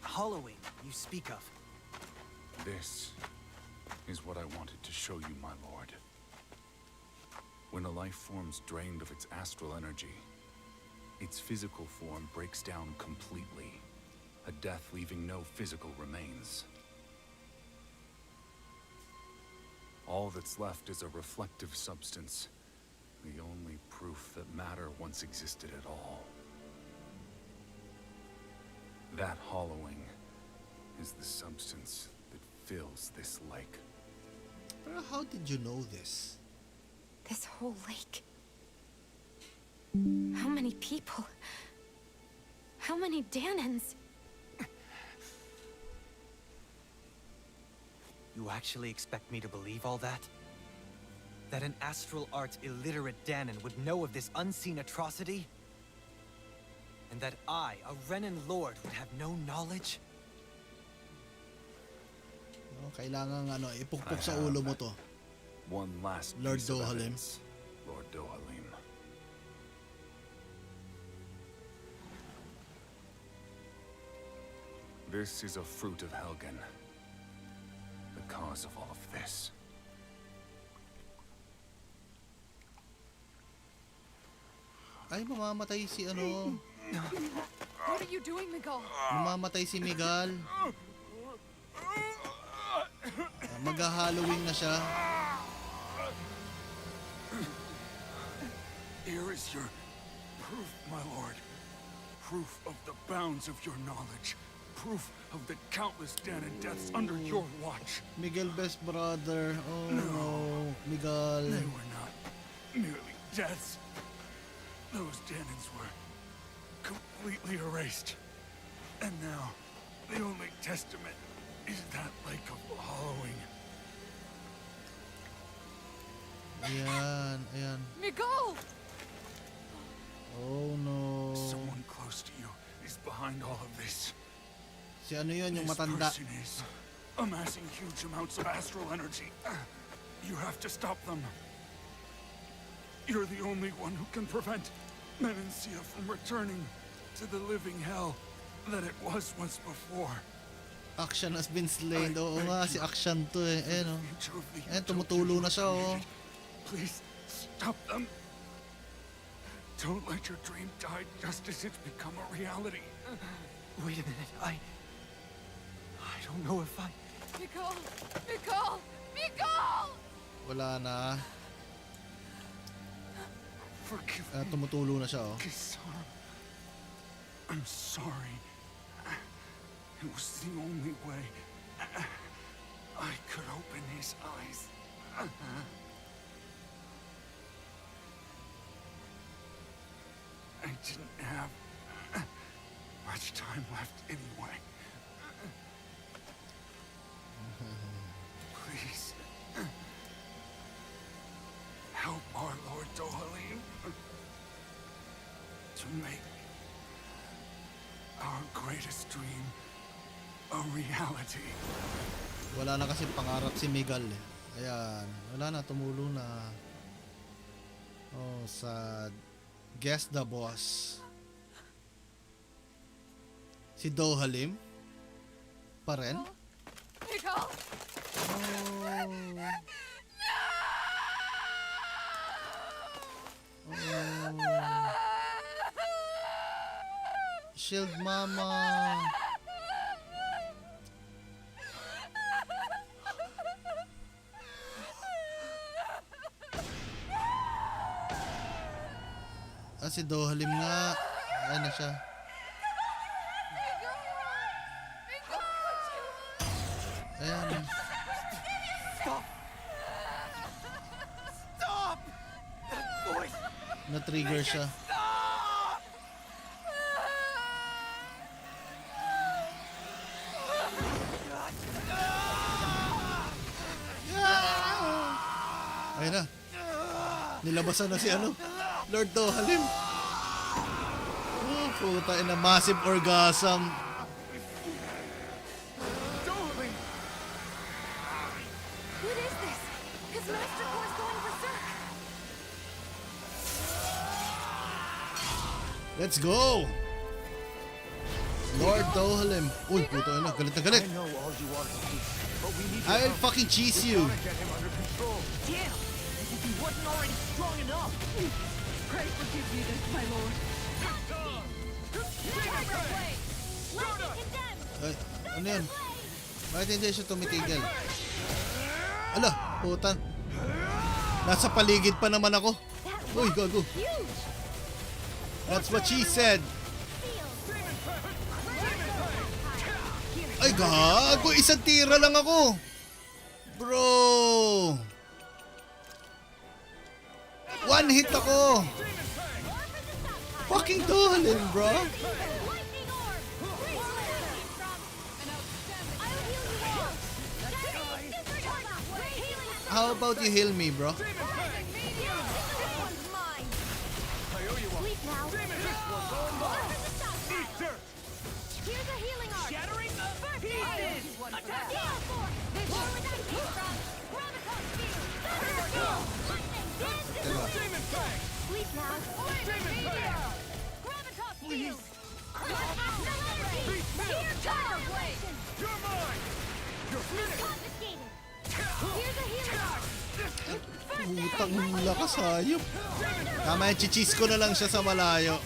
J: hollowing you speak of?
N: This is what I wanted to show you, my lord. When a life form's drained of its astral energy, its physical form breaks down completely, a death leaving no physical remains. All that's left is a reflective substance, the only proof that matter once existed at all. That hollowing is the substance that fills this lake.
A: Pero how did you know this?
E: This whole lake. How many people? How many Danans?
J: You actually expect me to believe all that? That an astral arts illiterate Danon would know of this unseen atrocity? And that I, a Renan lord, would have no knowledge?
A: Kailangan ipukpok sa ulo mo to.
N: One last
A: Lord
N: piece of
A: Dohalim.
N: evidence, Lord Dohalim. This is a fruit of Helgen. The cause of all of this.
A: Ay, mamamatay si
I: What are you doing, Miguel?
A: Mamamatay si Miguel. Mag-Halloween na siya.
N: Here is your proof, my lord. Proof of the bounds of your knowledge. Proof of the countless Danon deaths under your watch.
A: Miguel, best brother. Oh no, Miguel.
N: They were not merely deaths. Those Danons were completely erased. And now, the only testament is that lake of hollowing.
A: Ayan.
I: Miguel!
A: Oh no.
N: Someone close to you is behind all of this.
A: Si yun, yung
N: This
A: matanda.
N: person is amassing huge amounts of astral energy. You have to stop them. You're the only one who can prevent Menancia from returning to the living hell that it was once before.
A: Action has been slain. Oo nga, si Action to eh. Ayan Ayan, tumutulo na siya
N: Please, stop them. Don't let your dream die just as it's become a reality.
J: Wait a minute, I don't know if I...
I: Miguel! Miguel! Miguel!
A: Wala na.
N: Forgive me.
A: Tumutulo na siya
N: Saar. I'm sorry. It was the only way I could open his eyes. I didn't have much time left anyway. Please. Help our Lord Dohalim to make our greatest dream a reality.
A: Wala na kasi pangarap si Miguel eh. Ayan, wala na, tumulo na. Oh, sad. Guess the boss. Si Dohalim? Pa rin?
I: Miguel!
A: Shield Mama. Si Dohalim nga. Ayan na siya. Ayan.
H: Stop! Stop! That voice!
A: Na-trigger siya.
H: Stop!
A: Ayan na. Nilabasan na si Lord Dohalim. Oh, puta ina, massive orgasm.
H: Dohalim!
F: What is this? His master core's going berserk.
A: Let's go! Lord Dohalim. Uy, puta ina, galit na galit.
H: I know all you want to do, but we need
A: I'll fucking cheese you.
H: to get him under control.
D: Damn! As if he wasn't already strong enough!
I: Pray forgive me this, my lord.
F: Tiger blade! Lightning condemned!
A: Ay, ano yun? Bakit hindi siya tumitigil? Ala, putan. Nasa paligid pa naman ako. Uy, gago. That's what she said. Ay, gago. Isang tira lang ako. Bro. One hit ako. Fucking Dohalim, bro. How about you heal me, bro?
F: This one's mine.
H: I owe you one.
F: Sleep now.
H: Eat dirt.
F: Here's a healing arc.
H: Shattering the
F: Pieces.
H: Attack.
F: Heal force. This one where that came from. Graviton field. Thunder field. Lightning. Dance in the wind.
H: Demon fang.
F: Sleep now.
H: Demon fang.
F: Graviton
H: Please.
F: field. Astral energy. Here, Tiger Blade.
H: You're mine. You're finished.
F: Confiscated. Here's a healing arc.
A: Utang lakas hayop. Tama yung chichis ko na lang siya sa malayo.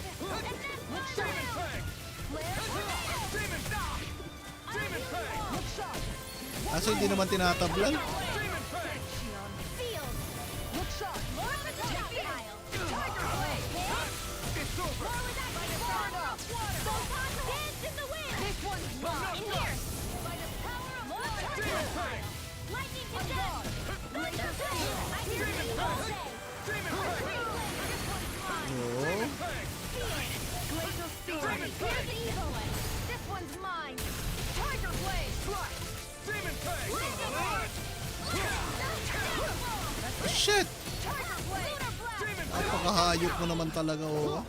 A: Kaso hindi naman tinatablan. Oh.
F: This one's mine. Tiger Blade.
H: Demon fang.
A: Oh, shit!
F: Tiger Blade.
A: Napakahayop mo naman talaga, oh.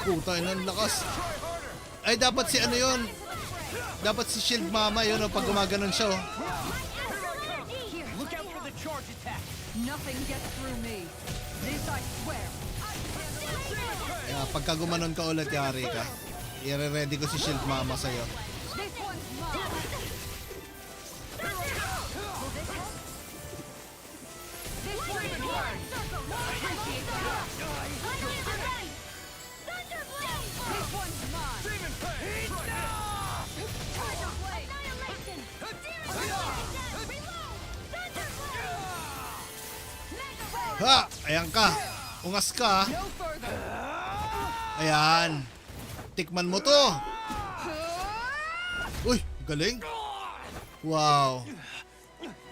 A: Puta, yun ang lakas. Ay, dapat si ano yun? Dapat si Shield Mama yun, oh, pag gumaganon siya, oh.
D: Look out for the charge attack.
I: Nothing gets through me. This I swear.
A: Kaya pagka gumanon ka ulit, yari ka. I-ready ko si Shield Mama sa'yo.
F: This one's mine. This one's mine. This one's mine.
H: Demon fang.
F: Tiger Blade. Annihilation. Reload. Thunder Blade.
A: Ha! Ayan ka! Ungas ka!
I: No further.
A: Ayan! Tikman mo to! Uy! Galing! Wow!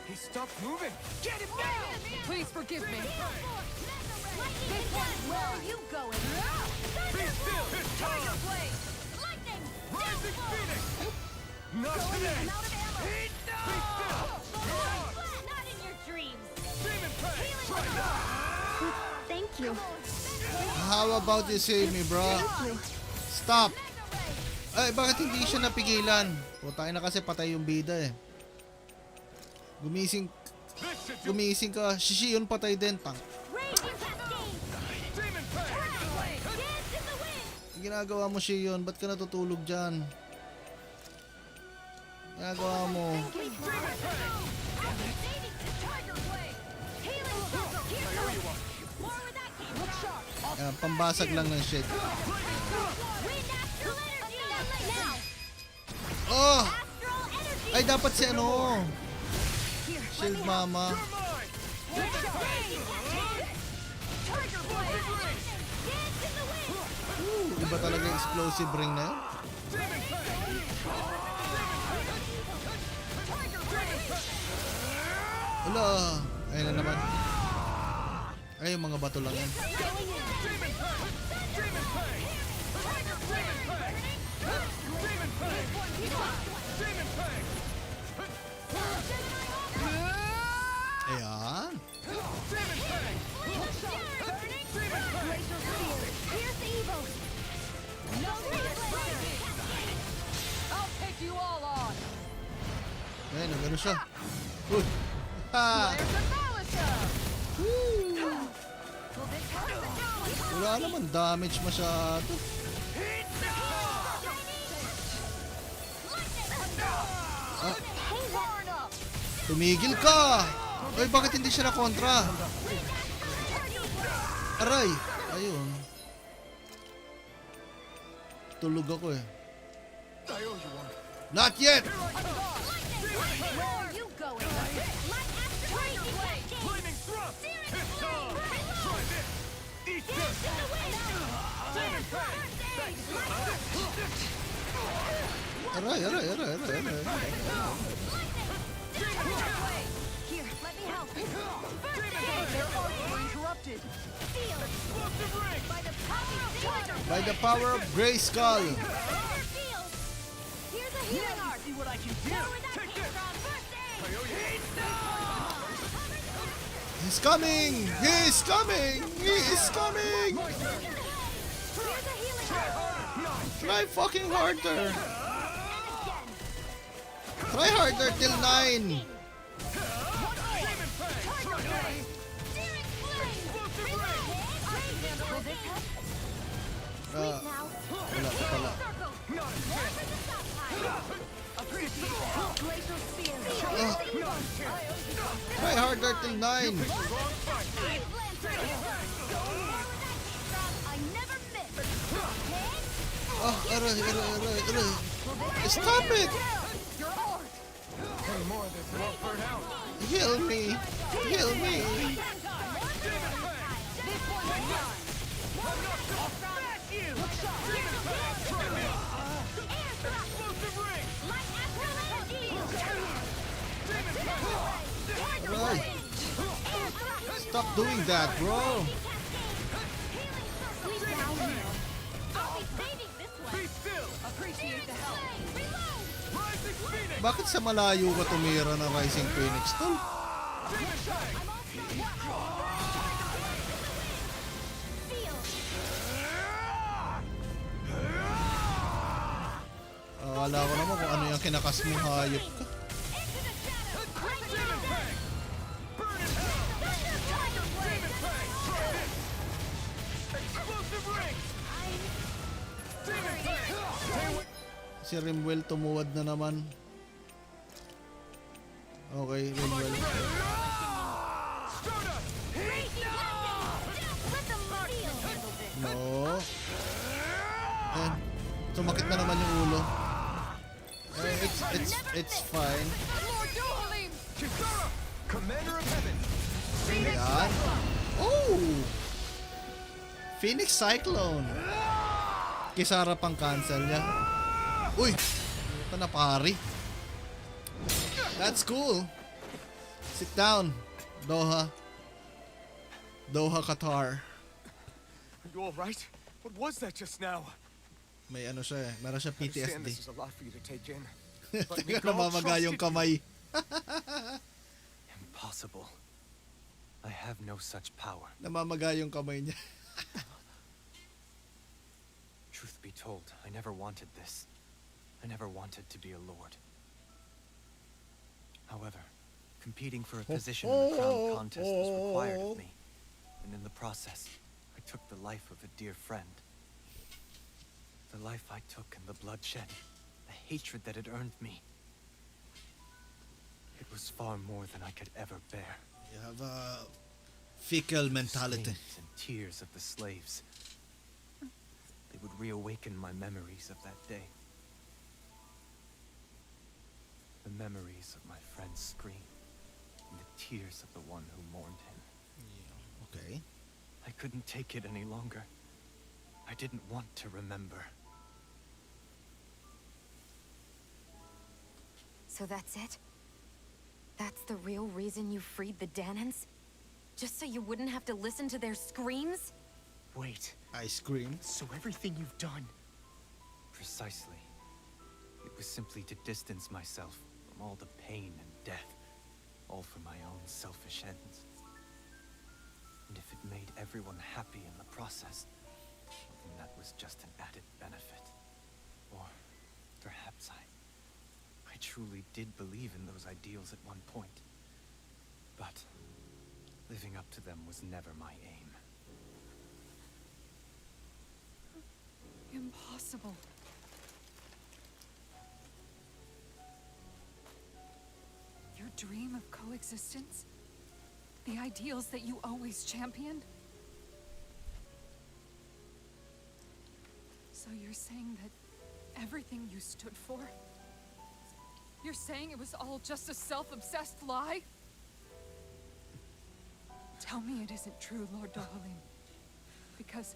H: He stopped moving. Get him down.
I: Please forgive me.
F: This one's where are you going?
H: Be still.
F: Tiger Blade. Lightning.
H: Rising Phoenix. Not today.
F: I'm out of ammo.
H: Be still.
F: Not in your dreams.
H: Demon fang.
B: Thank you.
A: How about you save me, bro? Stop! Ay, bakit hindi siya napigilan? Putay na kasi patay yung bida eh. Gumising ka. Shishi yun patay din. Tang.
F: Raging Cascade.
H: Demon fang.
F: Tiger Blade. Dance in the wind.
A: Ginagawa mo siya yun. Ba't ka natutulog dyan? Ginagawa mo.
F: Tiger Blade. Healing circle. Here's the wind. More where that came from.
A: Ayan, pambasag lang ng shit.
F: Wind astral energy. Now.
A: Oh!
F: Astral energy.
A: Ay, dapat si ano? Shield Mama.
F: Tiger Blade. Dance in the wind.
A: Iba talaga yung explosive ring na yun. Wala. Ayun na naman. Ay, yung mga bato lang yan. Ayan.
F: Here's the evil. No
I: I'll take you all on.
A: Ayun, nagano siya. Uy. Ha! Wala naman damage masyado. Ah. Tumigil ka! Ay, bakit hindi siya na kontra? Aray! Ayun. Tulog ako eh. Not yet!
F: Where are you going? Light astral blade.
H: Flaming thrust. It's on. Try this. Eat this.
F: Dance in the wind.
H: Demon fang.
A: Aray, aray, aray, aray, aray.
F: Here, let me help.
D: We're interrupted.
F: Feel it. By the power of water.
A: By the power of Grayskull.
F: Here's a healing art.
D: See what I can do.
F: Where that came from. First aid.
A: He's coming! He's coming! He is coming!
F: Here's a healing art.
A: Try fucking harder! Try harder till 9! Wala pa pala. Try harder till 9!
F: I never miss.
A: Oh, aray. Stop it! Heal me! Heal me! Right. Stop doing that, bro! Bakit sa malayo ka tumira ng Rising Phoenix, tol? Akala ko naman kung ano yung kinakas mong hayop ka. Si Rimwell tumuwad na naman. Okay, Rimwell. No. Ayan. Sumakit na naman yung ulo. It's fine.
H: Lord Dohalim! Commander of Heaven!
A: Ayan. Oh! Phoenix Cyclone. Kisara pang cancel niya. Uy! Ito na pari. That's cool. Sit down, Doha. Doha, Qatar.
H: Are you alright? What was that just now?
A: May ano siya eh. Meron siya
H: I understand
A: PTSD.
H: this is a lot for you to take in.
A: Teka, namamaga yung kamay.
J: Impossible. I have no such power.
A: Namamaga yung kamay niya.
J: Truth be told, I never wanted this. I never wanted to be a lord. However, competing for a position in the crown contest was required of me. And in the process, I took the life of a dear friend. The life I took and the bloodshed, the hatred that it earned me. It was far more than I could ever bear.
A: You have a fecal mentality.
J: Screams and tears of the slaves. They would reawaken my memories of that day. The memories of my friend's scream and the tears of the one who mourned him.
A: Yeah, okay.
J: I couldn't take it any longer. I didn't want to remember.
E: So that's it? That's the real reason you freed the Danans? Just so you wouldn't have to listen to their screams?
D: Wait.
A: Ice cream.
D: So everything you've done...
J: Precisely. It was simply to distance myself from all the pain and death, all for my own selfish ends. And if it made everyone happy in the process, then that was just an added benefit. Or perhaps I truly did believe in those ideals at one point. But living up to them was never my aim.
I: Impossible. Your dream of coexistence? The ideals that you always championed? So you're saying that everything you stood for? You're saying it was all just a self-obsessed lie? Tell me it isn't true, Lord Dohalim. Because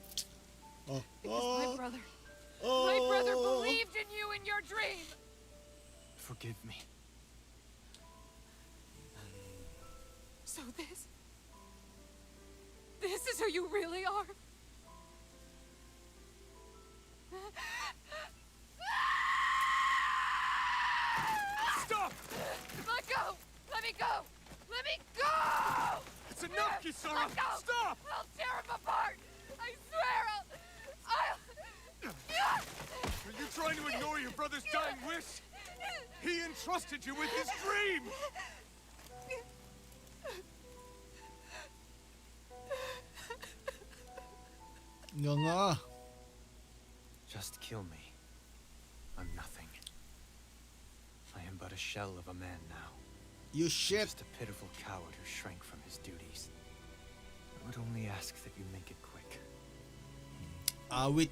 I: my brother believed in you in your dream!
J: Forgive me.
I: So this is who you really are?
H: Stop!
I: Let go! Let me go! Let me go!
H: It's enough, Kisara!
I: Let go!
H: Stop!
I: I'll tear him apart! I swear I'll...
H: Are you trying to ignore your brother's dying wish? He entrusted you with his dream!
A: Nga nga.
J: Just kill me. I'm nothing. I am but a shell of a man now.
A: You shit.
J: Just a pitiful coward who shrank from his duties. I would only ask that you make it quick.
A: Awit.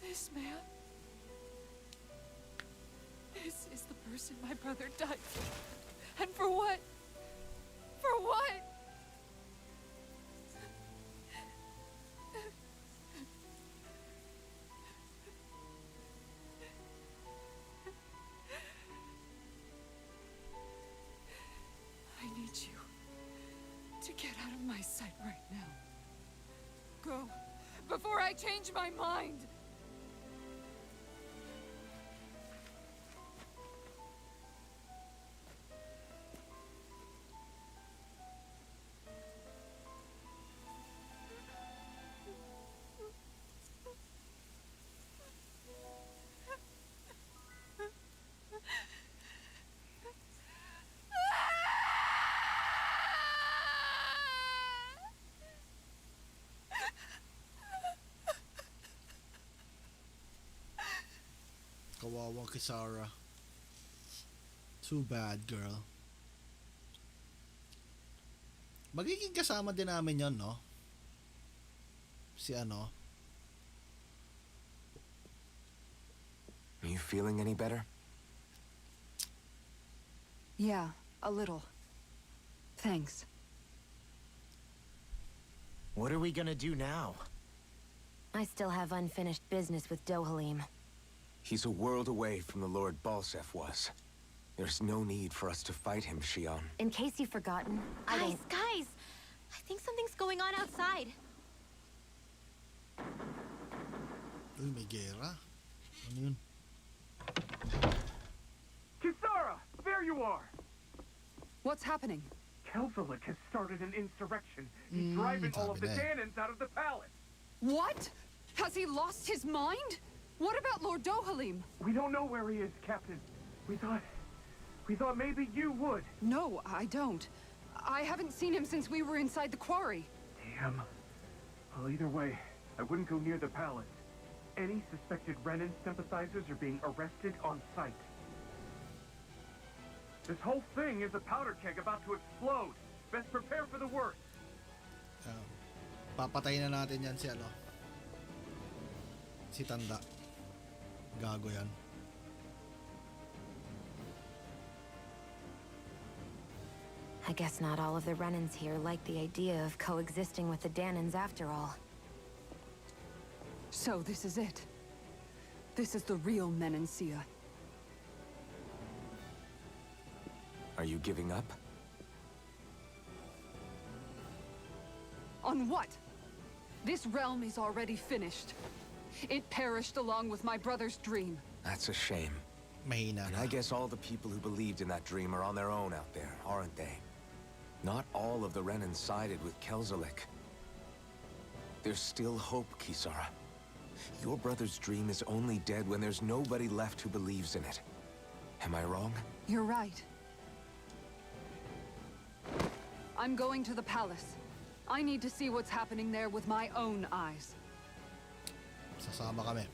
I: This man... This is the person my brother died for. And for what? For what? I need you to get out of my sight right now. Go, before I change my mind!
A: Kawawa Kisara. Too bad, girl. Magiging kasama din namin yon, no? Si ano?
C: Are you feeling any better?
I: Yeah, a little. Thanks.
D: What are we gonna do now?
E: I still have unfinished business with Dohalim.
C: He's a world away from the Lord Balsef was. There's no need for us to fight him, Shion.
E: In case you've forgotten,
B: Guys! I think something's going on outside.
A: Uy, may gera. Ano yun?
O: Kisara! There you are!
I: What's happening?
O: Kelzelik has started an insurrection. He's driving all of the Danans out of the palace.
I: What? Has he lost his mind? What about Lord Dohalim?
O: We don't know where he is, Captain. We thought maybe you would.
I: No, I don't. I haven't seen him since we were inside the quarry.
O: Damn. Well, either way, I wouldn't go near the palace. Any suspected Renan sympathizers are being arrested on sight. This whole thing is a powder keg about to explode. Best prepare for the worst.
A: Papatayin na natin yan si ano. Si Tanda. Gago yan.
E: I guess not all of the Renans here like the idea of coexisting with the Danans after all.
I: So this is it. This is the real Menancia.
C: Are you giving up?
I: On what? This realm is already finished. It perished along with my brother's dream.
C: That's a shame.
A: Mahina
C: And
A: na.
C: I guess all the people who believed in that dream are on their own out there, aren't they? Not all of the Renan sided with Kelzelik. There's still hope, Kisara. Your brother's dream is only dead when there's nobody left who believes in it. Am I wrong?
I: You're right. I'm going to the palace. I need to see what's happening there with my own eyes.
A: Sasama kami.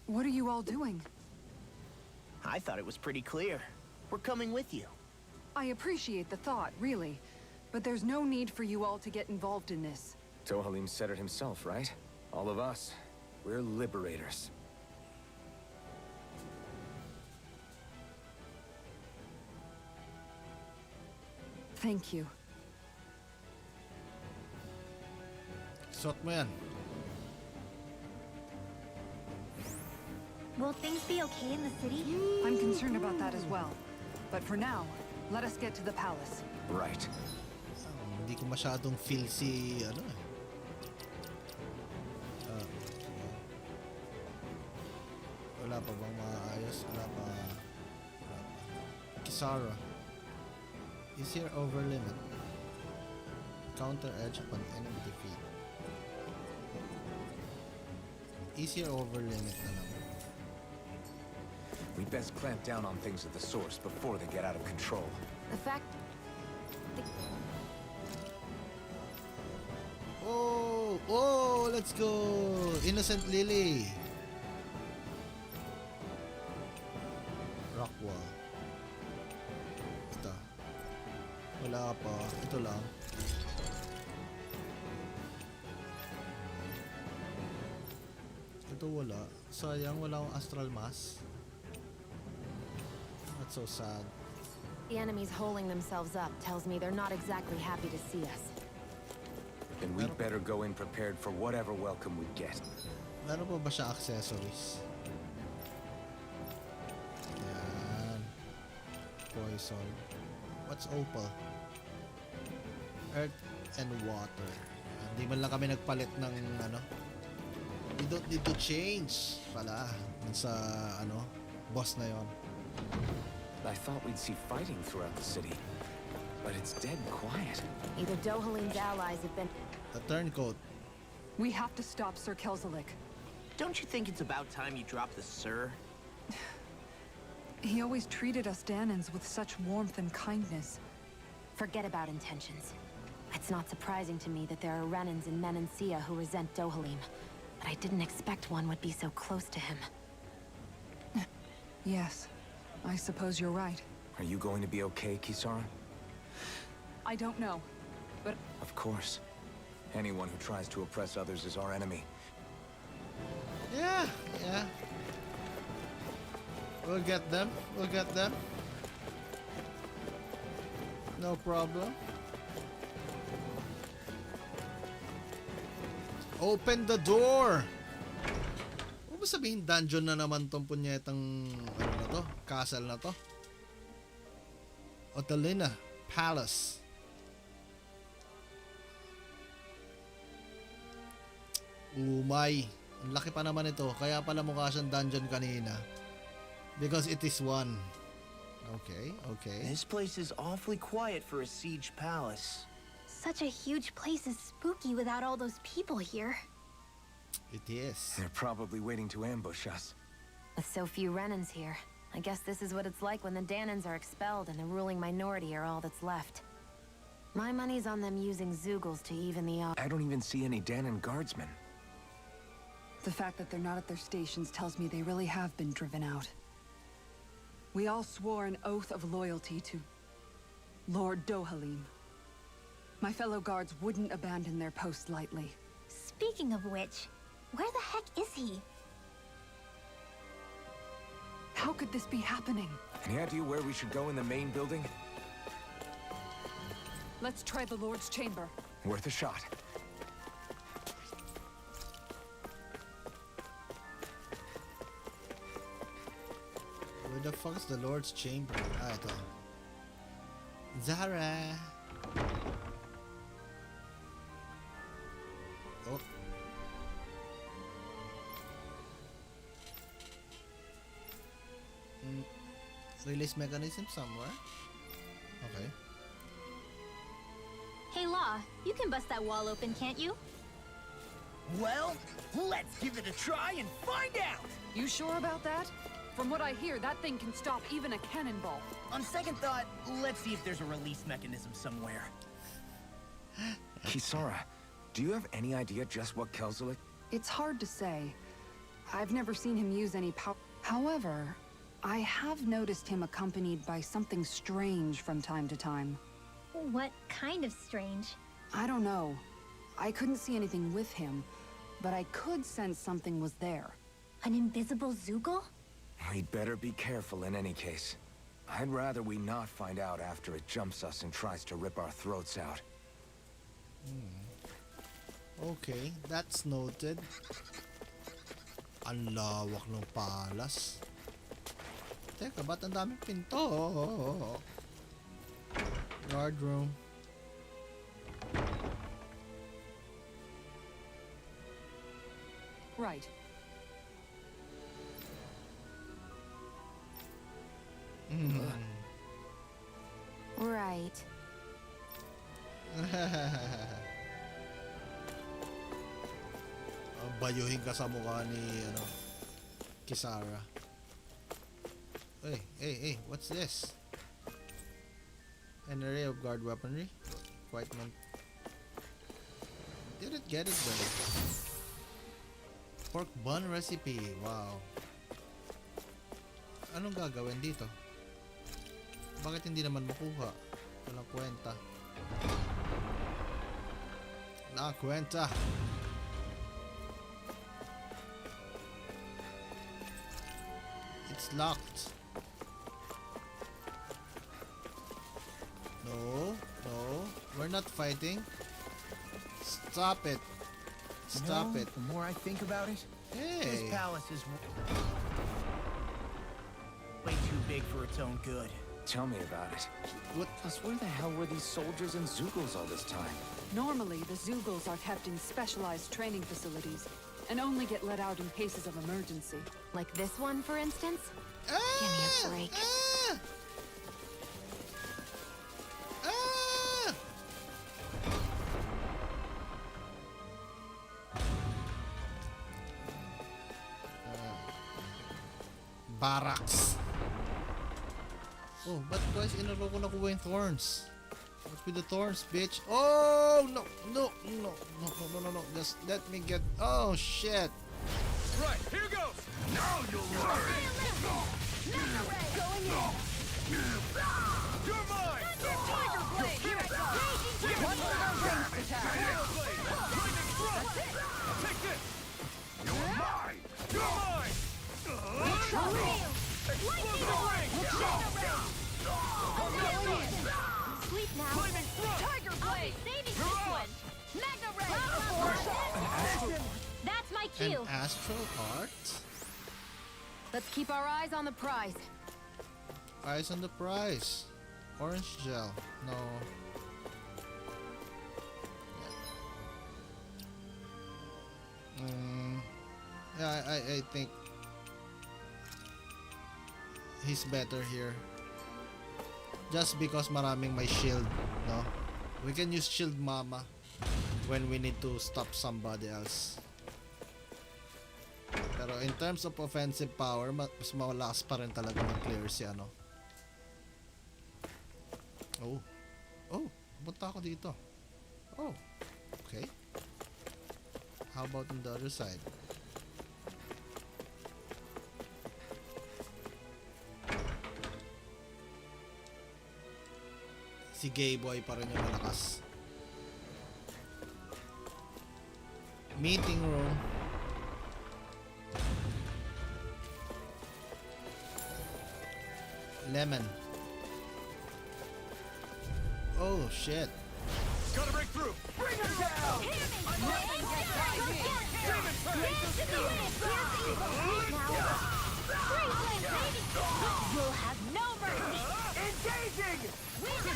I: What are you all doing?
D: I thought it was pretty clear. We're coming with you.
I: I appreciate the thought, really. But there's no need for you all to get involved in this.
C: Dohalim said it himself, right? All of us. We're liberators.
I: Thank you.
A: Suot mo yan.
B: Will things be okay in the city?
I: I'm concerned about that as well. But for now, let us get to the palace.
C: Right.
A: Hindi ko masyadong feel si ano eh. Wala pa bang maayos? Wala pa. Kisara. Is here over limit? Counter edge upon enemy defeat. Easier over limit na lang.
C: We'd best clamp down on things at the source before they get out of control.
E: The fact...
A: Oh! Oh! Let's go! Innocent Lily! Rockwall. Ito. Wala pa. Ito lang. Ito wala. Sayang, wala akong astral mass. That's so sad.
E: The enemies holding themselves up tells me they're not exactly happy to see us.
C: Then we'd better go in prepared for whatever welcome we get.
A: Meron pa ba siya accessories? Yan. Poison. What's opal? Earth and water. Hindi man lang kami nagpalit ng ano. We don't need to change pala dun sa ano, boss na yon.
C: I thought we'd see fighting throughout the city, but it's dead quiet.
E: Either Dohalim's allies have been...
A: A turncoat.
I: We have to stop Sir Kelzelik.
D: Don't you think it's about time you drop the sir?
I: He always treated us Danans with such warmth and kindness.
E: Forget about intentions. It's not surprising to me that there are Renans in Menancia who resent Dohalim, but I didn't expect one would be so close to him.
I: Yes, I suppose you're right.
C: Are you going to be okay, Kisara?
I: I don't know, but...
C: Of course. Anyone who tries to oppress others is our enemy.
A: Yeah, yeah. We'll get them. We'll get them. No problem. Open the door! Huwag ba sabihin dungeon na naman tong punyetang ano na to? Castle na to? Otalina Palace. Umay. Ang laki pa naman ito. Kaya pala mukha siyang dungeon kanina. Because it is one. Okay, okay.
D: This place is awfully quiet for a siege palace.
B: Such a huge place is spooky without all those people here.
A: It is.
C: They're probably waiting to ambush us.
E: With so few Renans here, I guess this is what it's like when the Danans are expelled and the ruling minority are all that's left. My money's on them using Zeugles to even the odds.
C: I don't even see any Danan guardsmen.
I: The fact that they're not at their stations tells me they really have been driven out. We all swore an oath of loyalty to Lord Dohalim. My fellow guards wouldn't abandon their post lightly.
B: Speaking of which, where the heck is he?
I: How could this be happening?
C: Any idea where we should go in the main building?
I: Let's try the Lord's chamber.
C: Worth a shot.
A: Where the fuck is the Lord's chamber? Ah, ito. Zara! Oh. Release mechanism somewhere? Okay.
B: Hey, Law, you can bust that wall open, can't you?
D: Well, let's give it a try and find out!
I: You sure about that? From what I hear, that thing can stop even a cannonball.
D: On second thought, let's see if there's a release mechanism somewhere.
C: Kisara, do you have any idea just what Kelzelik...
I: It's hard to say. I've never seen him use any power. However, I have noticed him accompanied by something strange from time to time.
B: What kind of strange?
I: I don't know. I couldn't see anything with him, but I could sense something was there.
B: An invisible Zeugl?
C: We'd better be careful in any case. I'd rather we not find out after it jumps us and tries to rip our throats out.
A: Okay, that's noted. Ang lawak ng palas. Teka, ba't ang daming pinto? Guard room.
I: Right.
E: Right.
A: Bayuhin ka sa mukha ni Kisara. Hey, what's this? An array of guard weaponry. Quite didn't get it though. Pork bun recipe. Wow. Anong gagawin dito? Bakit hindi naman makuha? Walang kwenta. Walang kwenta. It's locked. No, we're not fighting. Stop it. Stop it.
D: The more I think about it, this
A: Hey.
D: palace is way too big for its own good.
C: Tell me about it.
A: What?
C: Plus, where the hell were these soldiers and Zugals all this time?
I: Normally, the Zugals are kept in specialized training facilities and only get let out in cases of emergency.
E: Like this one, for instance? Give me a break.
A: Barracks. Oh, but twice in a row ko nakuha yung thorns. What's with the thorns, bitch? Oh, no. Just let me get... Oh, shit.
H: Right, here goes! Now you'll learn!
F: Going in.
H: You're mine!
F: Tiger Blade! Here it comes! One more range attack!
H: Fire Blade! Lightning Thrust! Take this! You're mine! You're mine! Explosive ring!
F: Sleep now.
H: Flaming Thrust!
F: Tiger Blade! Saving this one! Mega Ray! That's my
A: An
F: cue.
A: astral art?
E: Let's keep our eyes on the prize.
A: Eyes on the prize. Orange gel. No. Yeah, I think he's better here. Just because maraming may shield, no? We can use shield mama when we need to stop somebody else. Pero in terms of offensive power, mas malakas pa rin talaga ng clear si ano. Oh, punta ako dito. Oh, okay. How about on the other side? Si gay boy pa rin yung malakas. Meeting room. Lemon. Oh shit.
H: Gotta break through! Bring him down!
F: You'll have no mercy.
H: Engaging!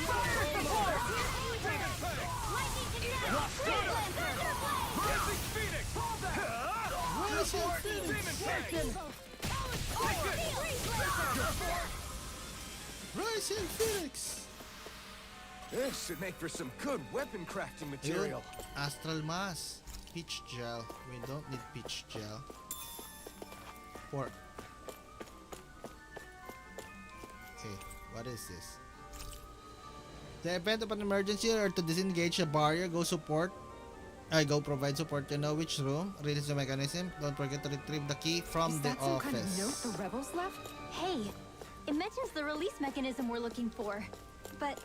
F: Fire support! Lightning
H: Rising Phoenix! Demon Fang!
A: Rising Phoenix!
C: This should make for some good weapon crafting
A: Yun,
C: material.
A: Astral Mass. Peach gel. We don't need peach gel. Pork. Okay, what is this? The event of an emergency or to disengage a barrier, go provide support. You know which room? Release the mechanism. Don't forget to retrieve the key from
I: Is
A: the
I: that some
A: office.
I: kind of note the rebels left?
B: Hey, it mentions the release mechanism we're looking for. But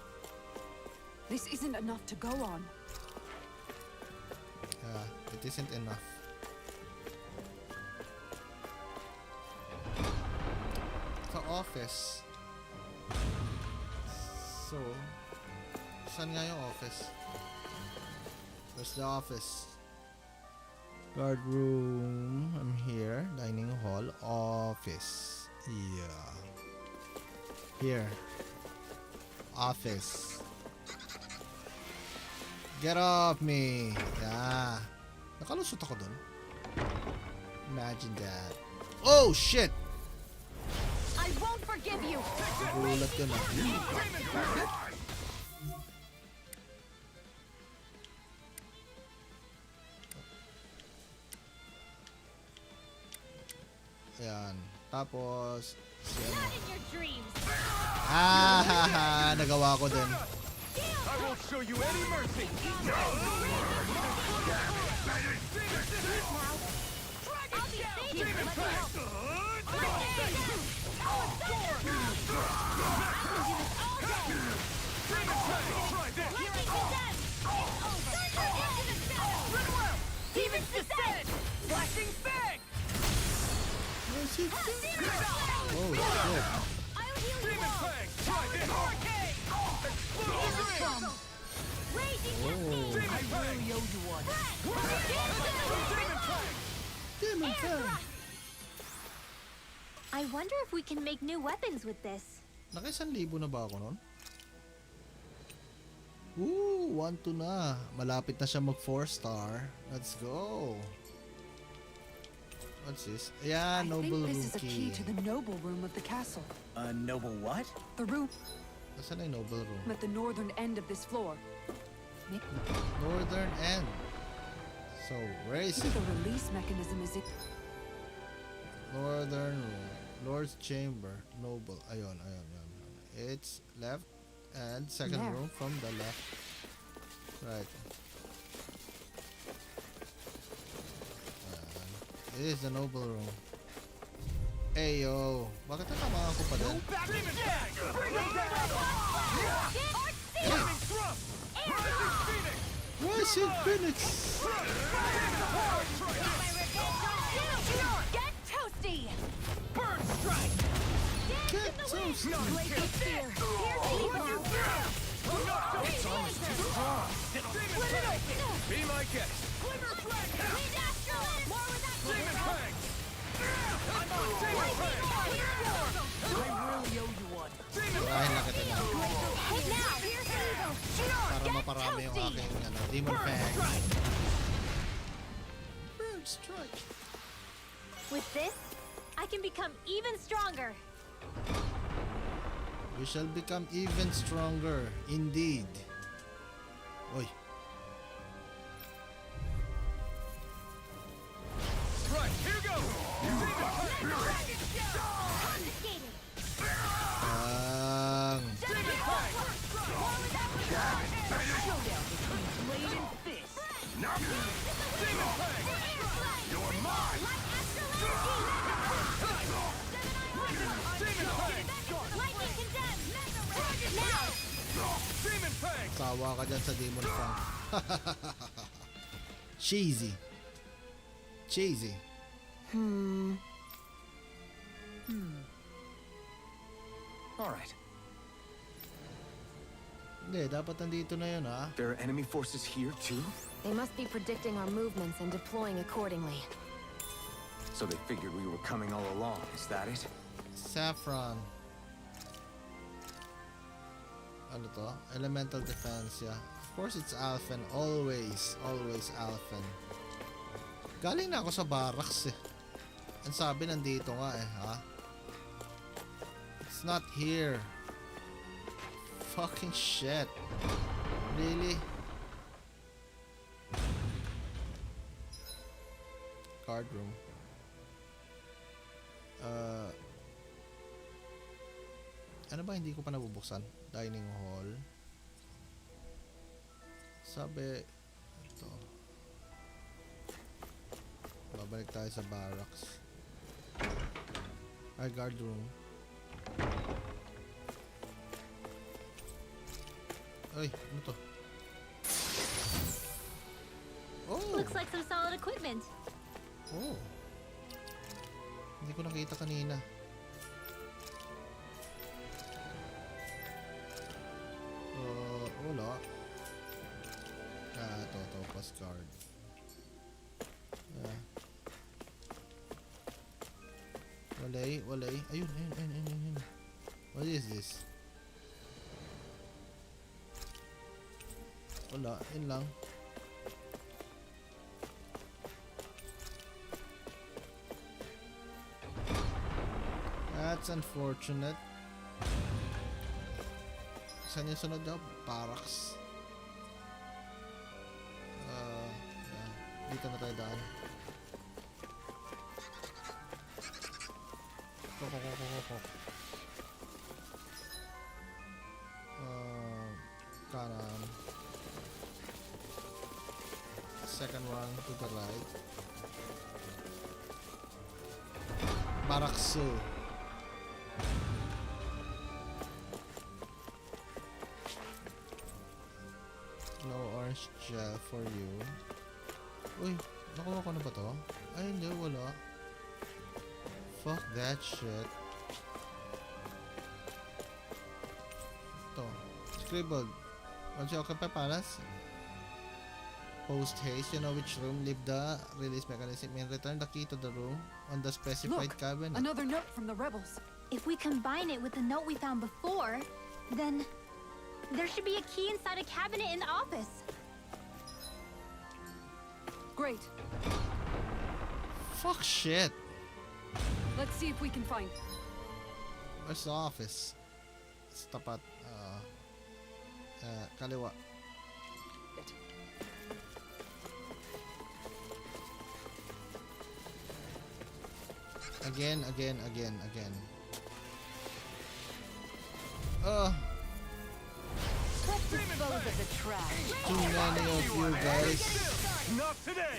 I: This isn't enough to go on.
A: It isn't enough. Sa office. So, saan nga yung office? Where's the office? Guard room. I'm here. Dining hall. Office. Yeah. Here. Office. Get off me. Yeah. Nakalusot ako dun. Imagine that. Oh, shit!
F: I won't forgive you.
A: Gulat yun ah. Ayan. Tapos, si ano.
F: Not in your dreams.
A: Nagawa ko din.
H: I won't show you any mercy.
F: I'll be safe. Let me help.
H: Demons descend! Flashing fang!
A: Oh, shit.
F: I'll heal you
H: Demon
F: all.
H: fang! Try this! Explosive!
F: Raging
A: Oh.
H: Demon fang!
F: you one.
H: Demon fang!
A: Demon fang!
B: I wonder if we can make new weapons with this.
A: Naka 1,000 na ba ako nun? Ooh, 1-2 na. Malapit na siya mag 4-star. Let's go. What's this? Ayan,
I: I
A: noble
I: think
A: room
I: this is a
A: key.
I: key to the noble room of the castle.
D: A noble what?
I: The room
A: Nasaan na yung noble room?
I: at the northern end of this floor.
A: Northern end. So, where is it?
I: The release mechanism is it.
A: Northern room. Lord's chamber. Noble. Ayun. It's left and second
I: There.
A: room from the left. Right. This is the noble room. Ayo. Bakit natamaan ko pa din?
H: Demon fang! Bring them down! Flaming drum! Rising phoenix!
A: Rising Phoenix!
F: Get toasty.
H: Burn strike!
A: Get toasty!
F: Blade of fear. Here's evil.
H: It's almost too strong! Demon fang! Be my guest! Glimmer dragon!
F: Wind astral. More with that
H: Demon fang! I'm on Demon fang!
D: I really owe you one.
H: Demon
A: Kurahin lang kita lang.
F: Hit now. Here's evil.
A: Para maparami yung aking Demon Fang. Bird strike.
B: With this, I can become even stronger.
A: We shall become even stronger. Indeed. Oy.
H: Right, here goes! Demon fang!
F: Confiscated.
A: Bang.
H: Demon fang!
D: Showdown between blade and fist.
H: Demon fang!
D: You're mine.
H: Demon fang!
F: Lightning condemned. Now.
H: Demon fang!
A: Sawa ka dyan sa Demon Fang. Cheesy. Cheesy.
C: Alright.
A: Hindi, dapat nandito na yun ha.
C: There are enemy forces here too?
E: They must be predicting our movements and deploying accordingly.
C: So they figured we were coming all along, is that it?
A: Saffron. Ano to? Elemental defense, yeah. Of course it's Alphen. Always Alphen. Galing na ako sa barracks eh. Ang sabi nandito nga eh, ha? It's not here. Fucking shit. Really? Card room. Ano ba hindi ko pa nabubuksan? Dining hall. Sabi ito. Babalik tayo sa barracks. Ay, guard room. Ay, ano to? Oh!
B: Looks like some solid equipment.
A: Oh. Hindi ko nakita kanina. Wala. Ito, pass card. Walay. Ayun. What is this? Wala, yun lang. That's unfortunate. Saan yung sunod daw? Barracks. Yeah. Dito na tayo daan. Kanan. Second one to the right. Barracks. No orange gel for you. Uy, nakuha ko na ba to? Ay, hindi, wala. Fuck that shit. Ito. Scribbled. Once you occupy palace, post haste, you know which room, leave the release mechanism and return the key to the room on the specified
I: Look,
A: cabinet.
I: another note from the rebels.
B: If we combine it with the note we found before, then there should be a key inside a cabinet in the office.
I: Great.
A: Fuck shit.
I: Let's see if we can find.
A: Where's the office? Sa tapat. Kaliwa. Again.
F: Let's dispose of the trash.
A: Too many of you guys.
H: Not today!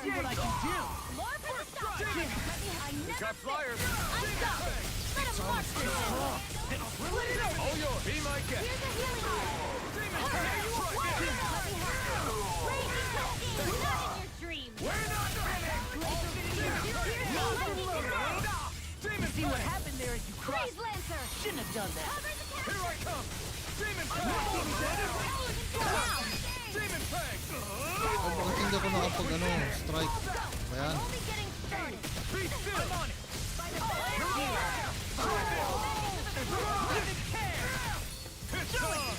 F: See what I can do. More for the stop.
H: Got flyers!
F: Let him march through.
H: All yours! Be my guest!
F: Here's a healing not in your dreams.
H: We're not
F: See what happened there as you crossed. Lancer. Shouldn't have done that.
H: Here I come! Demon Fang! Demon Fang!
A: Bakit hindi ako nakapag strike? Ayan.
F: Only getting started.
H: Be still! I'm on it!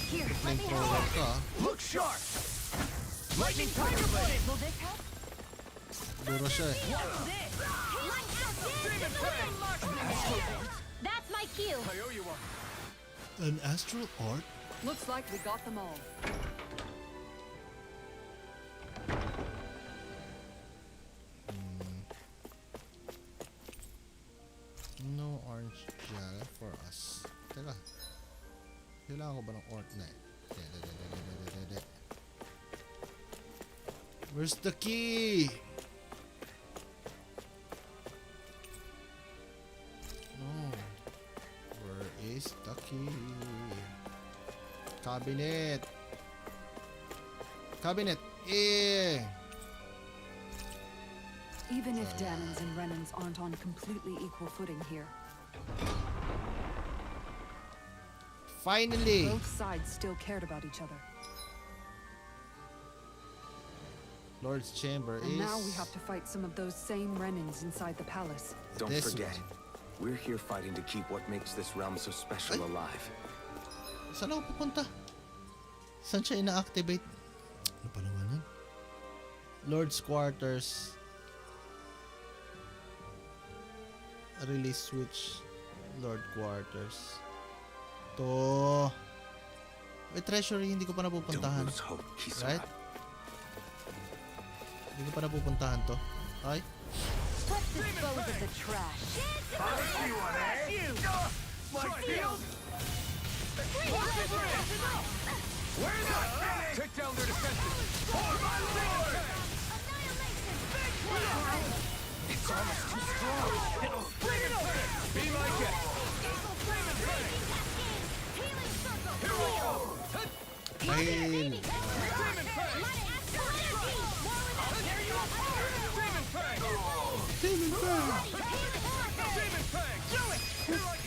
F: Here,
A: Flamethrower ka.
H: Look sharp!
F: Lightning Tiger Blade. Will this help?
A: Duro siya eh.
B: That's my cue.
H: I owe you one.
A: An astral art?
I: Looks like we got them all.
A: No orange gel for us. Teka. Kailangan ko ba ng art na eh? Where's the key? No. Where is the key? Cabinet. Cabinet. Eh.
I: Even if Danans and Renans aren't on completely equal footing here,
A: Finally.
I: both sides still cared about each other.
A: Lord's chamber
I: And
A: is.
I: now we have to fight some of those same Renans inside the palace.
C: Don't
A: This
C: forget,
A: one.
C: we're here fighting to keep what makes this realm so special alive.
A: Saan ako pupunta? Saan siya ina-activate? Ano pa naman yan? Lord's quarters. Release switch. Lord quarters. To. Treasury, hindi ko pa napupuntahan.
C: Don't lose hope,
A: Right? Hindi ko pa napupuntahan to. Ay.
F: Let's dispose of the trash.
H: My field! Take down their defenses! For my lord!
C: It's almost too strong.
H: It'll split it open! Be my guest!
A: Dahil.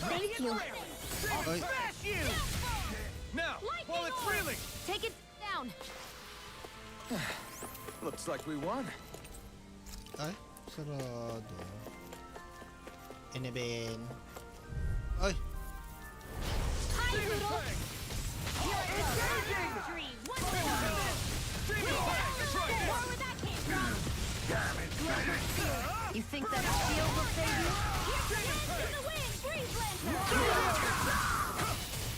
B: Thank you.
A: Ay.
J: Now, while it's reeling!
F: Take it down.
C: Looks like we won.
A: Ay, sarado. Ano ba yan? Ay!
F: Hi, Noodle. Here I go. Dream. One more. More where that came from.
B: You think that shield will save you?
F: Dance to the wind. Breeze Lancer.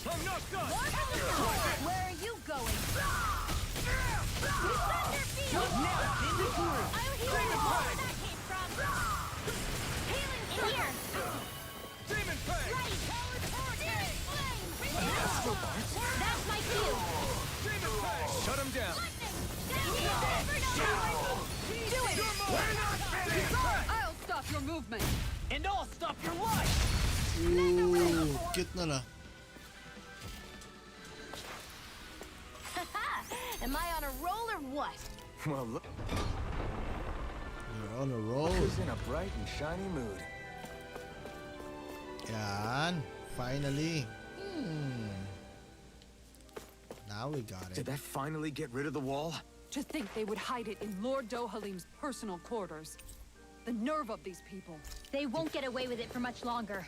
J: I'm not done!
F: Where are you going? Thunder Field. I'll heal you. More where that came from. Healing here.
J: Demon Fang!
F: Ready. Demon Flame. That's my cue.
J: Demon Fang! Shut him down!
F: Do it.
I: I'll stop your movement.
D: And I'll stop your life!
A: Ooh, cute na na.
F: Am I on a roll or what?
C: Well, look
A: You're on a roll.
C: who's in a bright and shiny mood.
A: Yan. Finally. Now we got
C: Did
A: it.
C: that finally get rid of the wall?
I: To think they would hide it in Lord Dohalim's personal quarters. The nerve of these people.
B: They won't get away with it for much longer.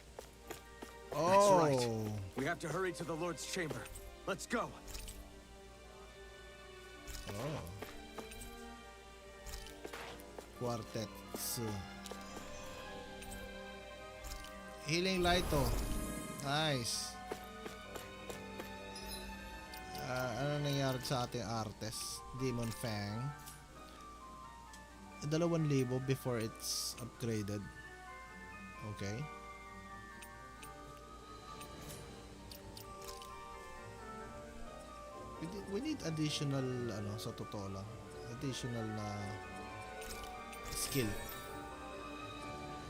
A: Oh.
C: That's right. We have to hurry to the Lord's chamber. Let's go.
A: Oh. Quartets. Healing light to. Nice. Ano nangyari sa ating artist? Demon Fang. 2,000 before it's upgraded. Okay. We need additional sa totoo lang. Additional skill.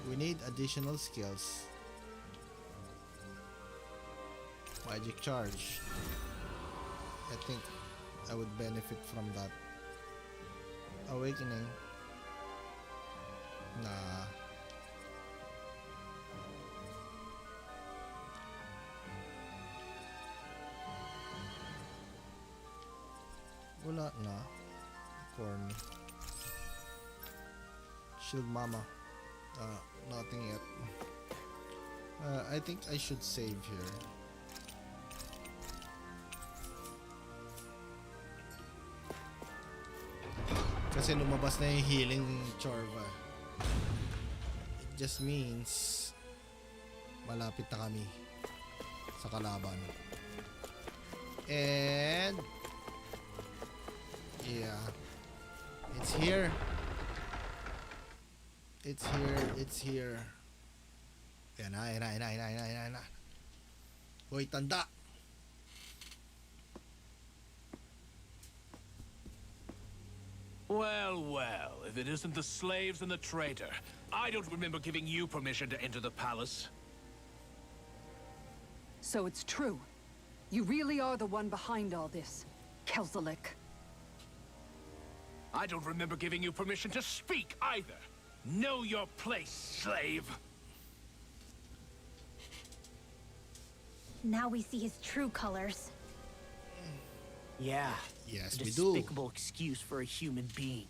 A: We need additional skills. Magic charge. I think I would benefit from that. Awakening. Nah. Wala na. Corny. Shield Mama. Nothing yet. I think I should save here. Kasi lumabas na yung healing Chorva. It just means malapit na kami sa kalaban. And yeah, it's here. It's here. It's here. Yan na. Hoy, tanda.
L: Well, if it isn't the slaves and the traitor. I don't remember giving you permission to enter the palace.
I: So it's true. You really are the one behind all this, Kelzelik.
L: I don't remember giving you permission to speak either. Know your place, slave.
B: Now we see his true colors.
D: Yeah.
A: Yes,
D: a
A: we do.
D: despicable excuse for a human being.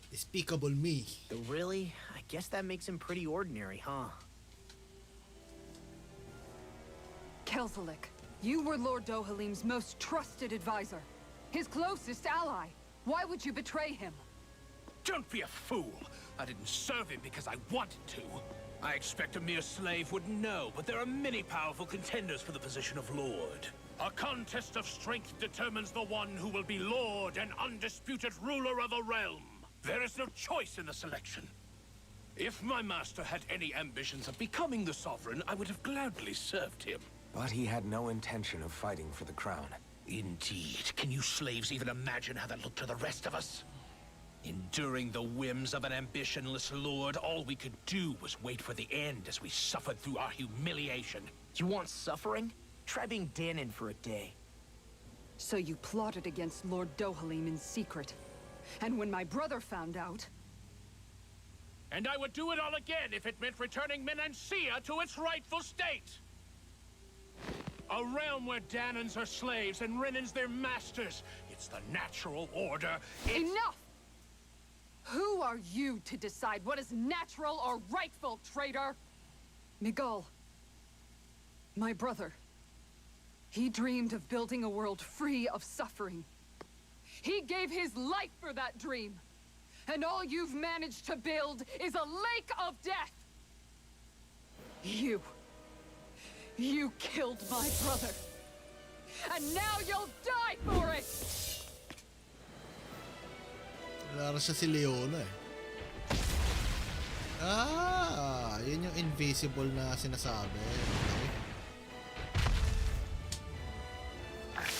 A: Despicable me.
D: Though really, I guess that makes him pretty ordinary, huh?
I: Kelzelik, you were Lord Dohalim's most trusted advisor. His closest ally. Why would you betray him?
L: Don't be a fool. I didn't serve him because I wanted to. I expect a mere slave wouldn't know, but there are many powerful contenders for the position of Lord. A contest of strength determines the one who will be Lord and undisputed ruler of a realm. There is no choice in the selection. If my master had any ambitions of becoming the sovereign, I would have gladly served him.
C: But he had no intention of fighting for the crown.
L: Indeed. Can you slaves even imagine how that looked to the rest of us? Enduring the whims of an ambitionless lord, all we could do was wait for the end as we suffered through our humiliation.
D: You want suffering? Try being Danon for a day.
I: So you plotted against Lord Dohalim in secret. And when my brother found out...
L: And I would do it all again if it meant returning Menancia to its rightful state! A realm where Danans are slaves and Renans their masters. It's the natural order.
I: Enough! Who are you to decide what is natural or rightful, traitor? Miguel, my brother. He dreamed of building a world free of suffering. He gave his life for that dream. And all you've managed to build is a lake of death! You killed my brother. And now you'll die for it!
A: Wala siya si Leona eh. Yun yung invisible na sinasabi. Okay.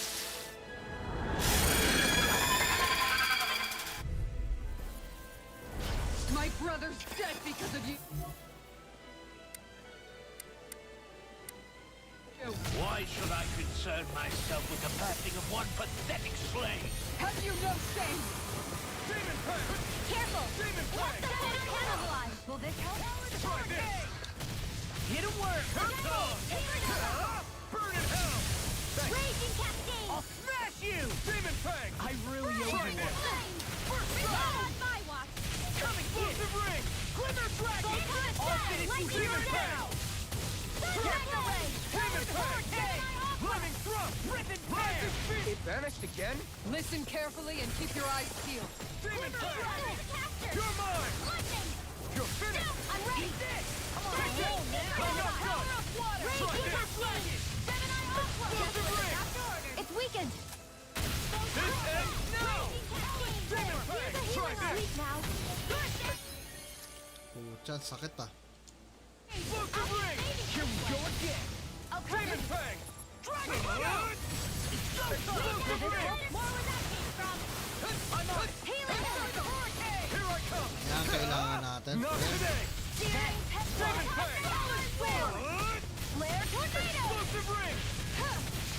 I: My brother's dead because of you.
L: Why should I concern myself with the passing of one pathetic slave?
I: Have you no shame?
H: Demon Fang!
F: Careful!
H: Demon Fang!
F: Cannibalize! Will this help?
H: Try this!
D: Hit him where it hurts!
H: Burn in hell!
F: Raging Cascade!
D: I'll smash you!
H: Demon Fang!
D: I really owe
H: Try
D: you
H: this!
D: one.
H: First
F: Not
H: shot!
F: on my watch!
D: Coming in!
H: Explosive ring! Glimmer Dragon!
D: I'll finish you
H: Demon
D: here
H: Fang!
D: now!
F: Mega Ray!
H: Demon Fang! Living Thrust!
D: Ripping
H: Rising
D: fire!
H: Feet!
C: It vanished again?
I: Listen carefully and keep your eyes peeled.
H: Demon Fang!
F: Caster!
H: You're mine!
F: Lightning!
H: You're finished!
F: I'm ready!
D: Come on, roll now!
H: I'm not done! Try
F: Raging
H: this!
F: Cascade! Gemini Aqua!
H: Explosive ring!
F: It's weakened!
H: This ends now! Demon Fang! Try this!
F: Sleep now!
A: Pucha, sakit ah.
H: Explosive ring!
D: Here we go again!
H: Demon Fang!
D: Dragon!
H: Explosive ring!
F: More where that came from!
H: I'm on!
F: Healing Hurricane!
H: Here I come!
A: Yan kailangan natin.
H: Not today!
F: Searing
H: Demon Fang!
F: Flare! Flare Tornado!
H: Explosive ring!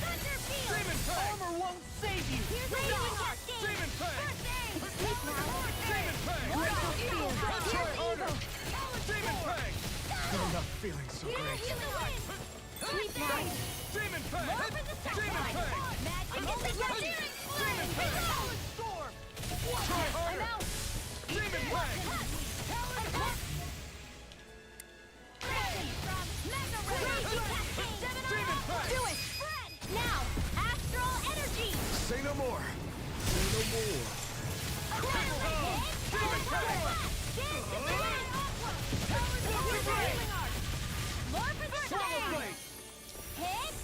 F: Thunder Field!
H: Demon Fang!
D: Armor won't save you!
F: Here's a healing cascade!
H: Demon Fang!
F: First aid! Sleep now!
H: Demon Fang!
F: Glacial Spear!
H: Try
F: Here's
H: harder!
F: evil!
H: Demon Fang!
C: I'm not feeling so
F: Here's
C: great.
F: healing wind! Sleep now!
H: Demon Fang!
F: More for the
H: Demon
F: sacrifice!
H: Fang!
F: Magic is the searing flame!
H: Fang!
D: Storm!
H: Try
F: I'm
H: harder!
F: out!
H: Demon Fang!
F: Mega Ray!
H: Demon Fang!
F: Do it! Spread! Now! Astral Energy!
C: Say no more.
A: Say no more.
H: Demon Fang!
F: More for the
H: Swallow Blade!
F: Hit!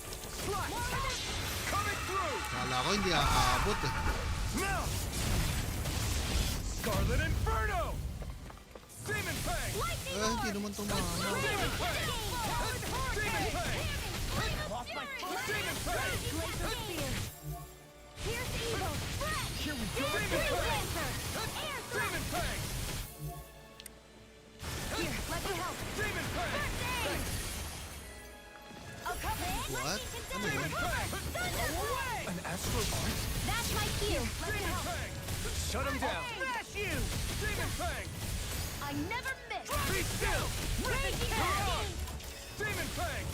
H: Slash! Coming through!
A: Kala ko hindi aabot eh.
H: Now! Scarlet Inferno! Demon Fang!
F: Lightning
A: Hindi naman tumama.
H: Demon Fang! Demon Fang!
D: Off my foot!
H: Demon Fang!
F: Glacial Spear! Here's evil! Spread!
H: Here we go!
F: Here's
H: Demon Fang!
F: Lancer! Air Thrust!
H: Demon Fang!
F: Here, let me help!
H: Demon Fang!
F: Thanks! I'll cover it!
A: What? Ano yun?
F: Thunder!
C: An astral art?
F: That's my cue! Let me
H: Demon
F: help!
H: Fang! Shut him down!
D: Smash you!
H: Demon Fang!
F: I never miss!
H: Be still!
F: Raging
H: Come on!
F: Cascade!
H: Demon Fang!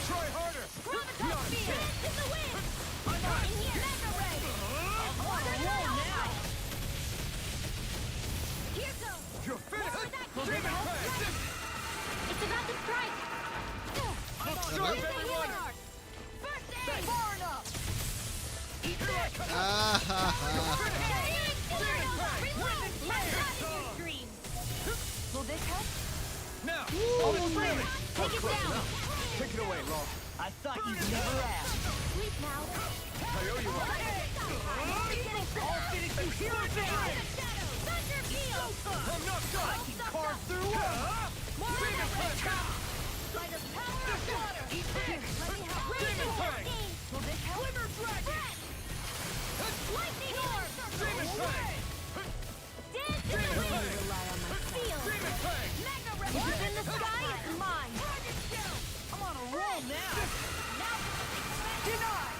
H: Try harder!
F: Graviton
H: Not
F: Spear!
H: yet!
F: In the wind!
H: I'm on!
F: In here! Mega Ray! Here goes!
H: You're finished!
F: Will that
H: Demon Fang!
F: It's about to strike!
H: Starve
F: Here's the
H: everyone!
F: healing art! First aid! Far enough!
H: Eat this!
A: Ah, ha, ha.
F: Healing Flare! Reload! Let's run in your dreams! Will this help?
H: Now!
F: Really? Take it down!
C: Take it away, Law.
D: I thought you'd never ask.
F: Sleep now!
C: I owe you one.
D: I'll finish you here now!
F: Thunder Field!
H: I'm not done!
D: I can carve through them!
H: Demon Fang!
F: By the power of water! Here, let me help!
H: Demon Fang!
F: Will this help?
H: Glimmer Dragon!
F: Lightning Orb!
H: Demon Fang!
F: Dance in the wind! Field!
H: Demon Fang!
F: Mega Ray! What's in the sky is mine!
D: I'm on a roll now!
F: Denied!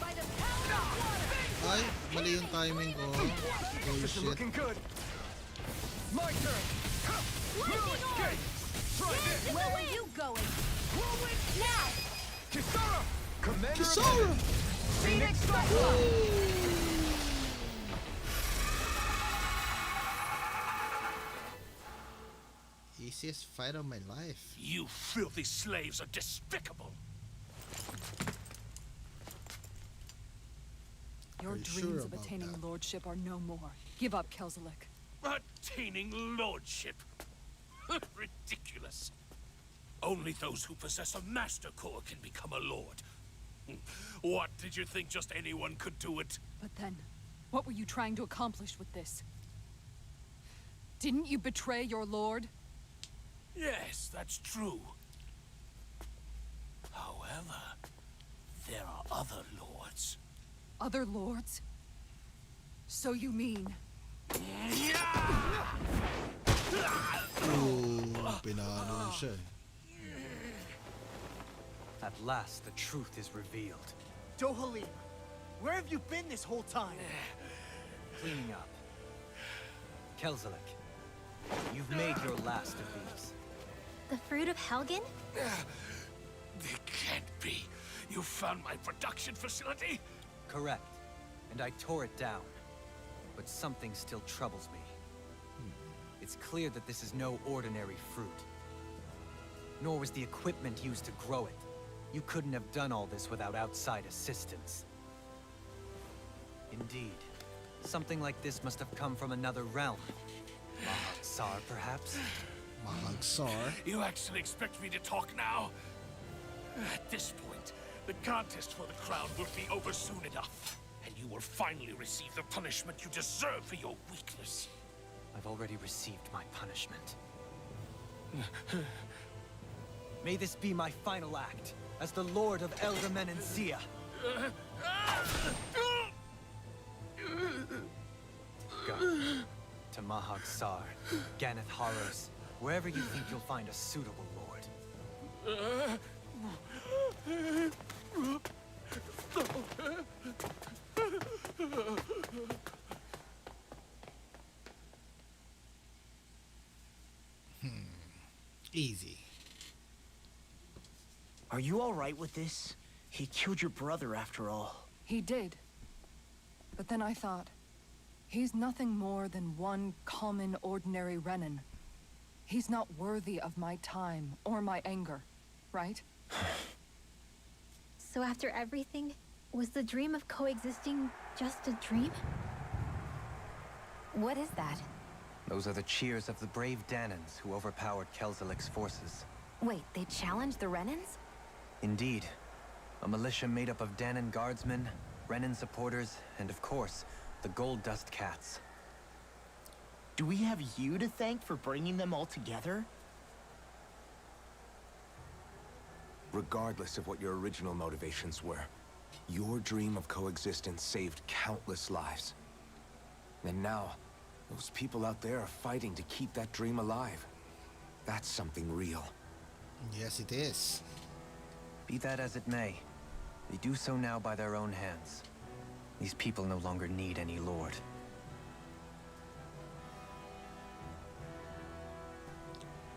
F: By the power of water!
A: Ay, mali yung timing ko.
C: This is
A: Bullshit.
C: looking good.
H: My turn! No
F: Lightning Orb!
H: escape! Try this!
F: Where are you going? Whirlwind now!
H: Kisara! Commander
A: Kisara!
H: of Phoenix Cyclone!
A: Easiest fight of my life.
L: You filthy slaves are despicable.
I: Your
A: Are you
I: dreams
A: sure
I: of
A: about
I: attaining
A: that?
I: lordship are no more. Give up, Kelzelik.
L: Attaining lordship. Ridiculous. Only those who possess a master core can become a lord. What, did you think just anyone could do it?
I: But then, what were you trying to accomplish with this? Didn't you betray your lord?
L: Yes, that's true. However, there are other lords.
I: Other lords? So you mean...
A: Oh, pinalo siya.
J: At last, the truth is revealed.
D: Dohalim, where have you been this whole time?
J: Cleaning up. Kelzelik, you've made your last of these.
B: The fruit of Helgen?
L: They can't be. You found my production facility?
J: Correct. And I tore it down. But something still troubles me. It's clear that this is no ordinary fruit. Nor was the equipment used to grow it. You couldn't have done all this without outside assistance. Indeed. Something like this must have come from another realm. Mahag Saar, perhaps?
A: Mahag Saar?
L: You actually expect me to talk now? At this point, the contest for the crown will be over soon enough. And you will finally receive the punishment you deserve for your weakness.
J: I've already received my punishment. May this be my final act as the Lord of Elder Menencia. Go to Mahag Saar, Ganeth Haros, wherever you think you'll find a suitable lord.
A: Easy.
D: Are you all right with this? He killed your brother after all.
I: He did. But then I thought, he's nothing more than one common, ordinary Renin. He's not worthy of my time or my anger, right?
B: So after everything, was the dream of coexisting just a dream?
E: What is that?
J: Those are the cheers of the brave Danans who overpowered Kelzelik's forces.
E: Wait, they challenged the Renins?
J: Indeed. A militia made up of Danan guardsmen, Renin supporters, and of course, the Gold Dust Cats.
D: Do we have you to thank for bringing them all together?
C: Regardless of what your original motivations were, your dream of coexistence saved countless lives. And now, those people out there are fighting to keep that dream alive. That's something real.
A: Yes, it is.
J: Be that as it may, they do so now by their own hands. These people no longer need any lord.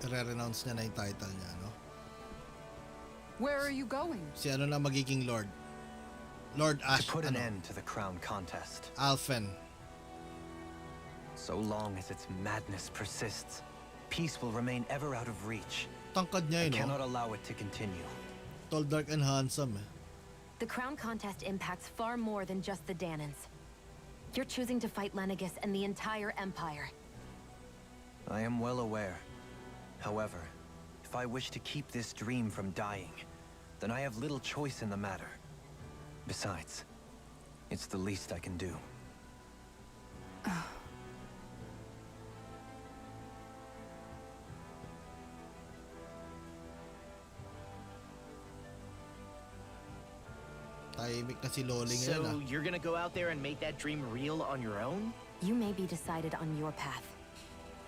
A: Re-renounce niya na yung title niya, no?
I: Where are you going?
A: Si ano na magiging Lord? Lord Ash,
J: To put an
A: ano?
J: end to the crown contest.
A: Alphen.
J: So long as its madness persists, peace will remain ever out of reach.
A: Tangkad niya
J: I
A: yun, no?
J: cannot allow it to continue.
A: Tall, dark, and handsome, eh.
E: The crown contest impacts far more than just the Danans. You're choosing to fight Lenegis and the entire Empire.
J: I am well aware. However, if I wish to keep this dream from dying, then I have little choice in the matter. Besides, it's the least I can do.
A: Tahimik na si Loling
D: So
A: yan, ah.
D: you're gonna go out there and make that dream real on your own?
E: You may be decided on your path,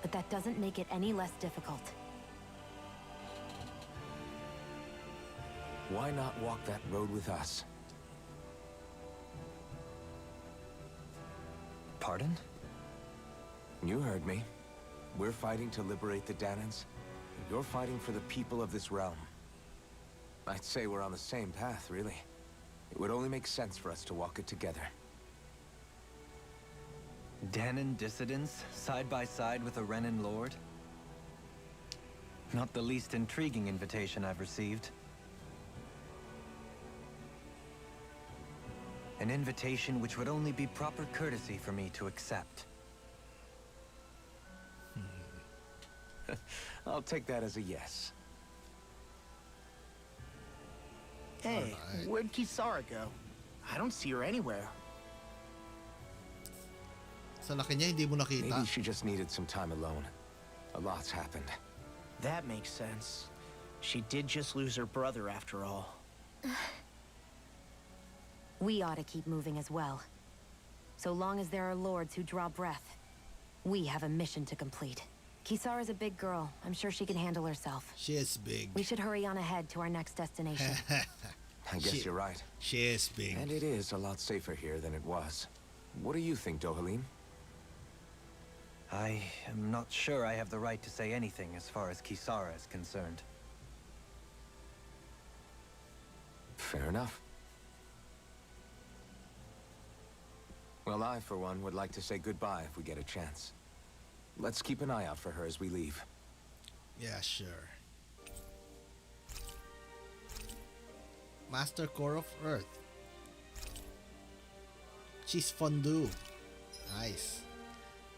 E: but that doesn't make it any less difficult.
C: Why not walk that road with us?
J: Pardon?
C: You heard me. We're fighting to liberate the Danans. You're fighting for the people of this realm. I'd say we're on the same path, really. It would only make sense for us to walk it together.
J: Danon dissidents, side by side with a Renin lord? Not the least intriguing invitation I've received. An invitation which would only be proper courtesy for me to accept.
C: I'll take that as a yes.
D: Hey, where'd Kisara go? I don't see her anywhere.
A: Sa laki niya, hindi mo nakita.
C: Maybe she just needed some time alone. A lot's happened.
D: That makes sense. She did just lose her brother after all.
E: We ought to keep moving as well. So long as there are lords who draw breath, we have a mission to complete. Kisara's a big girl. I'm sure she can handle herself.
A: She is big.
E: We should hurry on ahead to our next destination.
C: I guess you're right.
A: She is big.
C: And it is a lot safer here than it was. What do you think, Dohalim?
J: I am not sure I have the right to say anything as far as Kisara is concerned.
C: Fair enough. Well, I, for one, would like to say goodbye if we get a chance. Let's keep an eye out for her as we leave.
A: Yeah, sure. Master Core of Earth. Cheese fondue. Nice.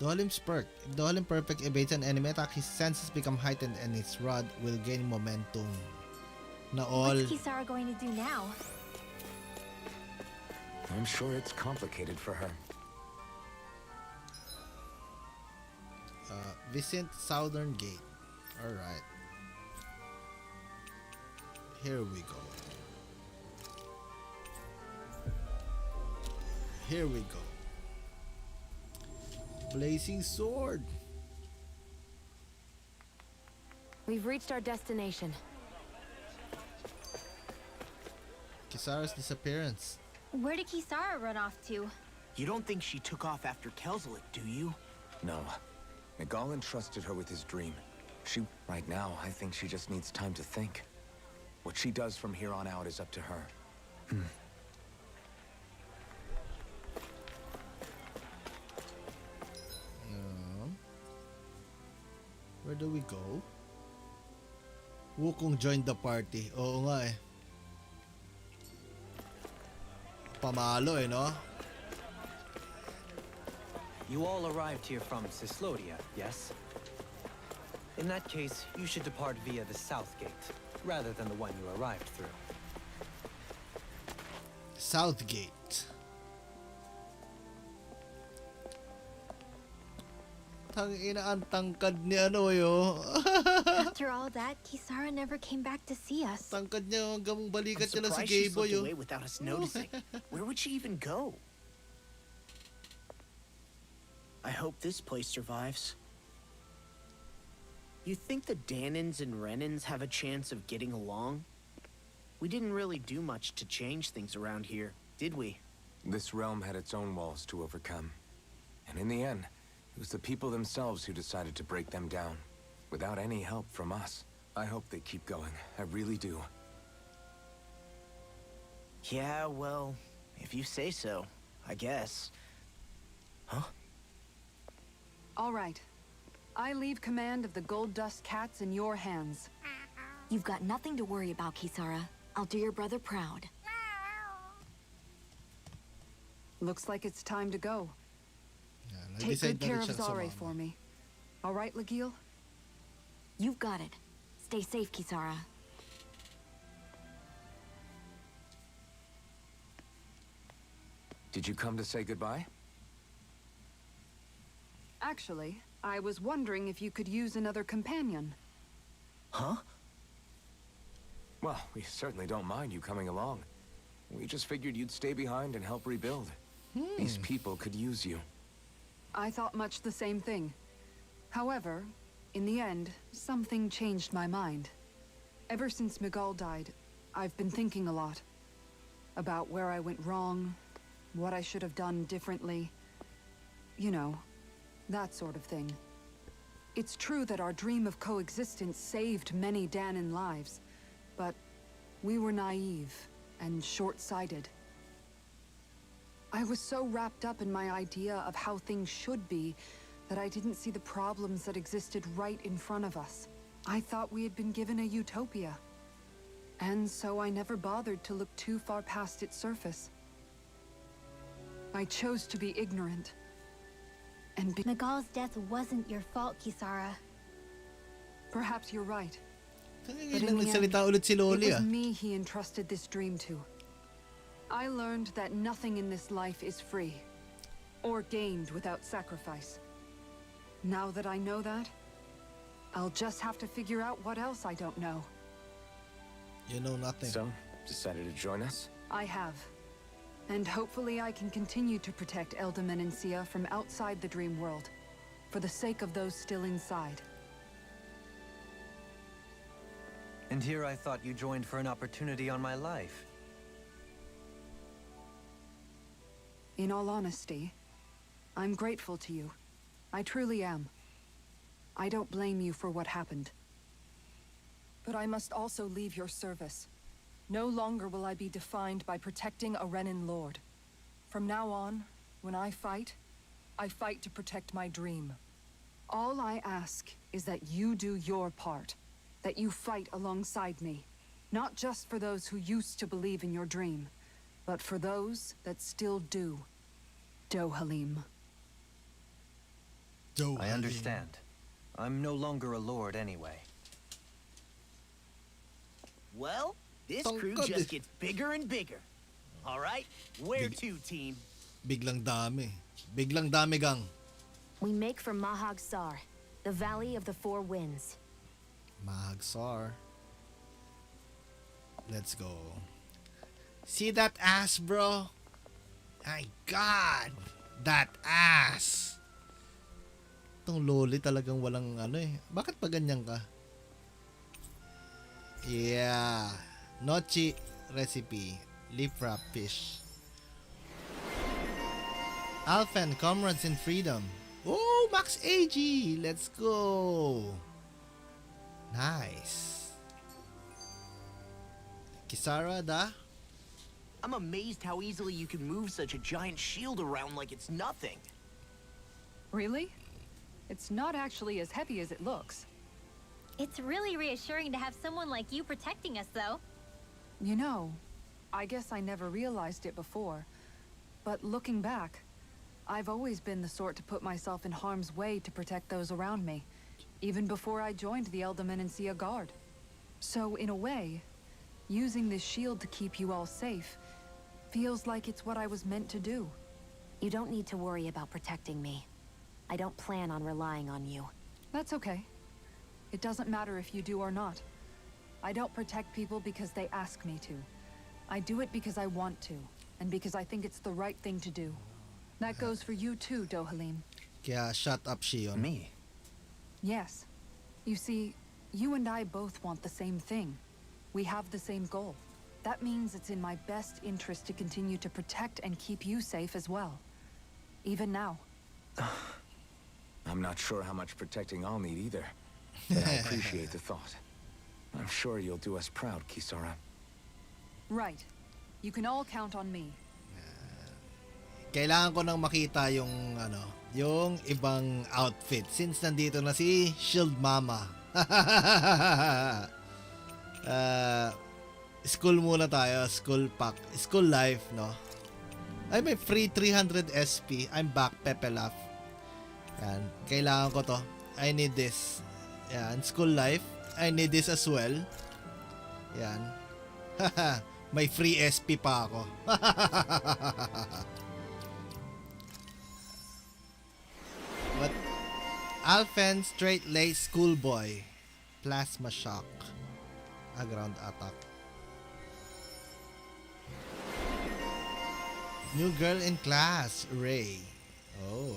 A: Dohalim's perk. If Dohalim perfect evades an enemy attack, his senses become heightened and his rod will gain momentum. Na all.
B: What's Kisara going to do now?
C: I'm sure it's complicated for her.
A: Visit Southern Gate. Alright. Here we go. Here we go. Blazing sword.
E: We've reached our destination.
A: Kisara's disappearance.
B: Where did Kisara run off to?
D: You don't think she took off after Kelzelik, do you?
C: No. Miguel entrusted her with his dream. Right now, I think she just needs time to think. What she does from here on out is up to her.
A: Where do we go? Wukong joined the party. Oo nga eh. Pamalo eh, no?
J: You all arrived here from Cislodia, yes? In that case, you should depart via the south gate, rather than the one you arrived through.
A: South Gate. Tangina, ang tangkad ni ano yo.
B: After all that, Kisara never came back to see us.
A: Tangkad niya, hanggang balikat niya
D: I'm
A: lang si
D: surprised she
A: Gayboy
D: slipped
A: yo.
D: away without us noticing. Where would she even go? I hope this place survives. You think the Danons and Renins have a chance of getting along? We didn't really do much to change things around here, did we?
C: This realm had its own walls to overcome. And in the end, it was the people themselves who decided to break them down, without any help from us. I hope they keep going. I really do.
D: Yeah, well, if you say so, I guess. Huh?
I: All right. I leave command of the Gold Dust Cats in your hands.
E: You've got nothing to worry about, Kisara. I'll do your brother proud.
I: Looks like it's time to go.
A: Yeah,
I: Take good care of Zare for me. All right, Legil?
E: You've got it. Stay safe, Kisara.
C: Did you come to say goodbye?
I: Actually, I was wondering if you could use another companion.
D: Huh?
C: Well, we certainly don't mind you coming along. We just figured you'd stay behind and help rebuild. These people could use you.
I: I thought much the same thing. However, in the end, something changed my mind. Ever since Miguel died, I've been thinking a lot. About where I went wrong, what I should have done differently. You know, that sort of thing. It's true that our dream of coexistence saved many Danon lives, but We were naive and short-sighted. I was so wrapped up in my idea of how things should be that I didn't see the problems that existed right in front of us. I thought we had been given a utopia. And so I never bothered to look too far past its surface. I chose to be ignorant. And
B: Nagal's death wasn't your fault, Kisara.
I: Perhaps you're right.
A: Kaya lang nagsalita ulit si Loli
I: it was
A: ah.
I: me he entrusted this dream to. I learned that nothing in this life is free, or gained without sacrifice. Now that I know that, I'll just have to figure out what else I don't know.
A: You know nothing.
C: So, decided to join us?
I: I have. And hopefully I can continue to protect Eldaman and Sia from outside the dream world, for the sake of those still inside.
J: And here I thought you joined for an opportunity on my life.
I: In all honesty, I'm grateful to you. I truly am. I don't blame you for what happened. But I must also leave your service. No longer will I be defined by protecting a Renin lord. From now on, when I fight to protect my dream. All I ask is that you do your part. That you fight alongside me. Not just for those who used to believe in your dream, but for those that still do. Dohalim.
J: I understand. I'm no longer a lord anyway.
D: Well, this crew just gets bigger and bigger. All right, where to, team?
A: Biglang dami. Biglang dami gang.
E: We make for Mahag Saar, the Valley of the Four Winds.
A: Mahag Saar. Let's go. See that ass, bro? My God! That ass! Itong loli talagang walang ano eh. Bakit pa ganyan ka? Yeah. Nochi recipe. Leaf wrap fish. Alphen, comrades in freedom. Oh, Max AG! Let's go! Nice. Kisara da?
D: I'm amazed how easily you can move such a giant shield around like it's nothing.
I: Really? It's not actually as heavy as it looks.
B: It's really reassuring to have someone like you protecting us, though.
I: You know, I guess I never realized it before, but looking back, I've always been the sort to put myself in harm's way to protect those around me, even before I joined the Eldaman and Sia Guard. So in a way, using this shield to keep you all safe feels like it's what I was meant to do.
E: You don't need to worry about protecting me. I don't plan on relying on you.
I: That's okay. It doesn't matter if you do or not. I don't protect people because they ask me to. I do it because I want to, and because I think it's the right thing to do. That goes for you too, Dohalim.
A: Kaya shut up, Shion.
J: Me?
I: Yes. You see, you and I both want the same thing. We have the same goal. That means it's in my best interest to continue to protect and keep you safe as well. Even now.
C: I'm not sure how much protecting I'll need either. But I appreciate the thought. I'm sure you'll do us proud, Kisara.
I: Right. You can all count on me.
A: Kailangan ko nang makita yung yung ibang outfit since nandito na si Shield Mama. School muna tayo, school pack, school life, no? Ay, may free 300 SP. I'm back, Pepe Laugh. Yan, kailangan ko to. I need this. Yan, school life. I need this as well. Yan. May free SP pa ako. What? Alphen straight lace schoolboy. Plasma shock. Ground attack. New girl in class, Ray. Oh.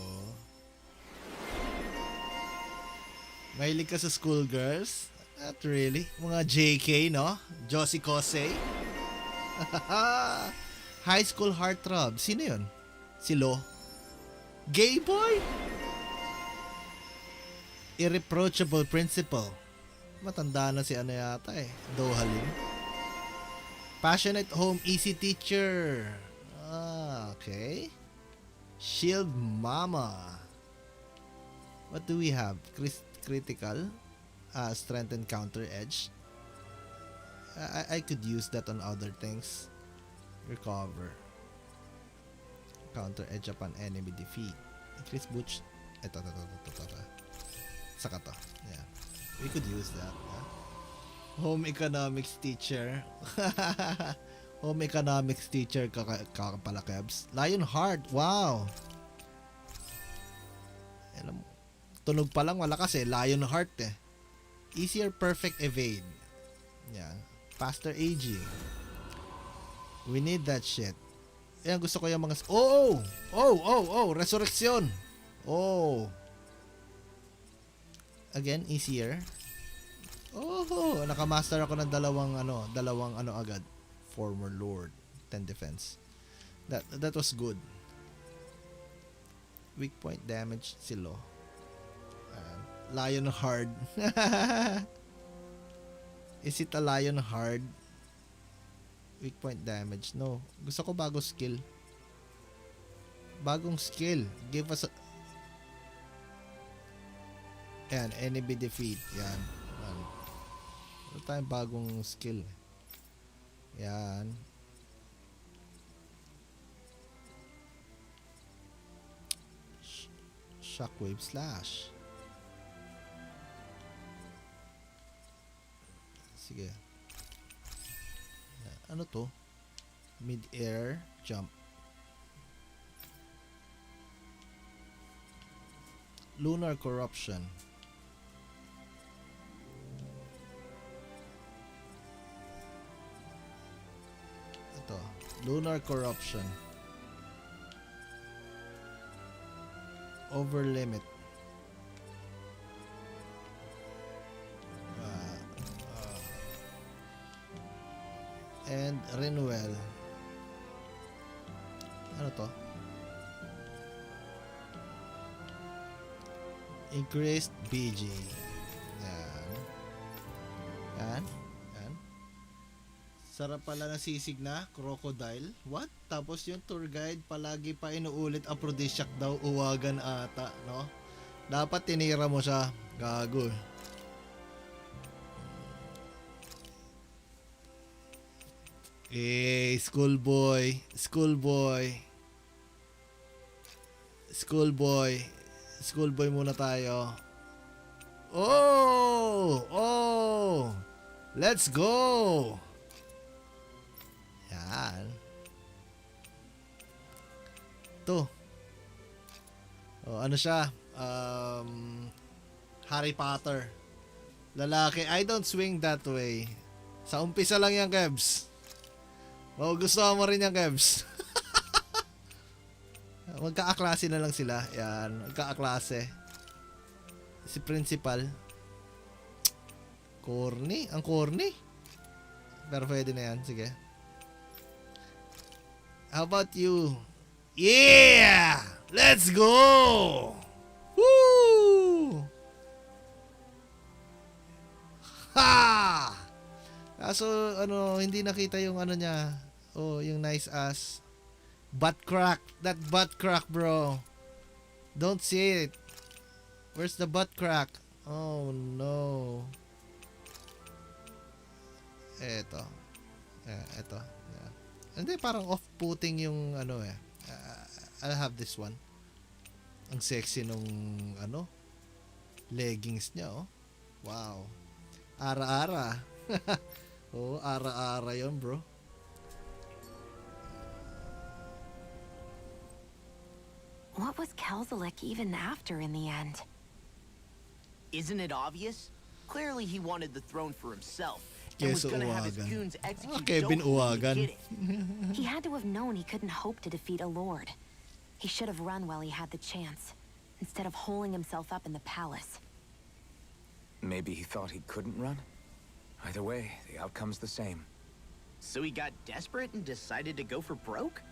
A: Mahilig ka sa schoolgirls? Not really. Mga JK, no? Josie Kosei. High school heartthrob. Sino yun? Si Lo? Gay boy? Irreproachable principal. Matanda na si ano yata eh. Dohalim. Passionate home, easy teacher. Ah, okay. Shield Mama. What do we have? Critical. Strength and counter edge. I could use that on other things. Recover. Counter edge upon enemy defeat. Increase boost. Ito. Saka to. Yeah. We could use that. Yeah. Home economics teacher. Home economics teacher pala, Kebs. Lionheart. Wow. Alam, tunog pa lang malakas eh. Lionheart eh. Easier perfect evade. Yeah. Faster aging. We need that shit. Ayan, gusto ko yung mga... Resurrection. Again, easier. Nakamaster ako ng dalawang agad. Former Lord. 10 defense. That was good. Weak point damage, silo. Lionheart. Is it a Lionheart? Weak point damage. No. Gusto ko bagong skill. Bagong skill. Give us a... Ayan, enemy defeat. Yan. Wala tayong bagong skill. Yan. Shockwave slash. Sige. Ano to? Mid-air jump. Lunar corruption. Ito. Lunar corruption. Over limit. And renewal. Ano to? Increased BG. Yan. Sarap pala ng sisig na crocodile. What? Tapos yung tour guide palagi pa inuulit aphrodisiac daw, uwagan ata, no? Dapat tinira mo siya. Gago. Schoolboy muna tayo. Let's go. Yan. To. Ano siya? Harry Potter. Lalaki. I don't swing that way. Sa umpisa lang yan, Kebs. Gusto mo rin yan, Kebs. Magkaaklase na lang sila. Yan. Magkaaklase. Si principal. Corny. Ang corny. Pero pwede na yan. Sige. How about you? Yeah! Let's go! Woo! Ha! Kaso, hindi nakita yung niya. Yung nice ass. Butt crack. That butt crack, bro. Don't see it. Where's the butt crack? Oh, no. Eto. Eto. Hindi, parang off-putting yung I'll have this one. Ang sexy nung leggings niya, oh. Wow. Ara-ara. Ara-ara yun, bro.
E: What was Kelzelik even after in the end?
D: Isn't it obvious? Clearly he wanted the throne for himself. And was gonna have his goons execute Dohalim to get it.
E: He had to have known he couldn't hope to defeat a lord. He should have run while he had the chance, instead of holing himself up in the palace.
C: Maybe he thought he couldn't run? Either way, the outcome's the same.
D: So he got desperate and decided to go for broke?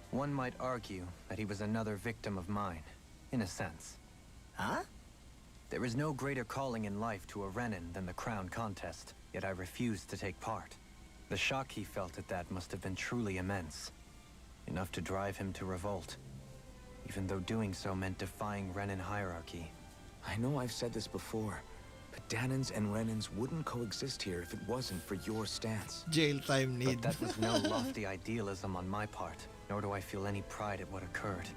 J: One might argue that he was another victim of mine, in a sense.
D: Huh?
J: There is no greater calling in life to a Renin than the crown contest, yet I refused to take part. The shock he felt at that must have been truly immense. Enough to drive him to revolt. Even though doing so meant defying Renin hierarchy.
C: I know I've said this before, but Danans and Renins wouldn't coexist here if it wasn't for your stance.
A: Jail time need.
J: But that was no lofty idealism on my part, nor do I feel any pride at what occurred.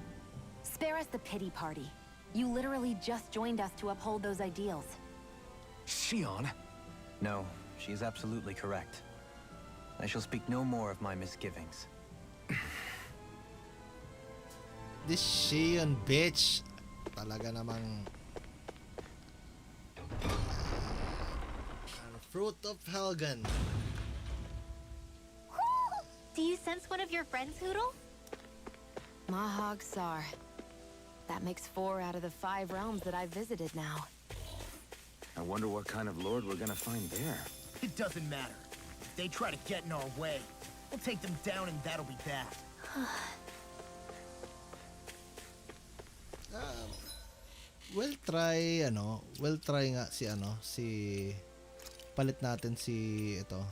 E: Spare us the pity party. You literally just joined us to uphold those ideals.
C: Shion?
J: No, she's absolutely correct. I shall speak no more of my misgivings.
A: This Shion bitch. Talaga namang... Fruit of Helgen.
B: Do you sense one of your friends, Hoodle?
E: Mahag, Saar. That makes 4 out of the 5 realms that I've visited now.
C: I wonder what kind of lord we're gonna find there.
D: It doesn't matter. If they try to get in our way, we'll take them down and that'll be that.
A: We'll try nga si palit natin si ito.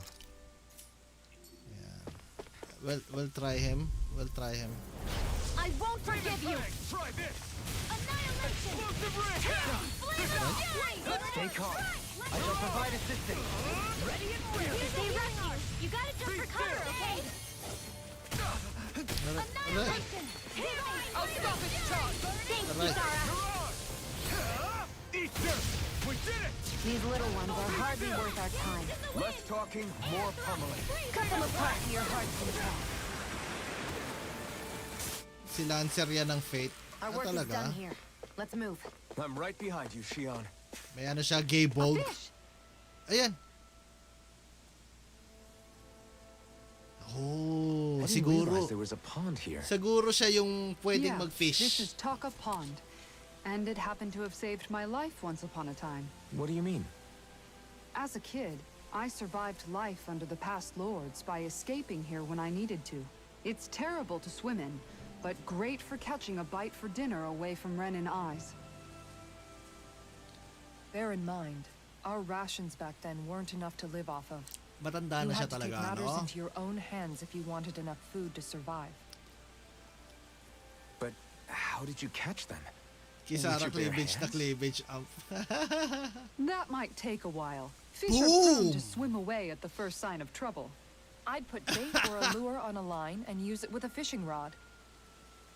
A: Yeah. We'll try him.
F: I won't forgive you.
H: Try this.
F: Annihilation.
H: Explosive ring.
J: Stay calm. I shall provide assistance.
F: Ready and ready. Stay rescue. You gotta jump for cover, okay? Annihilation.
H: I'll stop its charge.
F: Thank you, Sarah.
H: Eat this. We did it.
E: These little ones are hardly worth our time.
C: Less talking, more pummeling.
E: Cut them apart to your heart's content.
A: Si Lancer yan ng Fate.
E: Our work is done here. Let's move.
C: I'm right behind you, Shion.
A: May ano siya, gay bold. Ayan. Oh,
C: I didn't
A: siguro.
C: realize there was a pond here.
A: Siguro siya yung pwedeng mag-fish.
I: This is Taka Pond. And it happened to have saved my life once upon a time.
C: What do you mean?
I: As a kid, I survived life under the past lords by escaping here when I needed to. It's terrible to swim in, but great for catching a bite for dinner away from Renin eyes.
P: Bear in mind, our rations back then weren't enough to live off of.
A: Matanda
P: You
A: na siya
P: had to take
A: talaga,
P: matters
A: no?
P: into your own hands if you wanted enough food to survive.
C: But how did you catch them?
A: Kisara
C: With your bare
A: cleavage na
C: hands?
A: cleavage up.
I: That might take a while. Fish
A: Boom!
I: are prone to swim away at the first sign of trouble.
P: I'd put bait or a lure on a line and use it with a fishing rod.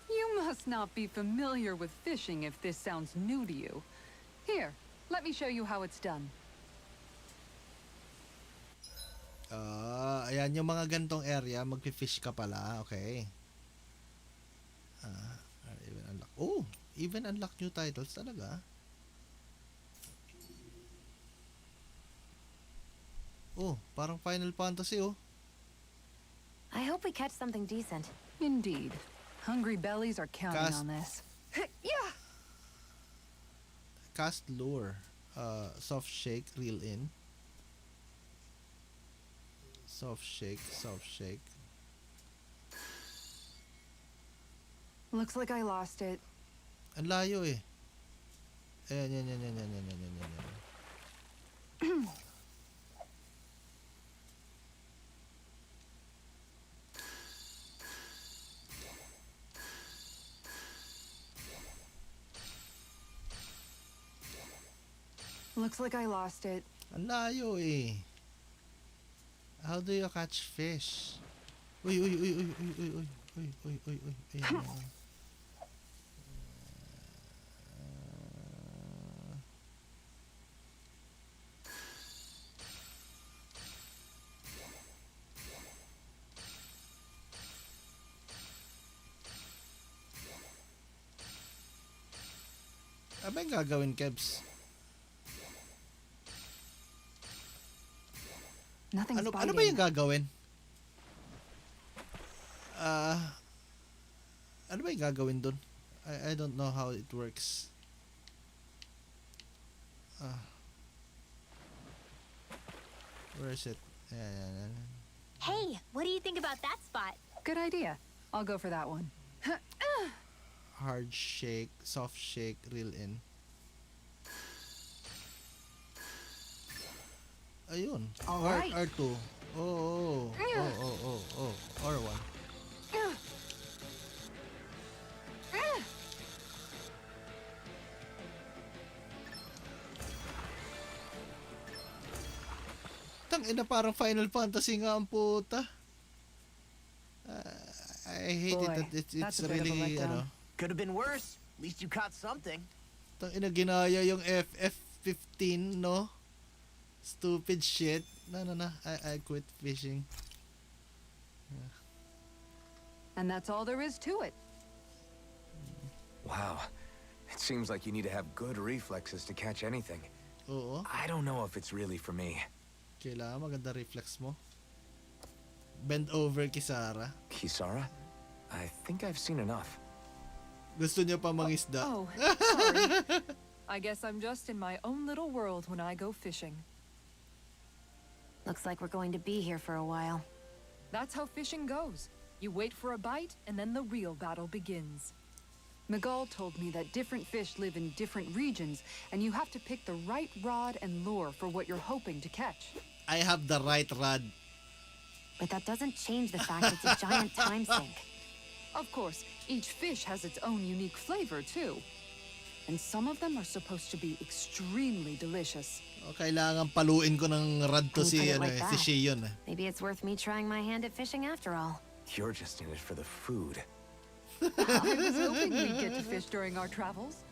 I: You must not be familiar with fishing if this sounds new to you. Here, let me show you how it's done.
A: Ayan yung mga gantong area, magpi-fish ka pala, okay. Even unlock. Oh, even unlock new titles talaga. Oh, parang Final Fantasy oh.
E: I hope we catch something decent.
I: Indeed. Hungry bellies are counting on this.
E: Yeah.
A: Cast lure. Soft shake, reel in. Soft shake.
I: Looks like I lost it.
A: Ang layo eh. Ayan.
I: Looks like I lost it.
A: Ang layo eh. How do you catch fish? Uy. Ayan. Ano ba yung gagawin, Kebs?
I: Nothing's
A: Ano
I: biting.
A: ba yung gagawin? Ano ba yung gagawin dun? I don't know how it works. Where is it? Ayan.
B: Hey, what do you think about that spot?
I: Good idea. I'll go for that one.
A: Hard shake, soft shake, reel in. Ayun.
I: All right.
A: R2. Oh. R1. Tangina, parang Final Fantasy nga ang puta. I hate it that it's really,
D: Could have been worse. At least you caught something.
A: Tangina, ginaya yung FF15, no? Stupid shit. No. I quit fishing.
I: And that's all there is to it.
C: Wow. It seems like you need to have good reflexes to catch anything.
A: Oo.
C: I don't know if it's really for me.
A: Kailangan maganda reflex mo. Bend over, Kisara.
C: Kisara? I think I've seen enough.
A: Gusto niya pa mangisda.
I: Oh, sorry. I guess I'm just in my own little world when I go fishing.
E: Looks like we're going to be here for a while.
I: That's how fishing goes. You wait for a bite, and then the real battle begins. Miguel told me that different fish live in different regions, and you have to pick the right rod and lure for what you're hoping to catch.
A: I have the right rod.
E: But that doesn't change the fact it's a giant time sink.
I: Of course, each fish has its own unique flavor, too. And some of them are supposed to be extremely delicious.
A: Kailangan paluin ko ng rod to si Shion.
E: Maybe it's worth me trying my hand at fishing after all.
C: You're just in it for the food.
I: I was hoping we'd get to fish during our travels.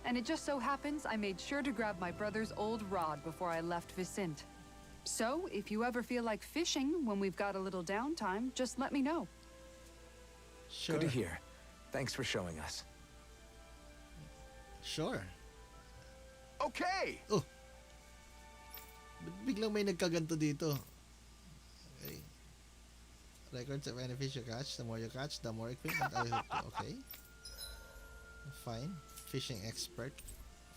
I: And it just so happens I made sure to grab my brother's old rod before I left Vicente. So, if you ever feel like fishing when we've got a little downtime, just let me know.
A: Sure.
C: Good to hear. Thanks for showing us.
A: Sure.
D: Okay.
A: Oh. Biglang may nagkaganto dito. Okay. Records of any fish you catch. The more you catch, the more equipment I hope to. Okay. Fine. Fishing expert.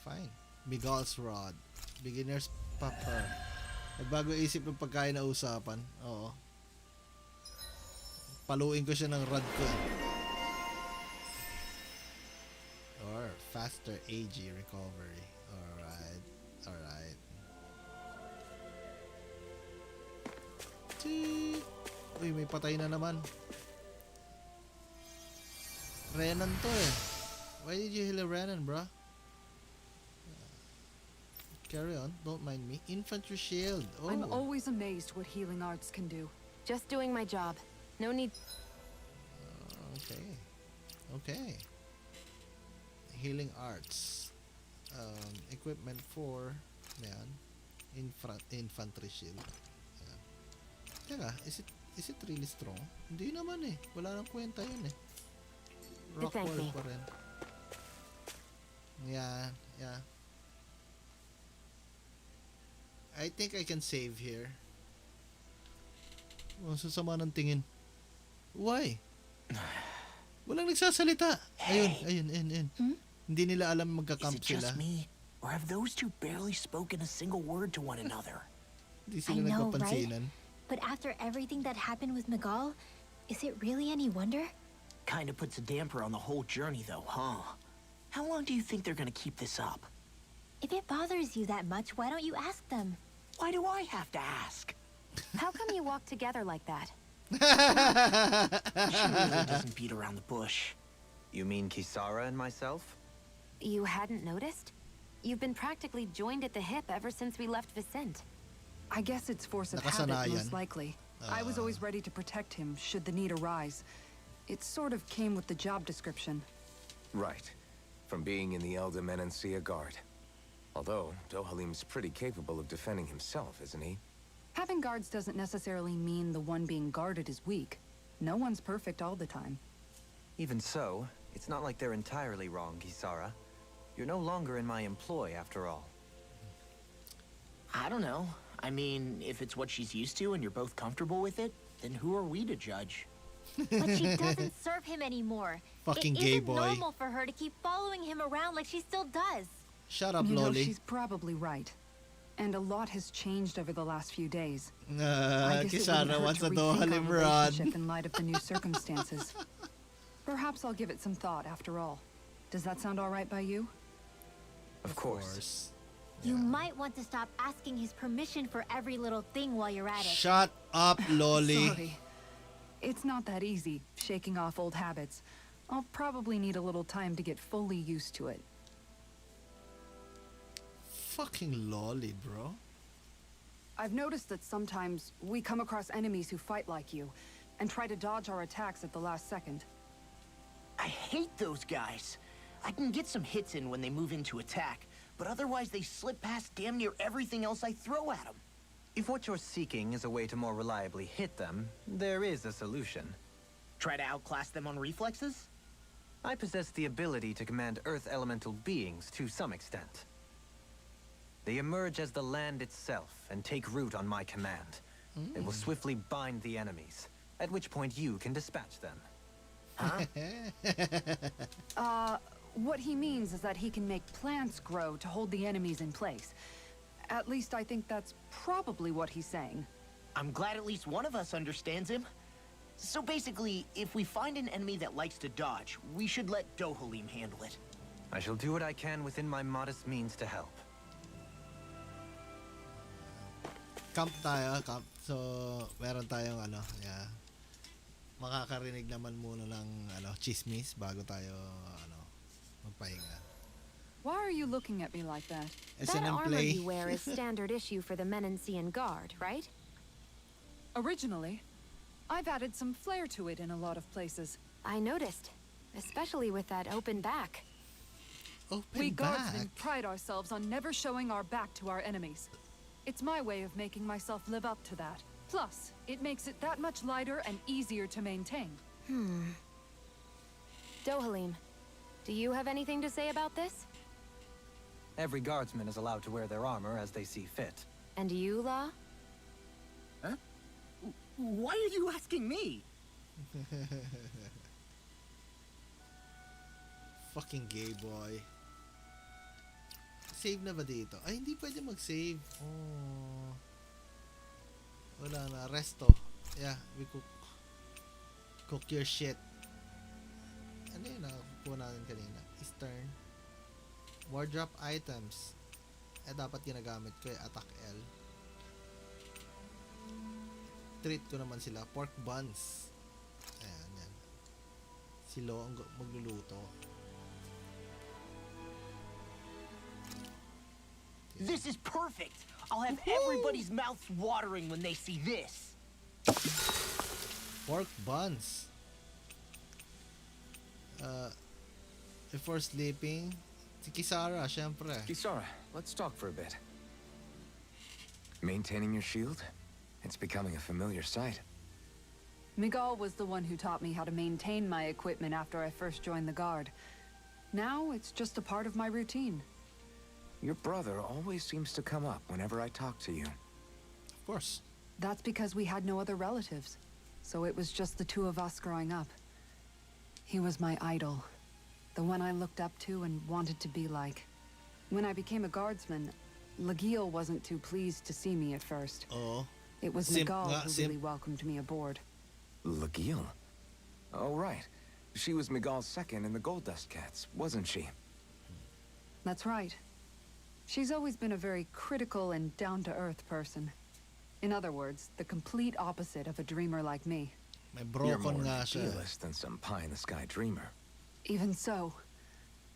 A: Fine. Miguel's rod. Beginner's popper. Nagbago isip ng pagkain na usapan. Oo. Paluin ko siya ng rod ko. Or faster AG recovery. Alright. Uy, may patay na naman. Renan to eh. Why did you heal a Renan, bro? Carry on, don't mind me. Infantry shield. Oh.
I: I'm always amazed what healing arts can do.
E: Just doing my job. No need.
A: Okay. Healing arts. Equipment for infantry shield. Yan. Teka, is it really strong? Hindi naman eh. Wala nang kwenta yun eh. Rock wall pa rin. Yeah. I think I can save here. Sasama ng tingin. Why? Walang nagsasalita. Ayun. Hindi nila alam magka-camp
D: sila. Is it just me? Or have those two barely spoken a single word to one another?
A: Hindi sila nagpapansinan.
B: But after everything that happened with Miguel, is it really any wonder?
D: Kinda puts a damper on the whole journey though, huh? How long do you think they're gonna keep this up?
B: If it bothers you that much, why don't you ask them?
D: Why do I have to ask?
E: How come you walk together like that?
D: She really doesn't beat around the bush.
J: You mean Kisara and myself?
E: You hadn't noticed? You've been practically joined at the hip ever since we left Vicente.
I: I guess it's force of habit, most likely. I was always ready to protect him, should the need arise. It sort of came with the job description.
C: Right. From being in the Elder Menancia Guard. Although, Dohalim's pretty capable of defending himself, isn't he?
I: Having guards doesn't necessarily mean the one being guarded is weak. No one's perfect all the time.
J: Even so, it's not like they're entirely wrong, Kisara. You're no longer in my employ, after all.
D: I don't know. I mean, if it's what she's used to and you're both comfortable with it, then who are we to judge?
B: But she doesn't serve him anymore.
A: Fucking
B: it
A: gay
B: isn't
A: boy.
B: normal for her to keep following him around like she still does.
A: Shut up,
I: You know,
A: Loli.
I: she's probably right. And a lot has changed over the last few days. I guess it wouldn't
A: Kisara
I: hurt
A: wants
I: to
A: a
I: rethink our
A: Dohalim rod.
I: relationship in light of the new circumstances. Perhaps I'll give it some thought after all. Does that sound all right by you?
J: Of course.
B: You might want to stop asking his permission for every little thing while you're at it.
A: Shut up, Lolly.
I: Sorry. It's not that easy, shaking off old habits. I'll probably need a little time to get fully used to it.
A: Fucking Lolly, bro.
I: I've noticed that sometimes we come across enemies who fight like you, and try to dodge our attacks at the last second.
D: I hate those guys. I can get some hits in when they move into attack, but otherwise they slip past damn near everything else I throw at them.
J: If what you're seeking is a way to more reliably hit them, there is a solution.
D: Try to outclass them on reflexes?
J: I possess the ability to command Earth elemental beings to some extent. They emerge as the land itself and take root on my command. They will swiftly bind the enemies, at which point you can dispatch them.
D: Huh?
I: What he means is that he can make plants grow to hold the enemies in place. At least I think that's probably what he's saying.
D: I'm glad at least one of us understands him. So basically, if we find an enemy that likes to dodge, we should let Dohalim handle it.
J: I shall do what I can within my modest means to help.
A: Camp tayo, camp. So, meron tayong yeah. Makakarinig naman muna ng chismis bago tayo magpahinga.
I: Why are you looking at me like that?
E: That armor you wear is standard issue for the Menancian Guard, right?
I: Originally. I've added some flair to it in a lot of places.
E: I noticed, especially with that open back.
I: We guardsmen pride ourselves on never showing our back to our enemies. It's my way of making myself live up to that. Plus, it makes it that much lighter and easier to maintain.
E: Dohalim, do you have anything to say about this?
J: Every guardsman is allowed to wear their armor as they see fit.
E: And you, La?
D: Huh? Why are you asking me?
A: Fucking gay boy. Save na ba dito? Ay, hindi pwede mag-save. Oh. Wala na. Resto. Yeah, we cook. Cook your shit. Ano yun? Nakakuha natin kanina. Eastern. Wardrop items. Dapat ginagamit ko attack L. Treat ko naman sila. Pork buns. Ayan, yan. Si Lo ang magluluto.
D: This is perfect! I'll have everybody's mouths watering when they see this.
A: Pork buns. Before sleeping, si Kisara, syempre.
C: Kisara, let's talk for a bit. Maintaining your shield? It's becoming a familiar sight.
I: Miguel was the one who taught me how to maintain my equipment after I first joined the Guard. Now, it's just a part of my routine.
C: Your brother always seems to come up whenever I talk to you.
A: Of course.
I: That's because we had no other relatives. So it was just the two of us growing up. He was my idol. The one I looked up to and wanted to be like. When I became a guardsman, Lagiel wasn't too pleased to see me at first.
A: Oh.
I: It was Miguel who really welcomed me aboard.
C: Lagiel? Oh, right. She was Miguel's second in the Gold Dust Cats, wasn't she?
I: That's right. She's always been a very critical and down-to-earth person. In other words, the complete opposite of a dreamer like me.
C: You're more idealist than some pie-in-the-sky dreamer.
I: Even so,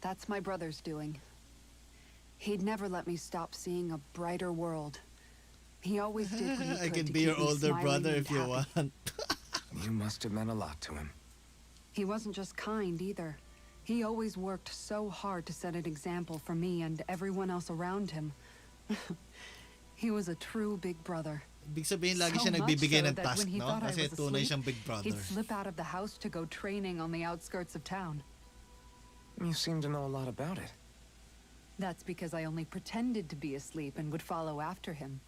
I: that's my brother's doing. He'd never let me stop seeing a brighter world. He always did what he could
A: I can
I: to
A: be
I: keep
A: your
I: me
A: older
I: smiling
A: brother
I: and
A: if you
I: happy.
A: want.
C: You must have meant a lot to him.
I: He wasn't just kind either. He always worked so hard to set an example for me and everyone else around him. He was a true big brother.
A: Ibig sabihin, lagi
I: So
A: siya nagbibigay
I: much so
A: ng
I: that
A: task,
I: when he
A: no?
I: thought I
A: Kasi
I: was
A: tunay
I: asleep,
A: siyang big brother.
I: He'd slip out of the house to go training on the outskirts of town.
C: You seem to know a lot about it.
I: That's because I only pretended to be asleep and would follow after him.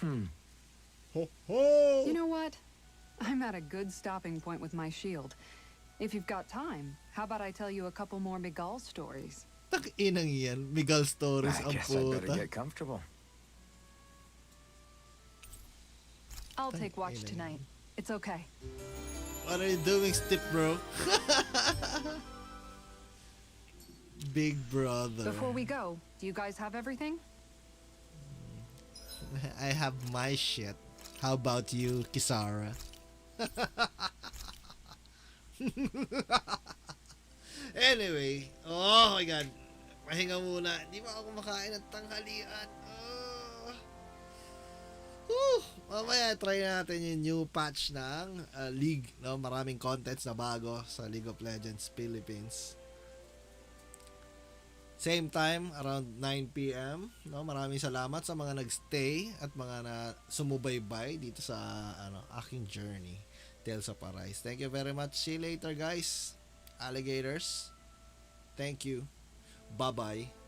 A: Ho ho!
I: You know what? I'm at a good stopping point with my shield. If you've got time, how about I tell you a couple more Miguel stories?
A: Tak-inang yan. Miguel stories
C: I
A: ang
C: guess I better
A: puta.
C: get comfortable.
I: I'll take watch tonight. It's okay.
A: What are you doing, Stip bro? Big brother.
I: Before we go, do you guys have everything?
A: I have my shit. How about you, Kisara? Anyway, oh my god. Pahinga muna. Hindi pa ako kumakain ng tanghalian. Mamaya try natin yung new patch ng League, no? Maraming contents na bago sa League of Legends Philippines. Same time, around 9 PM, no? Maraming salamat sa mga nagstay at mga na sumubaybay dito sa aking journey, Tales of Arise. Thank you very much. See you later, guys. Alligators. Thank you. Bye-bye.